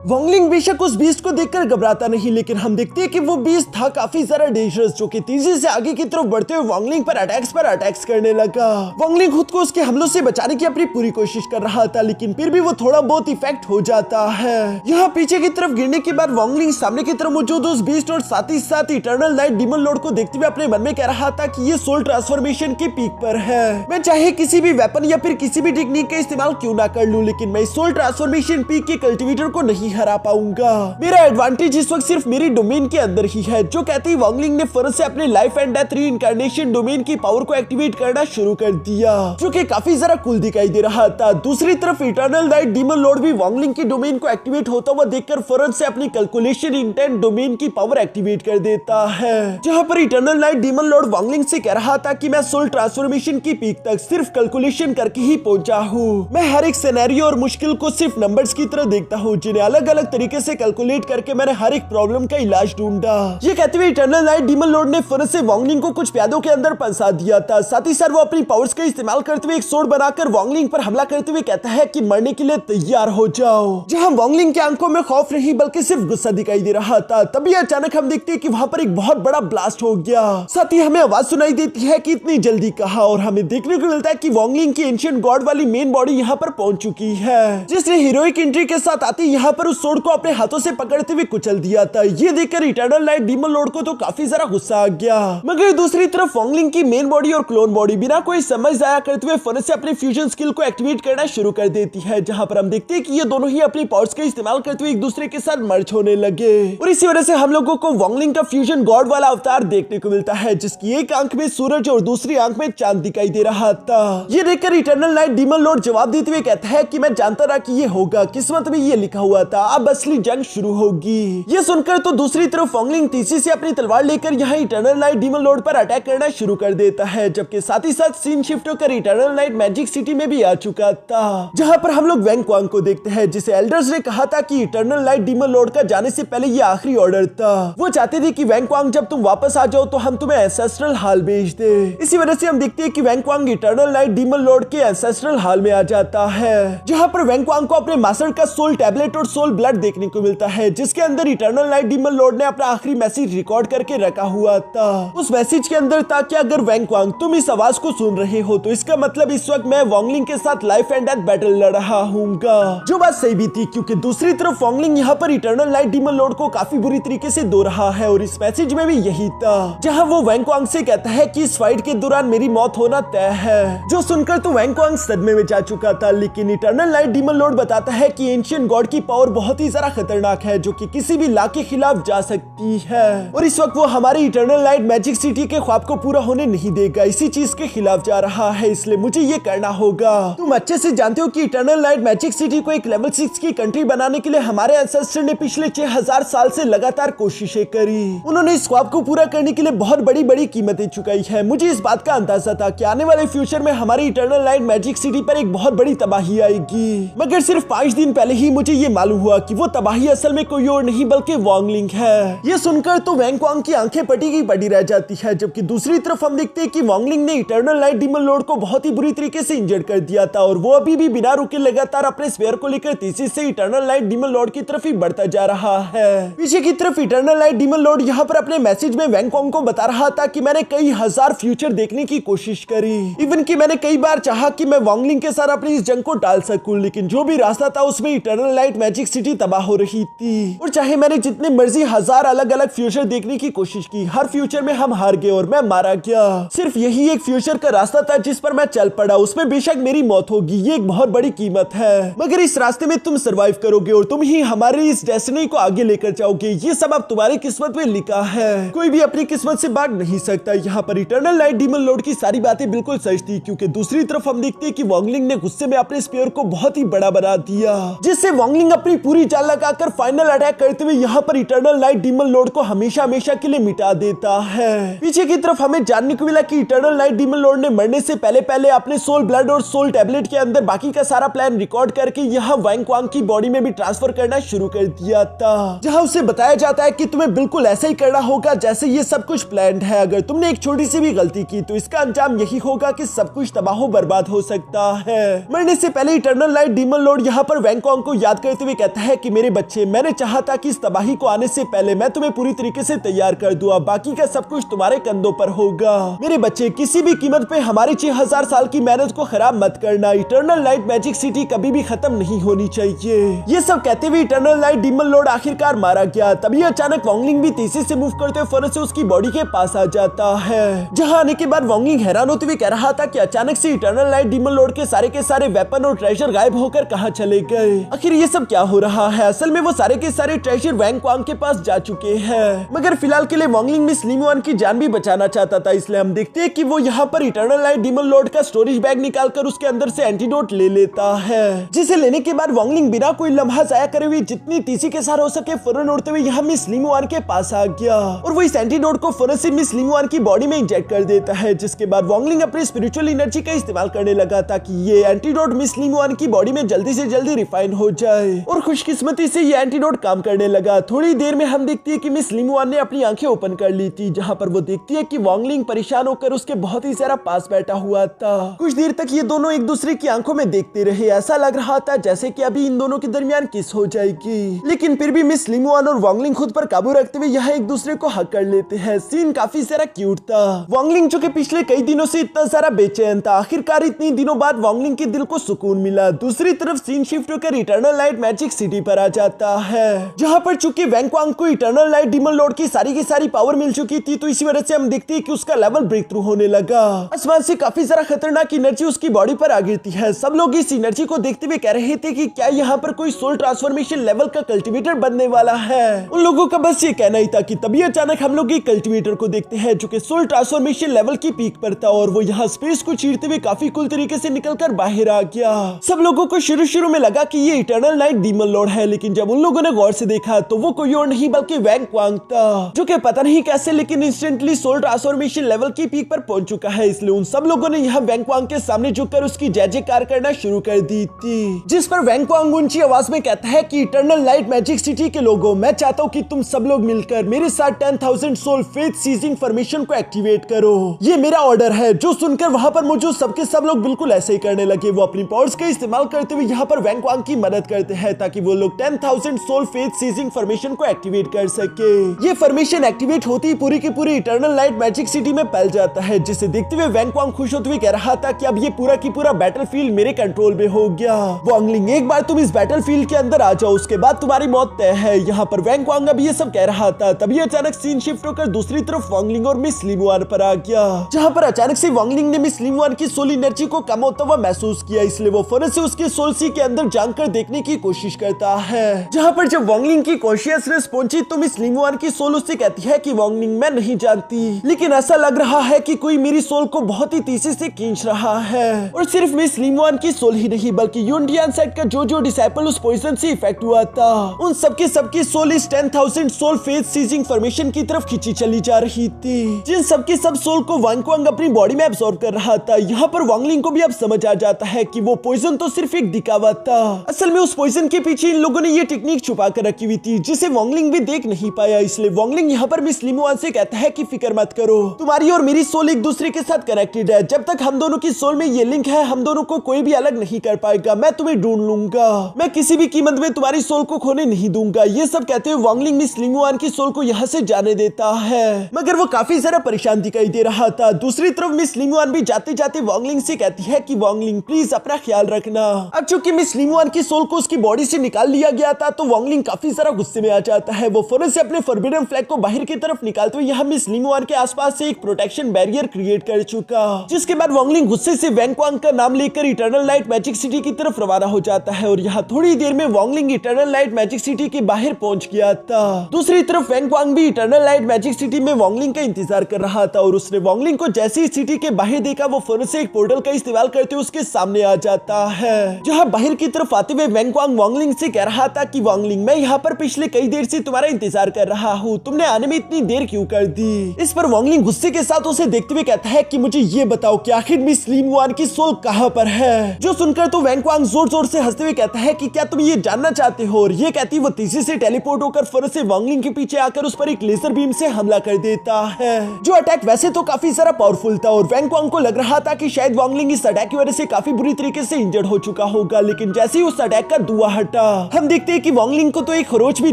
वांगलिंग बेशक उस बीस्ट को देखकर घबराता नहीं, लेकिन हम देखते हैं कि वो बीस्ट था काफी ज्यादा डेंजरस, जो कि तेजी से आगे की तरफ बढ़ते हुए वांगलिंग पर अटैक्स करने लगा। वांगलिंग खुद को उसके हमलों से बचाने की अपनी पूरी कोशिश कर रहा था, लेकिन फिर भी वो थोड़ा बहुत इफेक्ट हो जाता है। यहाँ पीछे की तरफ गिरने के बाद वांगलिंग सामने की तरफ मौजूद उस बीस्ट और साथ ही साथ इटर्नल नाइट डीमन लॉर्ड को देखते हुए अपने मन में कह रहा था कि ये सोल ट्रांसफॉर्मेशन की पीक पर है। मैं चाहे किसी भी वेपन या फिर किसी भी टेक्निक का इस्तेमाल क्यों ना कर लूं, लेकिन मैं इस सोल ट्रांसफॉर्मेशन पीक के कल्टीवेटर को नहीं हरा पाऊंगा। मेरा एडवांटेज इस वक्त सिर्फ मेरी डोमेन के अंदर ही है। जो कहते ही वांगलिंग ने फौरन से अपने life and death reincarnation domain की पावर को एक्टिवेट करना शुरू कर दिया, जो कि काफी जरा कूल दिखाई दे रहा था। दूसरी तरफ इटर्नल नाइट डीमन लॉर्ड भी वांगलिंग की डोमेन को एक्टिवेट होता हुआ देखकर फौरन से अपनी कैलकुलेशन इंटेंट डोमेन की पावर एक्टिवेट कर देता है। जहां पर eternal night demon Lord Wangling से कह रहा था कि मैं सोल ट्रांसफॉर्मेशन की पीक तक सिर्फ कैलकुलेशन करके ही पहुंचा हूँ। मैं हर एक सिनेरियो और मुश्किल को सिर्फ नंबर्स की तरह देखता हूँ, जिन्हें अलग अलग तरीके से कैलकुलेट करके मैंने हर एक प्रॉब्लम का इलाज ढूंढा। ये कहते हुए इटर्नल नाइट डीमन लॉर्ड ने फौरन से वांगलिंग को कुछ प्यादों के अंदर फंसा दिया था। साथ ही साथ वो अपनी पावर्स का इस्तेमाल करते हुए एक सोर्ड बनाकर वांगलिंग पर हमला करते हुए कहता है कि मरने के लिए तैयार हो जाओ। जहां वांगलिंग की आंखों में खौफ नहीं बल्कि सिर्फ गुस्सा दिखाई दे रहा था, तभी अचानक हम देखते हैं कि वहां पर एक बहुत बड़ा ब्लास्ट हो गया। साथ ही हमें आवाज सुनाई देती है कि इतनी जल्दी कहा, और हमें देखने को मिलता है कि वांगलिंग की एंशिएंट गॉड वाली मेन बॉडी यहाँ पर पहुंच चुकी है, जिसने हीरोइक एंट्री के साथ आते यहाँ पर उस सोर्ड को अपने हाथों से पकड़ते हुए कुचल दिया था। ये देखकर इटर्नल नाइट डीमन लॉर्ड को तो काफी जरा गुस्सा आ गया, मगर दूसरी तरफ वांगलिंग की मेन बॉडी और क्लोन बॉडी बिना कोई समझ जाया करते हुए फौरन से अपने फ्यूजन स्किल को एक्टिवेट करना शुरू कर देती है। जहां पर हम देखते हैं कि ये दोनों ही अपनी पावर्स का इस्तेमाल करते हुए एक दूसरे के साथ मर्ज होने लगे, और इसी वजह से हम लोगों को वांगलिंग का फ्यूजन गॉड वाला अवतार देखने को मिलता है, जिसकी एक आंख में सूरज और दूसरी आंख में चांद दिखाई दे रहा था। ये देखकर इटर्नल नाइट डीमन लॉर्ड जवाब देते हुए कहता है कि मैं जानता रहा कि ये होगा, किस्मत में ये लिखा हुआ था, अब असली जंग शुरू होगी। ये सुनकर तो दूसरी तरफ वांगलिंग तेजी से अपनी तलवार लेकर यहाँ इटर्नल नाइट डीमन लॉर्ड पर अटैक करना शुरू कर देता है, जबकि साथ ही साथ सीन शिफ्ट होकर इटर्नल नाइट मैजिक सिटी में भी आ चुका था, जहाँ पर हम लोग वैंगक्वांग को देखते हैं, जिसे एल्डर्स ने कहा था कि इटर्नल नाइट डीमन लॉर्ड का जाने से पहले ये आखिरी ऑर्डर था। वो चाहते थे कि वैंगक्वांग जब तुम वापस आ जाओ तो हम तुम्हें एंसेस्ट्रल हाल भेज दे। इसी वजह से हम देखते हैं कि वैंगक्वांग इटर्नल नाइट डीमन लॉर्ड के एंसेस्ट्रल हाल में आ जाता है, जहाँ पर वैंगक्वांग को अपने मास्टर का सोल टैबलेट और सोल ब्लड देखने को मिलता है, जिसके अंदर इटर्नल नाइट डीमन लॉर्ड ने अपना आखिरी मैसेज रिकॉर्ड करके रखा हुआ था। उस मैसेज के अंदर था कि अगर वैंगक्वांग तुम इस आवाज को सुन रहे हो तो इसका मतलब इस वक्त मैं वांगलिंग के साथ लाइफ एंड डेथ बैटल लड़ रहा हूँगा। जो बात सही भी थी, क्योंकि दूसरी तरफ वांगलिंग यहाँ पर इटर्नल नाइट डीमन लॉर्ड को काफी बुरी तरीके से दो रहा है, और इस मैसेज में भी यही था, जहाँ वो वैंगक्वांग से कहता है कि इस फाइट के दौरान मेरी मौत होना तय है। जो सुनकर तो वैंगक्वांग सदमे में जा चुका था, लेकिन इटर्नल नाइट डीमन लॉर्ड बताता है कि एंशिएंट गॉड की पावर बहुत ही ज्यादा खतरनाक है, जो कि किसी भी लॉ के खिलाफ जा सकती है, और इस वक्त वो हमारे इटर्नल नाइट मैजिक सिटी के ख्वाब को पूरा होने नहीं देगा, इसी चीज के खिलाफ जा रहा है, इसलिए मुझे ये करना होगा। तुम अच्छे से जानते हो कि इटर्नल नाइट मैजिक सिटी को एक लेवल 6 की कंट्री बनाने के लिए हमारे एंसेस्टर ने पिछले 6000 साल से लगातार कोशिशें करी। उन्होंने इस ख्वाब को पूरा करने के लिए बहुत बड़ी बड़ी कीमतें चुकाई है। मुझे इस बात का अंदाजा था कि आने वाले फ्यूचर में हमारी इटर्नल नाइट मैजिक सिटी पर एक बहुत बड़ी तबाही आएगी, मगर सिर्फ 5 दिन पहले ही मुझे ये मालूम हुआ कि वो तबाही असल में कोई और नहीं बल्कि वांगलिंग है। ये सुनकर तो वैंगक्वांग की आंखें पटी की पटी रह जाती है, जबकि दूसरी तरफ हम देखते हैं कि वांगलिंग ने इटर्नल नाइट डीमन लॉर्ड को बहुत ही बुरी तरीके से इंजर्ड कर दिया था, और वो अभी भी बिना रुके लगातार अपने स्पेयर को लेकर तेजी से इटर्नल नाइट डीमन लॉर्ड की तरफ ही बढ़ता जा रहा है। पीछे की तरफ इटर्नल नाइट डीमन लॉर्ड यहाँ पर अपने मैसेज में वैंगक्वांग को बता रहा था कि मैंने कई हजार फ्यूचर देखने की कोशिश करी, इवन कि मैंने कई बार चाहा कि मैं वांगलिंग के साथ अपनी इस जंग को टाल सकूं, लेकिन जो भी रास्ता था उसमें इटर्नल नाइट मैजिक सिटी तबाह हो रही थी और चाहे मैंने जितने मर्जी हजार अलग अलग फ्यूचर देखने की कोशिश की, हर फ्यूचर में हम हार गए और मैं मारा गया। सिर्फ यही एक फ्यूचर का रास्ता था जिस पर मैं चल पड़ा, उसमें बेशक मेरी मौत होगी, ये एक बहुत बड़ी कीमत है, मगर इस रास्ते में तुम सरवाइव करोगे और तुम ही हमारी इस डेस्टिनी को आगे लेकर जाओगे। ये सब अब तुम्हारी किस्मत में लिखा है, कोई भी अपनी किस्मत से भाग नहीं सकता। यहाँ पर इटर्नल लाइट डीमन लॉर्ड की सारी बातें बिल्कुल सच थी, क्योंकि दूसरी तरफ हम देखते हैं कि वॉन्गलिंग ने गुस्से में अपने स्पेयर को बहुत ही बड़ा बना दिया, जिससे वॉन्गलिंग अपनी पूरी जान लगाकर फाइनल अटैक करते हुए यहाँ पर इटर्नल लाइट डीमन लॉर्ड को हमेशा हमेशा के लिए मिटा देता है। पीछे की तरफ हमें जानने को मिला कि इटर्नल लाइट डीमन लॉर्ड ने मरने से पहले अपने सोल ब्लड और सोल टैबलेट के अंदर बाकी का सारा प्लान रिकॉर्ड करके यहाँ वैंग क्वांग की बॉडी में भी ट्रांसफर करना शुरू कर दिया था, जहाँ उसे बताया जाता है कि तुम्हें बिल्कुल ऐसा ही करना होगा जैसे ये सब कुछ प्लान्ड है। अगर तुमने एक छोटी सी भी गलती की तो इसका अंजाम यही होगा कि सब कुछ तबाह बर्बाद हो सकता है। मरने से पहले इटर्नल लाइट डीमन लॉर्ड यहाँ पर वैंग क्वांग को याद करते हुए कहता है कि मेरे बच्चे, मैंने चाहा था कि इस तबाही को आने से पहले मैं तुम्हें पूरी तरीके से तैयार कर दूं, बाकी का सब कुछ तुम्हारे कंधों पर होगा। मेरे बच्चे, किसी भी कीमत पे हमारी 6000 साल की मेहनत को खराब मत करना, इटर्नल लाइट मैजिक सिटी कभी भी खत्म नहीं होनी चाहिए। ये सब कहते हुए इटर्नल लाइट डीमन लॉर्ड आखिरकार मारा गया। तभी अचानक वॉन्गलिंग भी तेजी से मूव करते हुए फौरन से उसकी बॉडी के पास आ जाता है, जहां आने के बाद वॉन्गलिंग हैरान होते हुए कह रहा था कि अचानक से इटर्नल लाइट डीमन लॉर्ड के सारे वेपन और ट्रेजर गायब होकर कहां चले गए। आखिर ये सब क्या हो रहा है? असल में वो सारे के सारे ट्रेजर वैंग क्वांग के पास जा चुके हैं, मगर फिलहाल के लिए वॉन्गलिंग मिस लिमुआन की जान भी बचाना चाहता था, इसलिए हम देखते हैं कि वो यहाँ पर इटर्नल लाइट डीमन लॉर्ड का स्टोरेज बैग निकालकर उसके अंदर से एंटीडोट ले लेता है, जिसे लेने के बाद वॉन्गलिंग बिना कोई लम्हा जाया करे हुए जितनी तेजी के साथ हो सके फौरन उड़ते हुए यहाँ मिस लिमुआन के पास आ गया और वो इस एंटीडोट को फौरन से मिस लिमुआन की बॉडी में इंजेक्ट कर देता है, जिसके बाद वॉन्गलिंग अपनी स्पिरिचुअल एनर्जी का इस्तेमाल करने लगा ताकि ये एंटीडोट मिस लिमुआन की बॉडी में जल्दी से जल्दी रिफाइन हो जाए और खुशकिस्मती से ये एंटीडोट काम करने लगा। थोड़ी देर में हम देखती है कि मिस लिमुआन ने अपनी आंखें ओपन कर ली थी, जहां पर वो देखती है कि वॉन्गलिंग परेशान होकर उसके बहुत ही ज्यादा पास बैठा हुआ था। कुछ देर तक ये दोनों एक दूसरे की आंखों में देखते रहे, ऐसा लग रहा था जैसे कि अभी इन दोनों के दरमियान किस हो जाएगी, लेकिन फिर भी मिस लिमुआन और वॉन्गलिंग खुद पर काबू रखते हुए यहाँ एक दूसरे को हक कर लेते हैं। सीन काफी सारा क्यूट था। वॉन्गलिंग जो कि पिछले कई दिनों से इतना सारा बेचैन था, आखिरकार इतनी दिनों बाद वॉन्गलिंग के दिल को सुकून मिला। दूसरी तरफ सीन शिफ्ट होकर इटर्नल लाइट मैजिक सिटी पर आ जाता है, जहां पर चूंकि वैंग क्वांग को इटर्नल लाइट डीमन लॉर्ड की सारी पावर मिल चुकी थी, तो इसी वजह से हम देखते हैं कि उसका लेवल ब्रेक थ्रू होने लगा। आसमान से काफी सारा खतरनाक एनर्जी उसकी बॉडी पर आ गिरती है। सब लोग इस एनर्जी को देखते हुए कह रहे थे कि क्या यहाँ पर कोई सोल ट्रांसफॉर्मेशन लेवल का कल्टिवेटर बनने वाला है। उन लोगों का बस ये कहना ही था कि तभी अचानक हम लोग एक कल्टिवेटर को देखते हैं जो कि सोल ट्रांसफॉर्मेशन लेवल की पीक पर था और वो यहाँ स्पेस को चीरते हुए काफी कूल तरीके से निकलकर बाहर आ गया। सब लोगों को शुरू में लगा कि ये इटर्नल लाइट डीमन लॉर्ड है, लेकिन जब उन लोगों ने गौर से देखा तो वो कोई और नहीं बल्कि वैंग क्वांग था, जो कि पता नहीं कैसे लेकिन इंस्टेंटली सोल ट्रांसफॉर्मेशन लेवल की पीक पर पहुंच चुका है। इसलिए उन सब लोगों ने यहाँ वैंग क्वांग के सामने झुककर उसकी जय जयकार करना शुरू कर दी थी, जिस पर वैंग क्वांग ऊंची आवाज में कहता है कि इटर्नल लाइट मैजिक सिटी के लोगों, मैं चाहता हूँ कि तुम सब लोग मिलकर मेरे साथ 10,000 सोल फेथ सीजिंग फॉर्मेशन को एक्टिवेट करो। ये मेरा ऑर्डर है। जो सुनकर वहां पर मौजूद सबके सब लोग बिल्कुल ऐसे ही करने लगे। वो अपनी पावर्स का इस्तेमाल करते हुए यहाँ पर वैंग क्वांग की मदद करते हैं ताकि वो लोग 10,000 सोल फेथ सीजिंग फॉर्मेशन को एक्टिवेट कर सके। ये फॉर्मेशन एक्टिवेट होती ही पूरी की पूरी इटर्नल लाइट मैजिक सिटी में फैल जाता है, जिसे देखते हुए वैंग क्वांग खुश होते हुए कह रहा था कि अब ये पूरा की पूरा बैटलफील्ड मेरे कंट्रोल में हो गया। वॉन्गलिंग, एक बार तुम इस बैटलफील्ड के अंदर आ जाओ, उसके बाद तुम्हारी मौत तय है। यहाँ पर वैंग क्वांग अब ये सब कह रहा था, तभी अचानक सीन शिफ्ट होकर दूसरी तरफ वॉन्गलिंग और मिस लिमुआन पर आ गया, जहाँ पर अचानक से वॉन्गलिंग ने मिस लिमुआन की सोल एनर्जी को कम होता हुआ महसूस किया। इसलिए वो फौरन से उसके सोल सी के अंदर जानकर देखने की कोशिश करता है, जहाँ पर जब वॉन्गलिंग की कॉन्शियसनेस पहुंची तो मिस लिमुआन की सोल उससे कहती है कि वॉन्गलिंग, मैं नहीं जानती, लेकिन ऐसा लग रहा है कि कोई मेरी सोल को बहुत ही तेजी से खींच रहा है। और सिर्फ मिस लिमुआन की सोल ही नहीं बल्कि यूनियन साइड का जो डिसाइपल उस पॉइजन से इफेक्ट हुआ था, उन सबकी सोल इस 10,000 सोल फेथ सीजिंग फॉर्मेशन की तरफ खींची चली जा रही थी, जिन सबकी सब सोल को वैंग क्वांग अपनी बॉडी में एब्सॉर्ब कर रहा था। यहाँ पर वॉन्गलिंग को भी अब समझ आ जाता है कि वो पॉइजन तो सिर्फ एक दिखावा था। असल में उस पॉइजन के पीछे इन लोगों ने ये टेक्निक छुपा कर रखी हुई थी, जिसे वॉन्गलिंग भी देख नहीं पाया। इसलिए वॉन्गलिंग यहाँ पर मिस लिमुआन से कहता है कि फिक्र मत करो, तुम्हारी और मेरी सोल एक दूसरे के साथ कनेक्टेड है। जब तक हम दोनों की सोल में ये लिंक है, हम दोनों को कोई भी अलग नहीं कर पाएगा। मैं तुम्हें ढूंढ लूंगा, मैं किसी भी कीमत में तुम्हारी सोल को खोने नहीं दूंगा। ये सब कहते हुए वॉन्गलिंग मिस लिमुआन की सोल को यहाँ से जाने देता है, मगर वो काफी सारा परेशान दिखाई दे रहा था। दूसरी तरफ मिस लिमुआन भी जाते जाते वॉन्गलिंग से कहती है कि वॉन्गलिंग प्लीज अपना ख्याल रखना। अब चूंकि मिस लिमुआन की सोल को उसकी बॉडी से निकाल लिया गया था तो वांगलिंग काफी सारा गुस्से में आ जाता है। वो फौरन से अपने फॉरबिडन फ्लैग को बाहर की तरफ निकालते हुए यहाँ मिस लिंगवान के आसपास से एक प्रोटेक्शन बैरियर क्रिएट कर चुका, जिसके बाद वांगलिंग गुस्से से वैंगक्वांग का नाम लेकर इटर्नल लाइट मैजिक सिटी की तरफ रवाना हो जाता है और यहाँ थोड़ी देर में Wangling eternal light magic city के बाहर पहुंच गया था। दूसरी तरफ वैंगक्वांग भी इटर्नल लाइट मैजिक सिटी में वांगलिंग का इंतजार कर रहा था और उसने वांगलिंग को जैसे ही सिटी के बाहर देखा वो फौरन से एक पोर्टल का इस्तेमाल करते हुए उसके सामने आ जाता है। जहाँ बाहर की तरफ आते हुए वैंगक्वांग वांगलिंग से कह रहा था कि वांगलिंग, मैं यहाँ पर पिछले कई देर से तुम्हारा इंतजार कर रहा हूँ, तुमने आने में इतनी देर क्यों कर दी। इस पर वांगलिंग गुस्से के साथ उसे देखते हुए कहता है कि मुझे ये बताओ कि आखिर मिस लिंगवान की सोल कहाँ पर है। जो सुनकर तो वैंगक्वांग जोर जोर से हंसते हुए कहता है कि क्या तुम ये जानना चाहते हो, और ये कहती वो तेजी से टेलीपोर्ट होकर फौरन से वांगलिंग के पीछे आकर उस पर एक लेजर बीम से हमला कर देता है। जो अटैक वैसे तो काफी सारा पावरफुल था और वैंगक्वांग को लग रहा था कि शायद वांगलिंग इस अटैक की वजह से काफी बुरी तरीके से इंजर्ड हो चुका होगा, लेकिन जैसे ही उस अटैक का धुआं हटा हम देखते हैं कि वांगलिंग को तो एक खरोच भी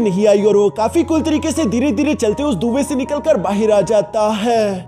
नहीं आई और वो काफी कूल तरीके से धीरे धीरे चलते उस धुएं से निकलकर बाहर आ जाता है।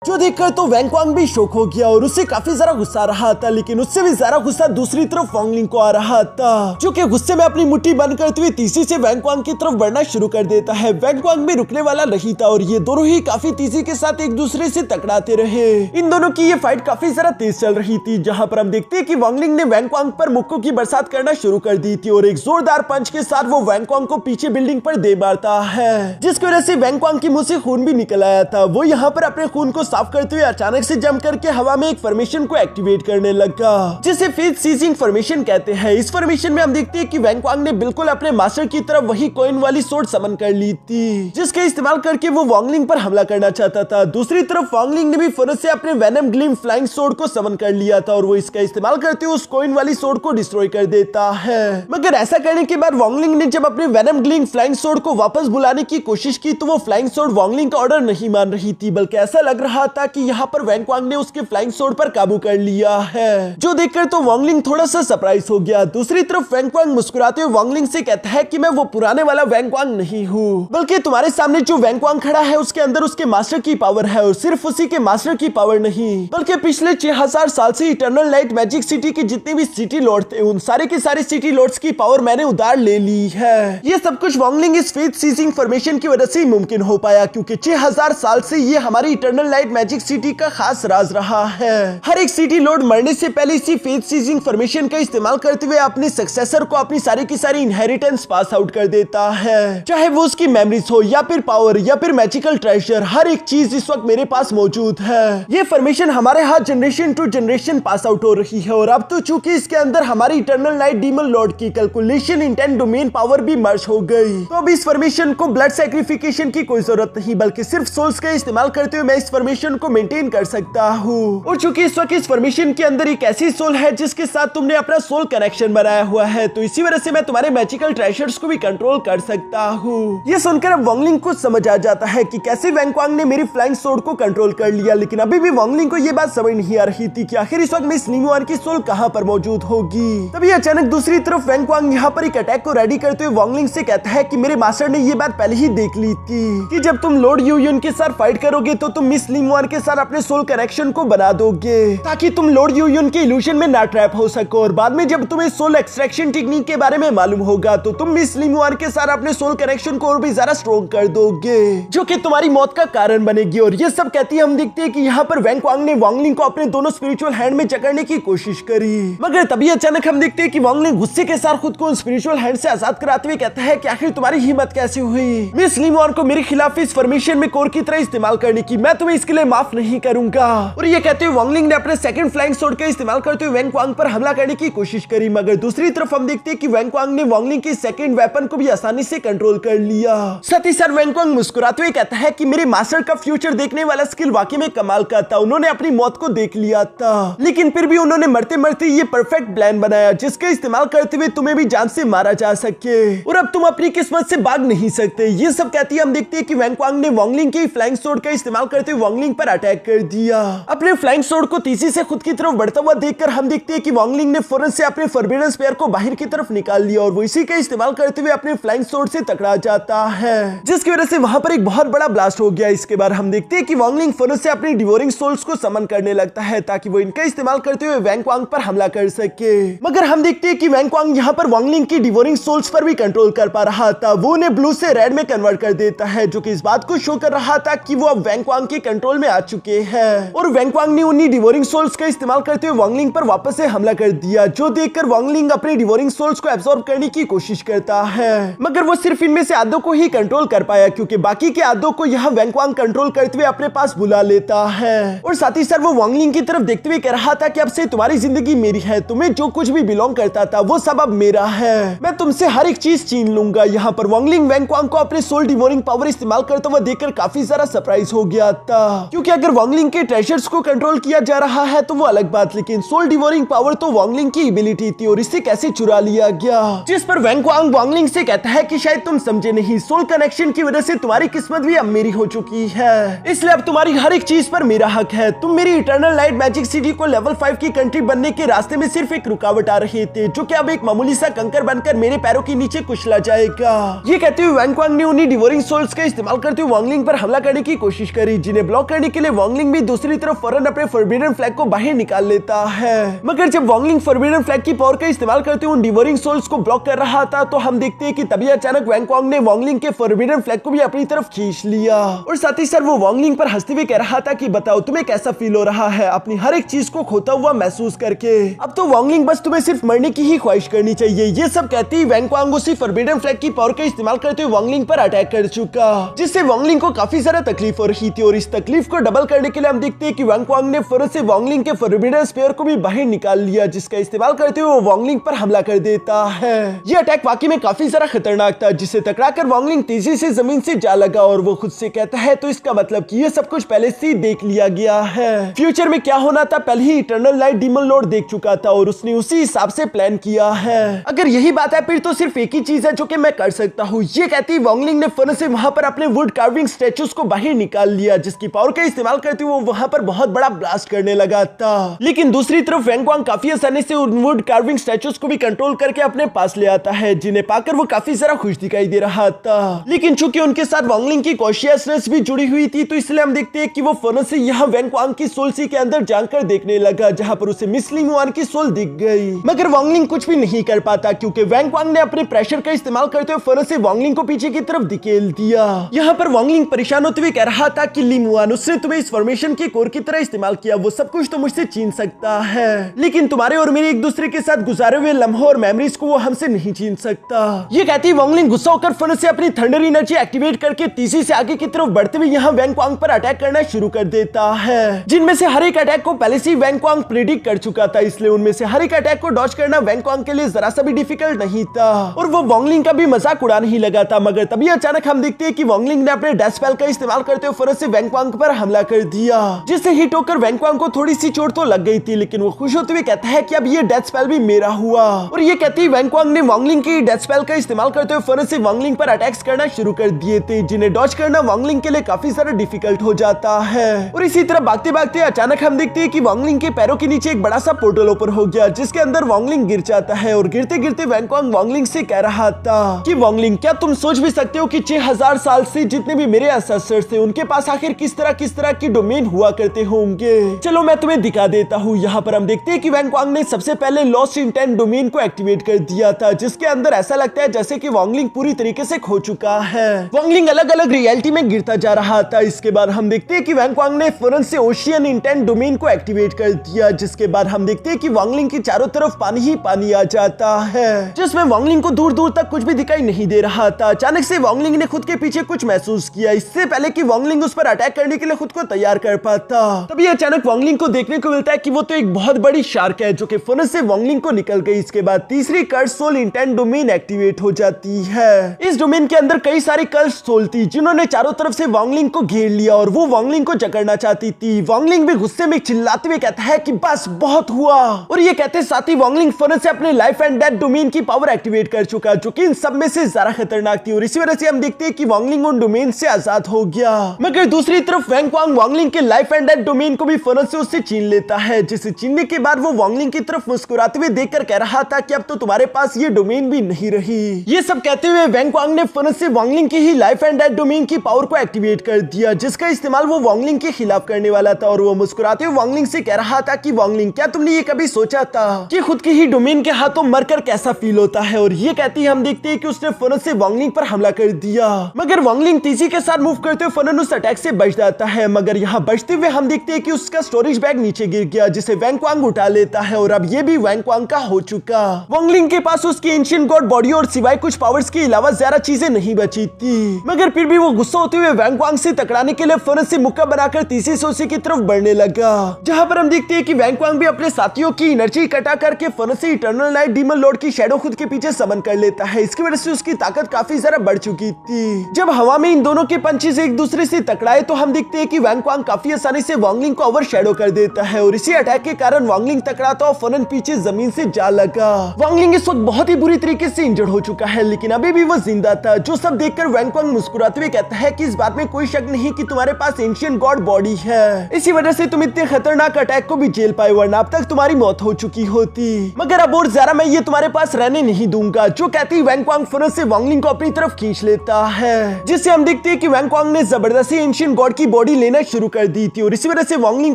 जो देखकर तो वैंगक्वांग भी शॉक हो गया और उससे काफी ज्यादा गुस्सा आ रहा था, लेकिन उससे भी ज्यादा गुस्सा दूसरी तरफ वांगलिंग को आ रहा था, जो कि गुस्से में अपनी मुट्ठी बंद करते हुए तेजी से वैंगक्वांग की तरफ बढ़ना शुरू कर देता है। वैंगक्वांग भी रुकने वाला नहीं था और ये दोनों ही काफी तेजी के साथ एक दूसरे से टकराते रहे। इन दोनों की ये फाइट काफी ज्यादा तेज चल रही थी, जहाँ पर हम देखते हैं कि वांगलिंग ने वैंगक्वांग पर मुक्कों की बरसात करना शुरू कर दी थी और एक जोरदार पंच के साथ वो वैंगक्वांग को पीछे बिल्डिंग पर दे मारता है, जिसकी वजह से वैंगक्वांग के मुंह से खून भी निकल आया था। वो यहाँ पर अपने खून को साफ करते हुए अचानक से जंप करके हवा में एक फॉर्मेशन को एक्टिवेट करने लगा, जिसे फेथ सीजिंग फॉर्मेशन कहते हैं। इस फॉर्मेशन में हम देखते हैं कि वैंगक्वांग ने बिल्कुल अपने मास्टर की तरफ वही कॉइन वाली सोर्ड समन कर ली थी, जिसके इस्तेमाल करके वो वांगलिंग पर हमला करना चाहता था। दूसरी तरफ वांगलिंग ने भी फौरन से अपने वेनम ग्लिम फ्लाइंग सोर्ड को समन कर लिया था और वो इसका इस्तेमाल करते हुए उस कॉइन वाली सोर्ड को डिस्ट्रॉय कर देता है। मगर ऐसा करने के बाद वांगलिंग ने जब अपने वेनम ग्लिम फ्लाइंग सोर्ड को वापस बुलाने की कोशिश की तो वो फ्लाइंग सोर्ड वांगलिंग का ऑर्डर नहीं मान रही थी, बल्कि ऐसा लग रहा था कि यहाँ पर वैंगक्वांग ने उसके फ्लाइंग सोर्ड पर काबू कर लिया है, जो देखकर तो वांगलिंग थोड़ा सा सरप्राइज हो गया। दूसरी तरफ वैंगक्वांग मुस्कुराते हुए वांगलिंग से कहता है कि मैं वो पुराने वाला वैंगक्वांग नहीं हूँ, बल्कि तुम्हारे सामने जो वैंगक्वांग खड़ा है उसके अंदर उसके मास्टर की पावर है और सिर्फ उसी के मास्टर की पावर नहीं, बल्कि पिछले 6000 साल से इटर्नल लाइट मैजिक सिटी के जितने भी सिटी लॉर्ड थे उन सारे के सारे सिटी लॉर्ड्स की पावर मैंने उधार ले ली है। ये सब कुछ वांगलिंग इस फेथ सीजिंग फॉर्मेशन की वजह से मुमकिन हो पाया, क्योंकि 6000 साल से ये हमारी इटर्नल लाइट मैजिक सिटी का खास राज रहा है। हर एक सिटी लॉर्ड मरने से पहले इसी फेथ सीजिंग फॉर्मेशन का इस्तेमाल करते हुए अपने सक्सेसर को अपनी सारी की सारी इनहेरिटेंस पास आउट कर देता है, चाहे वो उसकी मेमोरीज हो या फिर पावर या फिर मैजिकल ट्रेजर, हर एक चीज इस वक्त मेरे पास मौजूद है। ये फॉर्मेशन हमारे हाथ generation to generation pass out हो रही है और अब तो चूंकि इसके अंदर हमारी इटर्नल लाइट डीमन लॉर्ड की कैलकुलेशन इंटेंट डोमेन पावर भी मर्ज हो गई, तो अब इस फॉर्मेशन को ब्लड सैक्रिफिकेशन की कोई जरूरत नहीं, बल्कि सिर्फ सोल्स का इस्तेमाल करते हुए मैं इस फॉर्मेशन को मेंटेन कर सकता हूँ। और चूंकि इस वक्त इस फॉर्मेशन के अंदर एक ऐसी सोल है जिसके साथ तुमने अपना सोल कनेक्शन बनाया हुआ है, तो इसी वजह से मैं तुम्हारे मैजिकल ट्रेजर्स को भी कंट्रोल कर सकता हूँ। ये सुनकर अब वांगलिंग को समझ आ जाता है कि कैसे वैंगक्वांग ने मेरी फ्लाइंग सोर्ड को कंट्रोल कर लिया, लेकिन अभी भी वांगलिंग को ये बात समझ नहीं आ रही थी कि आखिर इस वक्त मिस लिंगवान की सोल कहाँ पर मौजूद होगी। तभी अचानक दूसरी तरफ वैंगक्वांग यहाँ पर एक अटैक को रेडी करते हुए वांगलिंग से कहता है कि मेरे मास्टर ने ये बात पहले ही देख ली थी कि जब तुम लॉर्ड यूयुन के साथ फाइट करोगे तो तुम मिस लिंगवान के साथ अपने सोल कनेक्शन को बना दोगे, ताकि तुम लॉर्ड यूयुन के इल्यूजन में ना ट्रैप हो सको, और बाद में जब तुम्हें सोल एक्सट्रैक्शन टेक्निक के बारे में मालूम होगा तो तुम मिस लिंगवान के साथ अपने सोल कनेक्शन को और भी ज्यादा स्ट्रॉन्ग कर दोगे, जो कि तुम्हारी मौत का कारण बनेगी। और ये सब कहती है हम देखते हैं कि यहाँ पर वैंगक्वांग ने वांगलिंग को अपने दोनों स्पिरिचुअल हैंड में जकड़ने की कोशिश करी, मगर तभी अचानक हम देखते हैं कि वांगलिंग गुस्से के साथ खुद को स्पिरिचुअल हैंड से आजाद कराते हुए कहता है कि आखिर तुम्हारी हिम्मत कैसे हुई मिस लिंगवान को मेरे खिलाफ इस फॉर्मेशन में कोर की तरह इस्तेमाल करने की, मैं तुम्हें इसके लिए माफ नहीं करूंगा। और ये कहते हुए वांगलिंग ने अपने सेकंड फ्लाइंग सोर्ड का इस्तेमाल करते हुए वैंगक्वांग पर हमला करने की कोशिश करी, मगर दूसरी तरफ हम देखते हैं कि वैंगक्वांग ने वांगलिंग की सेकंड वेपन को भी आसानी से कंट्रोल कर लिया। साथ ही साथ वैंगक्वांग मुस्कुराते हुए कहता है कि मेरे मास्टर का फ्यूचर देखने वाला स्किल वाकई में कमाल का था, उन्होंने अपनी मौत को देख लिया था, लेकिन फिर भी उन्होंने मरते मरते ये परफेक्ट प्लान बनाया जिसका इस्तेमाल करते हुए तुम्हें भी जान से मारा जा सके, और अब तुम अपनी किस्मत से भाग नहीं सकते। ये सब कहती है हम देखते हैं कि वैंगक्वांग ने वांगलिंग की फ्लाइंग सोर्ड का इस्तेमाल करते हुए वांगलिंग वांगलिंग पर अटैक कर दिया। अपने फ्लाइंग सोर्ड को तेजी से खुद की तरफ बढ़ता हुआ देखकर हम देखते हैं कि वांगलिंग ने फौरन से अपने फॉरबिडन स्फीयर को बाहर की तरफ निकाल लिया और वो इसी का इस्तेमाल करते हुए अपने फ्लाइंग सोर्ड से टकरा जाता है, जिसकी वजह से वहां पर एक बहुत बड़ा ब्लास्ट हो गया। इसके बाद हम देखते हैं कि वांगलिंग फौरन से अपनी डिवोरिंग सोल्स को समन करने लगता है ताकि वो इनका इस्तेमाल करते हुए वैंग क्वांग पर हमला कर सके। मगर हम देखते हैं कि वैंग क्वांग यहाँ पर वांगलिंग की डिवोरिंग सोल्स पर भी कंट्रोल कर पा रहा था। वो उन्हें ब्लू से रेड में कन्वर्ट कर देता है, जो कि इस बात को शो कर रहा था कि वो अब वैंग क्वांग के कंट्रोल में आ चुके हैं। और वैंग क्वांग ने उन्हीं डिवोरिंग सोल्स का इस्तेमाल करते हुए वांगलिंग पर वापस से हमला कर दिया, जो देखकर वांगलिंग अपनी डिवोरिंग सोल्स को एब्सॉर्ब करने की कोशिश करता है। मगर वो सिर्फ इनमें से आधों को ही कंट्रोल कर पाया, क्योंकि बाकी के आधों को यह वैंग क्वांग कंट्रोल करते हुए अपने पास बुला लेता है। और साथ ही साथ वो वांगलिंग की तरफ देखते हुए कह रहा था कि अब से तुम्हारी जिंदगी मेरी है, तुम्हें जो कुछ भी बिलोंग करता था वो सब अब मेरा है, मैं तुमसे हर एक चीज छीन लूंगा। यहाँ पर वांगलिंग वैंग क्वांग को अपने सोल डिवोरिंग पावर इस्तेमाल करता हुआ देखकर काफी सारा सरप्राइज हो गया था, क्योंकि अगर वांगलिंग के ट्रेजर्स को कंट्रोल किया जा रहा है तो वो अलग बात, लेकिन सोल डिवोरिंग पावर तो वांगलिंग की एबिलिटी थी और इसे कैसे चुरा लिया गया। जिस पर वैंग क्वांग वांगलिंग से कहता है कि शायद तुम समझे नहीं, सोल कनेक्शन की वजह से तुम्हारी किस्मत भी अब मेरी हो चुकी है, इसलिए अब तुम्हारी हर एक चीज पर मेरा हक है। तुम मेरी इटर्नल लाइट मैजिक सिटी को लेवल 5 की कंट्री बनने के रास्ते में सिर्फ एक रुकावट आ रहे थे, जो कि अब एक मामूली सा कंकर बनकर मेरे पैरों के नीचे कुचला जाएगा। ये कहते हुए वैंग क्वांग ने उन्हीं डिवोरिंग सोल्स का इस्तेमाल करते हुए वांगलिंग पर हमला करने की कोशिश करी, जिन्हें ब्लॉक करने के लिए वांगलिंग भी दूसरी तरफ फौरन अपने फॉरबिडन फ्लैग को बाहर निकाल लेता है। मगर जब वांगलिंग फॉरबिडन फ्लैग की पावर का इस्तेमाल करते हुए उन डिवोरिंग सोल्स को ब्लॉक कर रहा था, तो हम देखते हैं कि तभी अचानक वैंग क्वांग ने वांगलिंग के फॉरबिडन फ्लैग को भी अपनी तरफ खींच लिया। और साथ ही साथ वो वांगलिंग पर हंसते हुए कह रहा था कि बताओ तुम्हें कैसा फील हो रहा है अपनी हर एक चीज को खोता हुआ महसूस करके। अब तो वांगलिंग बस तुम्हें सिर्फ मरने की ही ख्वाहिश करनी चाहिए। ये सब कहती वैंग क्वांग उसी फॉरबिडन फ्लैग की पावर का इस्तेमाल करते हुए वांगलिंग पर अटैक कर चुका, जिससे वांगलिंग को काफी सारा तकलीफ हो रही थी। और इस तकलीफ को डबल करने के लिए हम देखते हैं कि वैंग क्वांग ने फौरन से वांगलिंग के फॉरबिडन स्फीयर को भी बाहर निकाल लिया, जिसका इस्तेमाल करते हुए वो वांगलिंग पर हमला कर देता है। ये अटैक वाकई में काफी सारा खतरनाक था, जिसे टकराकर वांगलिंग तेजी से जमीन से जा लगा। और वो खुद से कहता है तो इसका मतलब कि ये सब कुछ पहले से देख लिया गया है, फ्यूचर में क्या होना था पहले ही इटर्नल लाइट डीमन लॉर्ड देख चुका था और उसने उसी हिसाब से प्लान किया है। अगर यही बात है फिर तो सिर्फ एक ही चीज है जो कि मैं कर सकता हूँ। ये कहती वांगलिंग ने फौरन से वहां पर अपने वुड कार्विंग स्टैचूज को बाहर निकाल लिया, जिसकी पावर का इस्तेमाल करते हुए वहां पर बहुत बड़ा ब्लास्ट करने लगा था। लेकिन दूसरी तरफ वैंग क्वांग काफी आसानी से उन वुड कार्विंग स्टैचूज को भी कंट्रोल करके अपने पास ले आता है, जिन्हें पाकर वो काफी सारा खुश दिखाई दे रहा था। लेकिन चूंकि उनके साथ वांगलिंग की कॉन्शियसनेस भी जुड़ी हुई थी, तो इसलिए हम देखते हैं कि वो फौरन से यहाँ वैंग क्वांग की सोल सी के अंदर जानकर देखने लगा, जहां पर उसे मिस लिंगवान की सोल दिख गई। मगर वांगलिंग कुछ भी नहीं कर पाता, क्योंकि वैंग क्वांग ने अपने प्रेशर का इस्तेमाल करते हुए फौरन से वांगलिंग को पीछे की तरफ धकेल दिया। यहाँ पर वांगलिंग परेशान होते हुए कह रहा था कि लिंगवान, उसने तुम्हें इस फॉर्मेशन के कोर की तरह इस्तेमाल किया, वो सब कुछ तो मुझसे छीन सकता है, लेकिन तुम्हारे और मेरे एक दूसरे के साथ गुजारे हुए लम्हों और मेमोरीज को वो हमसे नहीं छीन सकता। ये कहती वांगलिंग गुस्सा होकर फौरन से अपनी थंडर एनर्जी एक्टिवेट करके तेजी से आगे की तरफ बढ़ते हुए यहाँ वैंग क्वांग पर अटैक करना शुरू कर देता है, जिनमें से हर एक अटैक को पहले से वैंग क्वांग प्रेडिक्ट कर चुका था, इसलिए उनमें से हर एक अटैक को डॉज करना वैंग क्वांग के लिए जरा सा भी डिफिकल्ट नहीं था और वो वांगलिंग का भी मजाक उड़ाने ही लगा था। मगर तभी अचानक हम देखते हैं कि वांगलिंग ने अपने डेथ स्पेल का इस्तेमाल करते हुए फौरन से वैंग क्वांग पर हमला कर दिया, जिससे हिट होकर वैंग क्वांग को थोड़ी सी चोट तो लग गई थी, लेकिन वो खुश होते हुए कहता है कि अब ये डेथ स्पेल भी मेरा हुआ। और ये कहती है वैंग क्वांग ने वांगलिंग की डेथ स्पेल का इस्तेमाल करते हुए फौरन से वांगलिंग पर अटैक्स करना शुरू कर दिए थे, जिन्हें डॉज करना वांगलिंग के लिए काफी सारा डिफिकल्ट हो जाता है। और इसी तरह भागते भागते अचानक हम देखते हैं कि वांगलिंग के पैरों के नीचे एक बड़ा सा पोर्टल ओपन हो गया, जिसके अंदर वांगलिंग गिर जाता है। और गिरते गिरते वैंग क्वांग वांगलिंग से कह रहा था कि वांगलिंग, क्या तुम सोच भी सकते हो कि 6000 साल से जितने भी मेरे एंसेस्टर्स थे उनके पास आखिर किस तरह की डोमेन हुआ करते होंगे। चलो मैं तुम्हें दिखा देता हूँ। यहाँ पर हम देखते हैं कि वैंग क्वांग ने सबसे पहले लॉस्ट इंटेंट डोमेन को एक्टिवेट कर दिया था, जिसके अंदर ऐसा लगता है जैसे कि वांगलिंग पूरी तरीके से खो चुका है। वांगलिंग अलग अलग रियलिटी में गिरता जा रहा था। इसके बाद हम देखते हैं कि वैंग क्वांग ने फौरन से ओशियन इंटेंट डोमेन को एक्टिवेट कर दिया, जिसके बाद हम देखते हैं कि वांगलिंग की चारों तरफ पानी ही पानी आ जाता है, जिसमें वांगलिंग को दूर दूर तक कुछ भी दिखाई नहीं दे रहा था। अचानक से वांगलिंग ने खुद के पीछे कुछ महसूस किया, इससे पहले कि वांगलिंग उस पर अटैक करने के लिए खुद को तैयार कर पाता। तभी अचानक वांगलिंग को देखने को मिलता है कि वो तो एक बहुत बड़ी शार्क है, जो कि फौरन से वांगलिंग को निकल गई। इसके बाद तीसरी कर्स सोल इंटेंट डोमेन एक्टिवेट हो जाती है। इस डोमेन के अंदर कई सारी कर्स सोल थी, जिन्होंने चारों तरफ से वांगलिंग को घेर लिया और वो वांगलिंग को जकड़ना चाहती थी। वांगलिंग भी गुस्से में चिल्लाते हुए कहता है कि बस बहुत हुआ। और ये कहते साथ ही वांगलिंग फौरन से अपने लाइफ एंड डेथ डोमेन की पावर एक्टिवेट कर चुका, जो कि इन सब में से ज्यादा खतरनाक थी। और इसी वजह से हम देखते हैं कि वांगलिंग उन डोमेन से आजाद हो गया। मगर दूसरी तरफ वैंगक्वांग वांगलिंग के लाइफ एंड डेथ डोमेन को भी फनल से उससे छीन लेता है, जिसे छीनने के बाद वो वांगलिंग की तरफ मुस्कुराते हुए देखकर कह रहा था कि अब तो तुम्हारे पास ये डोमेन भी नहीं रही। ये सब कहते हुए वैंगक्वांग ने फनल से वांगलिंग की ही लाइफ एंड डेथ डोमेन की पावर को एक्टिवेट कर दिया, जिसका इस्तेमाल वो वांगलिंग के खिलाफ करने वाला था। और वो मुस्कुराते हुए वांगलिंग से कह रहा था कि वांगलिंग, क्या तुमने ये कभी सोचा था कि खुद की ही डोमेन के हाथों मरकर कैसा फील होता है? और ये कहती हम देखते हैं कि उसने फनल से वांगलिंग पर हमला कर दिया, मगर वांगलिंग तेजी के साथ मूव करते हुए फनल उस अटैक से बच जाता है। मगर यहाँ बचते हुए हम देखते हैं कि उसका स्टोरेज बैग नीचे गिर गया, जिसे वैंगक्वांग उठा लेता है और अब ये भी वैंगक्वांग का हो चुका। वांगलिंग के पास उसकी एंशिएंट गॉड बॉडी और सिवाय कुछ पावर्स के अलावा ज्यादा चीजें नहीं बची थी, मगर फिर भी वो गुस्सा होते हुए वैंगक्वांग से टकराने के लिए फनल से मुक्का बनाकर तीसरी सोसी की तरफ बढ़ने लगा, जहां पर हम देखते हैं कि वैंगक्वांग भी अपने साथियों की एनर्जी इकट्ठा करके फनल से इटर्नल नाइट डीमन लॉर्ड की शैडो खुद के पीछे समन कर लेता है। इसकी वजह से उसकी ताकत काफी ज्यादा बढ़ चुकी थी। जब हवा में इन दोनों के पंचेस एक दूसरे से टकराए तो हम देखते हैं कि वैंगक्वांग काफी आसानी से वांगलिंग को ओवरशैडो कर देता है और इसी अटैक के कारण वांगलिंग टकराता और फनल पीछे जमीन से जा लगा। वांगलिंग इस वक्त बहुत ही बुरी तरीके से इंजर्ड हो चुका है, लेकिन अभी भी वो जिंदा था। जो सब देखकर वैंगक्वांग मुस्कुराते हुए कहता है कि इस बात में कोई शक नहीं कि तुम्हारे पास एंशिएंट गॉड बॉडी है, इसी वजह से तुम इतने खतरनाक अटैक को भी झेल पाए, वरना अब तक तुम्हारी मौत हो चुकी होती। मगर अब और ज्यादा मैं ये तुम्हारे पास रहने नहीं दूंगा। जो कहती वैंगक्वांग फनल से वांगलिंग को अपनी तरफ खींच लेता है, जिससे हम देखते हैं कि वैंगक्वांग ने जबरदस्ती एंशिएंट गॉड की बॉडी लेना शुरू कर दी थी और इसी वजह से वांगलिंग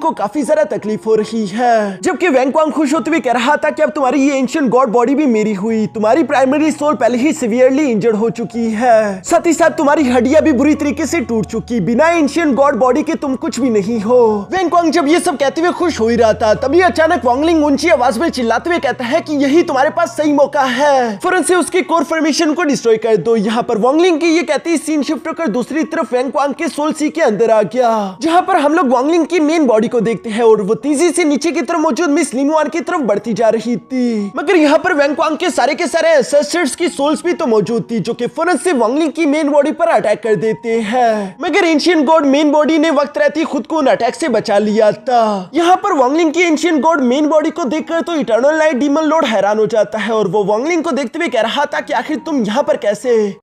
को काफी ज्यादा तकलीफ हो रही है। जबकि वैंगक्वांग खुश होते हुए कह रहा था कि अब तुम्हारी ये एंशिएंट गॉड बॉडी भी मेरी हुई। तुम्हारी प्राइमरी सोल पहले ही सीवियरली इंजर्ड हो चुकी है, साथ ही साथ तुम्हारी हड्डियां भी बुरी तरीके से टूट चुकी। बिना एंशिएंट गॉड बॉडी के तुम कुछ भी नहीं हो। वैंगक्वांग जब ये सब कहते हुए खुश हो ही रहा था, तभी अचानक वांगलिंग ऊंची आवाज में चिल्लाते हुए कहता है कि यही तुम्हारे पास सही मौका है, फौरन से उसके कोर फॉर्मेशन को डिस्ट्रॉय कर दो। यहाँ पर वांगलिंग की ये कहती सीन शिफ्ट होकर दूसरी तरफ वैंगक्वांग के सोल सी के अंदर आ गया, जहाँ पर हम लोग वांगलिंग की मेन बॉडी को देखते हैं और वो तेजी से नीचे की तरफ मौजूद मिस लिमुआन की तरफ बढ़ती जा रही थी। मगर यहाँ पर वैंगक्वांग के सारे एंसेस्टर्स की सोल्स भी तो मौजूद थी, जो कि फौरन से वांगलिंग की मेन बॉडी पर अटैक कर देते हैं। मगर एंशिएंट गॉड मेन बॉडी ने वक्त रहती खुद को उन अटैक से बचा लिया था। यहाँ पर वांगलिंग की एंशिएंट गॉड मेन बॉडी को देखकर तो इटर्नल नाइट डीमन लॉर्ड हैरान हो जाता है और वो वांगलिंग को देखते हुए कह रहा था कि आखिर तुम यहाँ पर कैसे?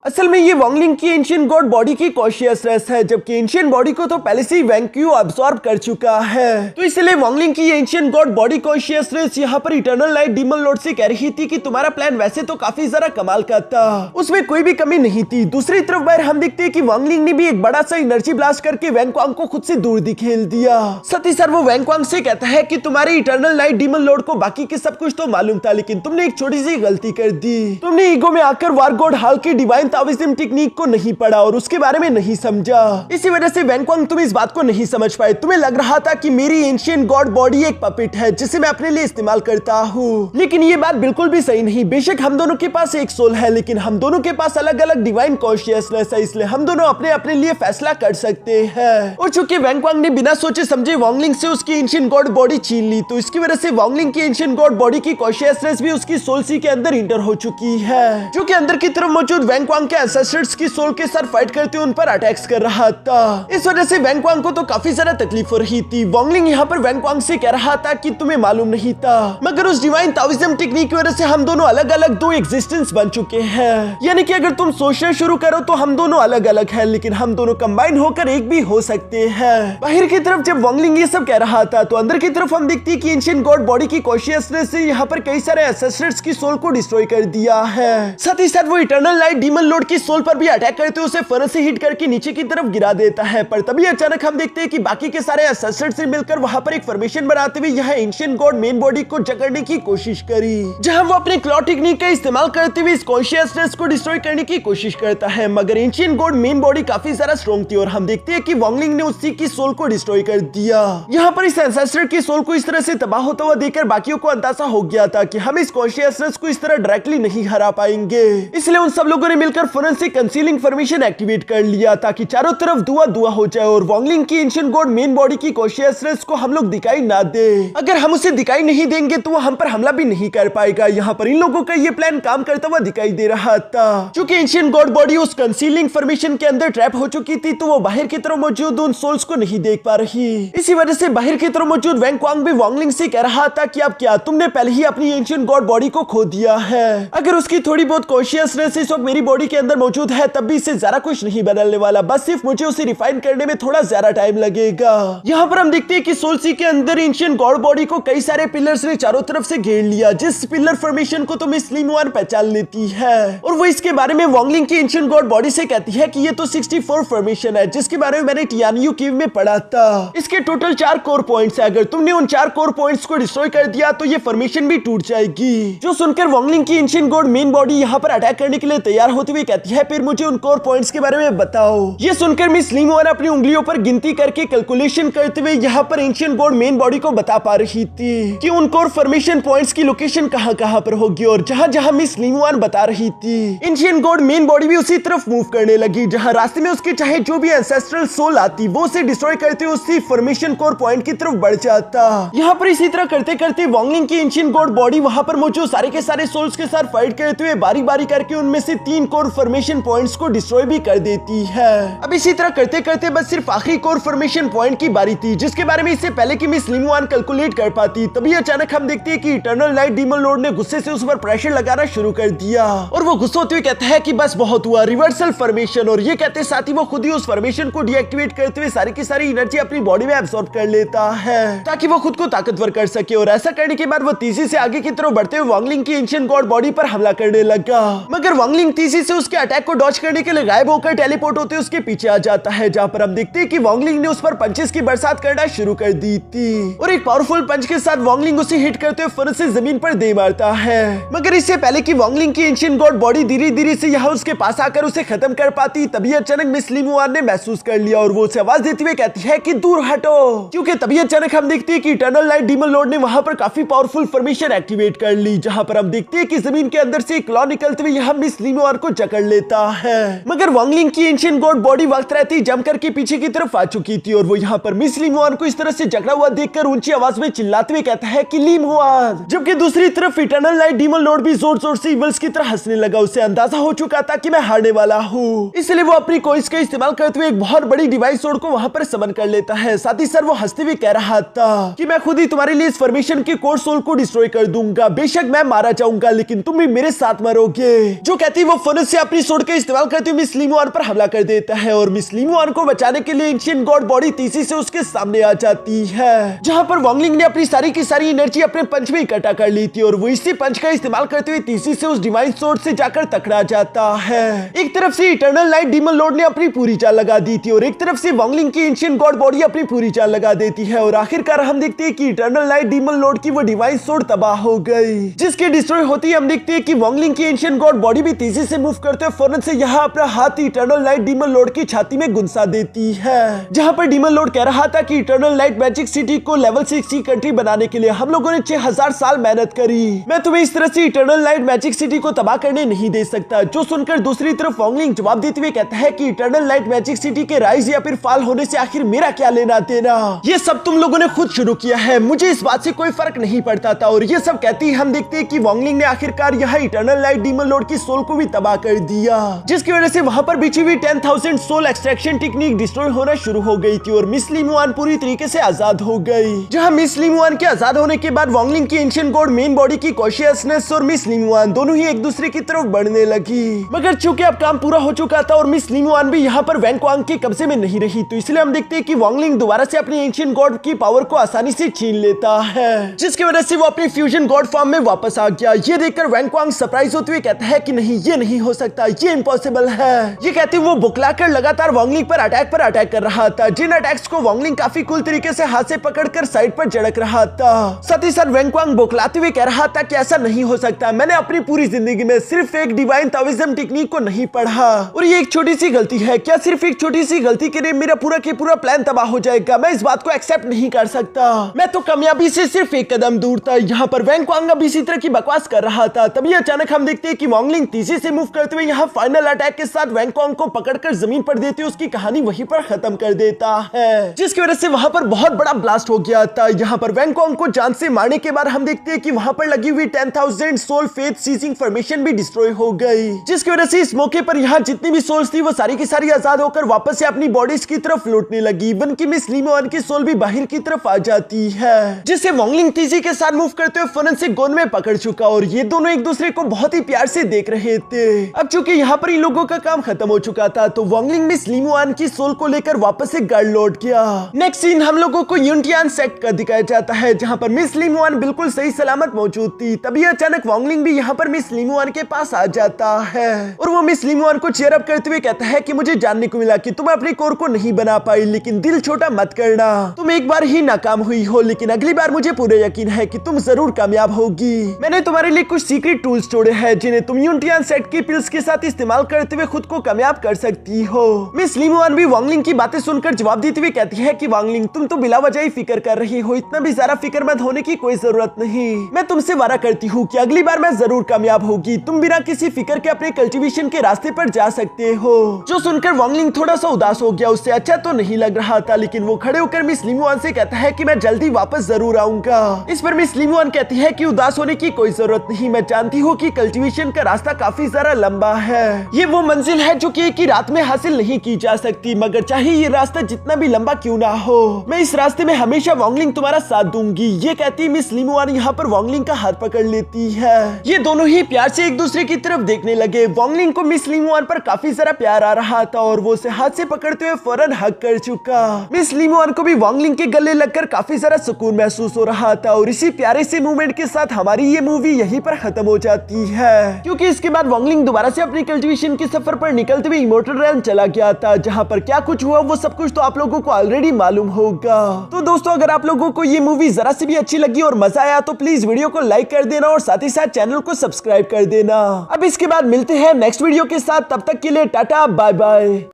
असल में ये वांगलिंग की एंशिएंट गॉड बॉडी की कॉन्शियसनेस है, जबकि एंशिएंट बॉडी को तो पहले से ही वैंक्यू अब्सॉर्ब कर चुका है। तो इसलिए वांगलिंग की एंशिएंट गॉड बॉडी कॉन्शियसनेस यहाँ पर इटर्नल नाइट डीमन लॉर्ड से कह रही थी कि तुम्हारा प्लान वैसे तो काफी ज्यादा कमाल का था, उसमें कोई भी कमी नहीं थी। दूसरी तरफ बाहर हम देखते हैं कि वांगलिंग ने भी एक बड़ा सा एनर्जी ब्लास्ट करके वैंगक्वांग को खुद से दूर दिखेल दिया। साथ ही साथ वो वैंगक्वांग से कहता है कि तुम्हारे इटर्नल नाइट डीमन लॉर्ड को बाकी के सब कुछ तो मालूम था, लेकिन तुमने एक छोटी सी गलती कर दी। तुमने ईगो में आकर वार गॉड हाल की डिवाइन ताओइज्म टेक्निक को नहीं पढ़ा और उसके बारे में नहीं समझा। इसी वजह से वैंगक्वांग तुम इस बात को नहीं समझ पाए। तुम्हें लग रहा था कि मेरी एंशिएंट गॉड बॉडी एक पपेट है जिसे मैं अपने लिए इस्तेमाल करता हूँ, लेकिन ये बात बिल्कुल भी सही नहीं। बेशक हम दोनों के पास एक सोल है, लेकिन हम दोनों के पास अलग अलग डिवाइन कॉन्शियसनेस है, इसलिए हम दोनों अपने अपने लिए फैसला कर सकते हैं। और चूंकि वैंगक्वांग ने बिना सोचे समझे वांगलिंग से उसकी एंशिएंट गॉड बॉडी छीन ली, तो इसकी वजह से वांगलिंग की एंशिएंट गॉड बॉडी की कॉन्शियसनेस भी उसकी सोल सी के अंदर इंटर हो चुकी है, जो कि अंदर की तरफ मौजूद वैंगक्वांग के एंसेस्टर्स की सोल के साथ फाइट करते हुए उन पर अटैक्स कर रहा था। इस वजह से वैंगक्वांग को तो काफी ज्यादा तकलीफ हो रही थी। वांगलिंग यहाँ पर वैंगक्वांग से कह रहा था कि तुम्हें मालूम नहीं था, मगर उस डिवाइन ताओइज्म टेक्निक की वजह से हम दोनों अलग अलग दो एग्जिस्टेंस बन चुके हैं। यानी कि अगर तुम सोचना शुरू करो तो हम दोनों अलग अलग हैं, लेकिन हम दोनों कंबाइन होकर एक भी हो सकते हैं। बाहर की तरफ जब वांगलिंग ये सब कह रहा था, तो अंदर की तरफ हम देखते हैं कि एंशिएंट गॉड बॉडी की कॉन्शियसनेस से यहाँ पर कई सारे एंसेस्टर्स की सोल को डिस्ट्रॉय कर दिया है। साथ ही साथ वो इटर्नल नाइट डीमन लॉर्ड की सोल पर भी अटैक करते हुए उसे फनल से हिट करके नीचे की तरफ गिरा देता है। पर तभी अचानक हम देखते हैं कि बाकी के सारे एंसेस्टर्स से मिलकर वहां पर एक फॉर्मेशन बनाते हुए यहाँ एंशिएंट गॉड मेन बॉडी को जकड़ने की कोशिश करी, जहां वो अपने क्लॉ टेक्निक का इस्तेमाल करते हुए इस कॉन्शियसनेस को डिस्ट्रॉय करने की कोशिश करता है। मगर एंशिएंट गॉड मेन बॉडी काफी ज्यादा स्ट्रॉन्ग थी और हम देखते हैं कि वांगलिंग ने उसी की सोल को डिस्ट्रॉय कर दिया। यहाँ पर इस एंसेस्टर की सोल को इस तरह से तबाह होता हुआ देखकर बाकियों को अंदाजा हो गया था कि हम इस कॉन्शियसनेस को इस तरह डायरेक्टली नहीं हरा पाएंगे, इसलिए उन सब लोगों ने मिलकर फनल से कंसीलिंग फॉर्मेशन एक्टिवेट कर लिया ताकि चारों तरफ धुआं धुआं हो जाए और वांगलिंग की एंशिएंट गॉड मेन बॉडी की कॉन्शियसनेस को हम लोग दिखाई ना दे। अगर हम उसे दिखाई नहीं देंगे तो वो हम पर हमला भी नहीं कर पाएगा। यहाँ पर इन लोगों का ये प्लान काम करता हुआ दिखाई दे रहा था। क्योंकि एंशिएंट गॉड बॉडी उस कंसीलिंग फॉर्मेशन के अंदर ट्रैप हो चुकी थी, तो वो बाहर की तरफ मौजूद उन सोल्स को नहीं देख पा रही। इसी वजह से बाहर की तरफ मौजूद वैंगक्वांग भी वांगलिंग से कह रहा था कि अब क्या तुमने पहले ही अपनी एंशिएंट गॉड बॉडी को खो दिया है। अगर उसकी थोड़ी बहुत कॉन्शियसनेस इस वक्त मेरी बॉडी के अंदर मौजूद है तब भी इससे ज्यादा कुछ नहीं बदलने वाला, बस सिर्फ मुझे उसे रिफाइन करने में थोड़ा ज्यादा टाइम लगेगा। यहाँ पर हम देखते हैं कि सोल सी के अंदर एंशिएंट गॉड बॉडी को कई सारे पिलर्स ने चारों तरफ से घेर लिया, जिस पिलर फॉर्मेशन को तो मिस लिन युआन पहचान लेती है और वो इसके बारे में वांगलिंग की एंशिएंट गॉड बॉडी से कहती है कि ये तो 64 फॉर्मेशन है, जिसके बारे में मैंने टियानयू केव में पढ़ा था। इसके टोटल 4 कोर पॉइंट्स है, अगर तुमने उन 4 कोर पॉइंट्स को डिस्ट्रॉय कर दिया तो ये फॉर्मेशन भी टूट जाएगी। जो सुनकर वांगलिंग की एंशिएंट गॉड मेन बॉडी यहाँ पर अटैक करने के लिए तैयार होते हुए कहती है फिर मुझे उन कोर पॉइंट्स के बारे में बताओ। ये सुनकर मिस लिन युआन अपनी उंगलियों पर गिनती करके कैलकुलेशन करते हुए यहाँ पर एंशिएंट गॉड मेन बॉडी को बता पा रही थी कि उन कोर फॉर्मेशन पॉइंट्स की लोकेशन कहां पर होगी और जहां मिस लिन युआन बता रही थी एंशिएंट गॉड मेन बॉडी भी उसी तरफ मूव करने लगी, जहां रास्ते में उसके चाहे जो भी एंसेस्ट्रल सोल आती वो उसे डिस्ट्रॉय करते उसी फॉर्मेशन कोर पॉइंट की तरफ बढ़ जाता। यहाँ पर इसी तरह करते करते वांगलिंग की एंशिएंट गॉड बॉडी वहां पर मौजूद सारे के सारे सोल्स के साथ फाइट करते हुए बारी बारी करके उनमें से 3 कोर फॉर्मेशन पॉइंट्स को डिस्ट्रॉय भी कर देती है। अब इसी तरह करते करते बस सिर्फ आखिरी कोर फॉर्मेशन पॉइंट की बारी थी, जिसके बारे में इससे पहले कि मिस लिन युआन कैलकुलेट कर पाती, तभी अचानक हम देखते हैं कि इटर्नल नाइट डीमन लॉर्ड ने गुस्से से उस पर प्रेशर लगाना शुरू कर दिया और वो गुस्सा होते हुए कहता है कि बस बहुत हुआ, रिवर्सल फॉर्मेशन। और ये कहते साथ ही वो खुद ही उस फॉर्मेशन को डीएक्टिवेट करते हुए सारी की सारी एनर्जी अपनी बॉडी में एब्सॉर्ब कर लेता है ताकि वो खुद को ताकतवर कर सके। और ऐसा करने के बाद वो तेजी से आगे की तरफ बढ़ते हुए वांगलिंग की एंशिएंट गॉड बॉडी पर हमला करने लगा, मगर वांगलिंग तेजी से उसके अटैक को डॉज करने के लिए गायब होकर टेलीपोर्ट होते उसके पीछे आ जाता है, जहां पर हम देखते हैं कि वांगलिंग ने उस पर पंचेस की बरसात करना शुरू कर दी थी और एक पावरफुल पंच के साथ वांगलिंग उसे हिट करते हुए फौरन से जमीन पर दे मारता है। मगर इससे पहले कि वांगलिंग की एंशिएंट गॉड बॉडी धीरे धीरे से यहाँ उसके पास आकर उसे खत्म कर पाती, तभी अचानक मिस लिन युआन ने महसूस कर लिया और वो उसे आवाज देती हुए कहती है कि दूर हटो, क्योंकि तभी अचानक हम देखते हैं कि इटर्नल नाइट डीमन लॉर्ड ने वहां पर काफी पावरफुल फॉर्मेशन एक्टिवेट कर ली, जहां पर हम देखते हैं कि जमीन के अंदर से एक क्लॉ निकलते हुए यहाँ मिस लिन युआन को जकड़ लेता है। मगर वांगलिंग की एंशिएंट गॉड बॉडी वक्त रहती जमकर के पीछे की तरफ आ चुकी थी और वो यहाँ पर मिस लिन युआन को इस तरह से जकड़ा हुआ देखकर ऊंची आवाज में चिल्लाते हुए कहता है कि लिन युआन, जबकि दूसरी तरफ इटर्नल नाइट डीमन लॉर्ड भी जोर जोर से इवल्स की तरह हंसने लगा। उसे अंदाजा हो चुका था कि मैं हारने वाला हूँ, इसलिए वो अपनी कोइंस का इस्तेमाल करते हुए एक बहुत बड़ी डिवाइस सोर्ड को वहां पर समन कर लेता है। साथ ही सर वो हंसते हुए कह रहा था कि मैं खुद ही तुम्हारे लिए इस फॉर्मेशन के कोर सोल को डिस्ट्रॉय कर दूंगा, बेशक मैं मारा जाऊंगा लेकिन तुम भी मेरे साथ मरोगे। जो कहती वो फौरन से अपनी सोर्ड का इस्तेमाल करते हुए मिस लिन युआन पर हमला कर देता है और मिस लिन युआन को बचाने के लिए एंशिएंट गॉड बॉडी तेजी से उसके सामने आ जाती है, जहां पर वांगलिंग ने अपनी सारी की सारी एनर्जी अपने पंच में इकट्ठा कर ली थी और वो इसी पंच का इस्तेमाल करते हुए तेजी से उस डिवाइन सोर्ड से जाकर टकरा जाता है। एक तरफ से इटर्नल नाइट डीमन लॉर्ड ने अपनी पूरी जान लगा दी थी और एक तरफ से वांगलिंग की एंशिएंट गॉड बॉडी अपनी पूरी जान लगा देती है और आखिरकार हम देखते हैं कि इटर्नल नाइट डीमन लॉर्ड की वो डिवाइन सोर्ड तबाह हो गई, जिसके डिस्ट्रॉय होते ही हम देखते हैं कि वांगलिंग की एंशिएंट गॉड बॉडी भी तेजी से मूव करते हुए फौरन से यहाँ अपना हाथ इटर्नल नाइट डीमन लॉर्ड की छाती में गुंसा देती है, जहां पर डीमन लॉर्ड कह रहा था कि इटर्नल नाइट मैजिक सिटी को लेवल 60 कंट्री बनाने के लिए हम लोगों ने 6000 साल मेहनत करी, मैं तुम्हें इस तरह से इटर्नल नाइट मैजिक सिटी को तबाह करने नहीं दे सकता। जो सुनकर दूसरी तरफ वांगलिंग जवाब देते हुए कहता है कि इटर्नल नाइट मैजिक सिटी के राइज या फिर फॉल होने से आखिर मेरा क्या लेना देना, ये सब तुम लोगों ने खुद शुरू किया है, मुझे इस बात से कोई फर्क नहीं पड़ता था। और ये सब कहती ही हम देखते हैं कि वांगलिंग ने आखिरकार यहाँ इटर्नल नाइट डीमन लॉर्ड की सोल को भी तबाह कर दिया, जिसकी वजह से वहां पर बिछी हुई 10,000 सोल एक्सट्रैक्शन टेक्निक डिस्ट्रॉय होना शुरू हो गई थी और मिस लिन युआन पूरी तरीके से आजाद हो गई। जहां मिस लिन युआन के आजाद होने के बाद वांगलिंग की एंशिएंट गॉड मेन बॉडी की कॉन्शियसनेस और मिस लिन युआन दोनों ही एक दूसरे की तरफ बढ़ने लगी, मगर चूंकि अब काम पूरा हो चुका था और मिस लिन युआन भी यहाँ पर वैंग क्वांग के कब्जे में नहीं रही, तो इसलिए हम देखते हैं कि वांगलिंग दोबारा से अपनी एंशिएंट गॉड की पावर को आसानी से छीन लेता है, जिसकी वजह से वो अपनी फ्यूजन गॉड फॉर्म में वापस आ गया। ये देखकर वैंग क्वांग सरप्राइज होते हुए कहता है कि नहीं, ये नहीं हो सकता, ये इम्पॉसिबल है। ये कहते हुए वो बुकलाकर लगातार वांगलिंग पर अटैक कर रहा था, जिन अटैक्स को वांगलिंग काफी कूल तरीके से हाथ से पकड़कर साइड पर झड़क रहा था। साथ ही साथ वैंग क्वांग बुकलाते हुए कह रहा था कि ऐसा नहीं हो सकता, मैंने अपनी पूरी जिंदगी में सिर्फ एक डिवाइन ताओइज्म टेक्निक को नहीं पढ़ा और ये एक छोटी सी गलती है। क्या सिर्फ एक छोटी सी गलती के लिए मेरा पूरा के पूरा प्लान तबाह हो जाएगा? मैं इस बात को एक्सेप्ट नहीं कर सकता। मैं तो कामयाबी से सिर्फ एक कदम दूर था। यहाँ पर वैंग क्वांग अब इसी तरह की बकवास कर रहा था, तभी अचानक हम देखते हैं कि वांगलिंग तेजी से मूव करते हुए यहाँ फाइनल अटैक के साथ वैंग क्वांग को पकड़कर जमीन पर देते उसकी कहानी वहीं पर खत्म कर देता है, जिसकी वजह से वहां पर बहुत बड़ा ब्लास्ट हो गया था। यहाँ पर वैंग क्वांग को जान से मारने के बाद हम देखते हैं कि वहां पर लगी हुई 10,000 सोल फेथ सीजिंग फॉर्मेशन भी डिस्ट्रॉय हो गई, जिसकी वजह से इस मौके पर यहाँ जितनी भी सोल्स थी वो सारी की सारी आजाद होकर वापस से अपनी बॉडीज की तरफ लौटने लगी। इवन की मिस लिन युआन की सोल भी बाहर की तरफ आ जाती है, जिसे वांगलिंग तेजी के साथ मूव करते हुए फौरन से गोंद में पकड़ चुका और ये दोनों एक दूसरे को बहुत ही प्यार से देख रहे थे। अब चूंकि यहाँ पर इन लोगों का काम खत्म हो चुका था तो वांगलिंग मिस लिमुआन की सोल को लेकर वापस से घर लौट गया। नेक्स्ट सीन हम लोगों को यूनटियान सेक्ट का दिखाया जाता है जहाँ पर मिस लिमुआन बिल्कुल सही सलामत मौजूद थी। तभी अचानक वांगलिंग भी यहाँ पर मिस लिमुआन के पास आ जाता है और वो मिस लिमुआन को चेयर अप करते हुए कहता है कि मुझे जानने को मिला कि तुम अपने कोर को नहीं बना पाई, लेकिन दिल छोटा मत करना। तुम एक बार ही नाकाम हुई हो, लेकिन अगली बार मुझे पूरा यकीन है कि तुम जरूर कामयाब होगी। मैंने तुम्हारे लिए कुछ सीक्रेट टूल्स जोड़े हैं जिन्हें तुम यूनटियान सेट की पिल्स के साथ इस्तेमाल करते हुए खुद को कामयाब कर सकती हो। मिस लिमुआन भी वांगलिंग की बातें सुनकर जवाब देते हुए कहती है कि वांगलिंग तुम तो बिला वजह ही फिक्र कर रही हो, इतना भी ज्यादा फिक्रमंद होने की कोई जरूरत नहीं। मैं तुमसे वादा करती हूँ कि अगली बार मैं जरूर कामयाब होगी। तुम बिना किसी फिक्र के अपने कल्टीवेशन के रास्ते पर जा सकते हो। जो सुनकर वांगलिंग थोड़ा सा उदास हो गया। उससे अच्छा तो नहीं लग रहा था, लेकिन वो खड़े होकर मिस लिमुआन से कहता है कि मैं जल्दी वापस जरूर आऊंगा। इस पर मिस लिमुआन कहती है कि उदास होने की कोई जरूरत नहीं, मैं जानती हूँ कि कल्टीवेशन का रास्ता काफी ज्यादा लंबा है। ये वो मंजिल है जो कि एक ही रात में हासिल नहीं की जा सकती, मगर चाहे ये रास्ता जितना भी लंबा क्यों ना हो, मैं इस रास्ते में हमेशा वांगलिंग तुम्हारा साथ दूंगी। ये कहती मिस लिमुआन यहाँ पर वांगलिंग का हाथ पकड़ लेती है। ये दोनों ही प्यार से एक दूसरे की तरफ देखने लगे। वांगलिंग को मिस लिमुआन पर काफी सारा प्यार आ रहा था और वो उसे हाथ से पकड़ते हुए फौरन हक कर चुका। मिस लिमुआन को भी वांगलिंग के गले लगकर काफी सारा सुकून महसूस हो रहा था और इसी प्यारे से मूवमेंट के साथ हमारी ये मूवी यहीं पर खत्म हो जाती है, क्योंकि इसके बाद वांगलिंग दोबारा से अपने कल्टीवेशन के सफर पर निकलते हुए इमोर्टल रेल्म चला गया था, जहां पर क्या कुछ हुआ वो सब कुछ तो आप लोगों को ऑलरेडी मालूम होगा। तो दोस्तों, अगर आप लोगों को ये मूवी जरा से भी अच्छी लगी और मजा आया तो प्लीज वीडियो को लाइक कर देना और साथ ही साथ चैनल को सब्सक्राइब कर देना। अब इसके बाद मिलते हैं नेक्स्ट वीडियो के साथ, तब तक के लिए टाटा बाय बाय।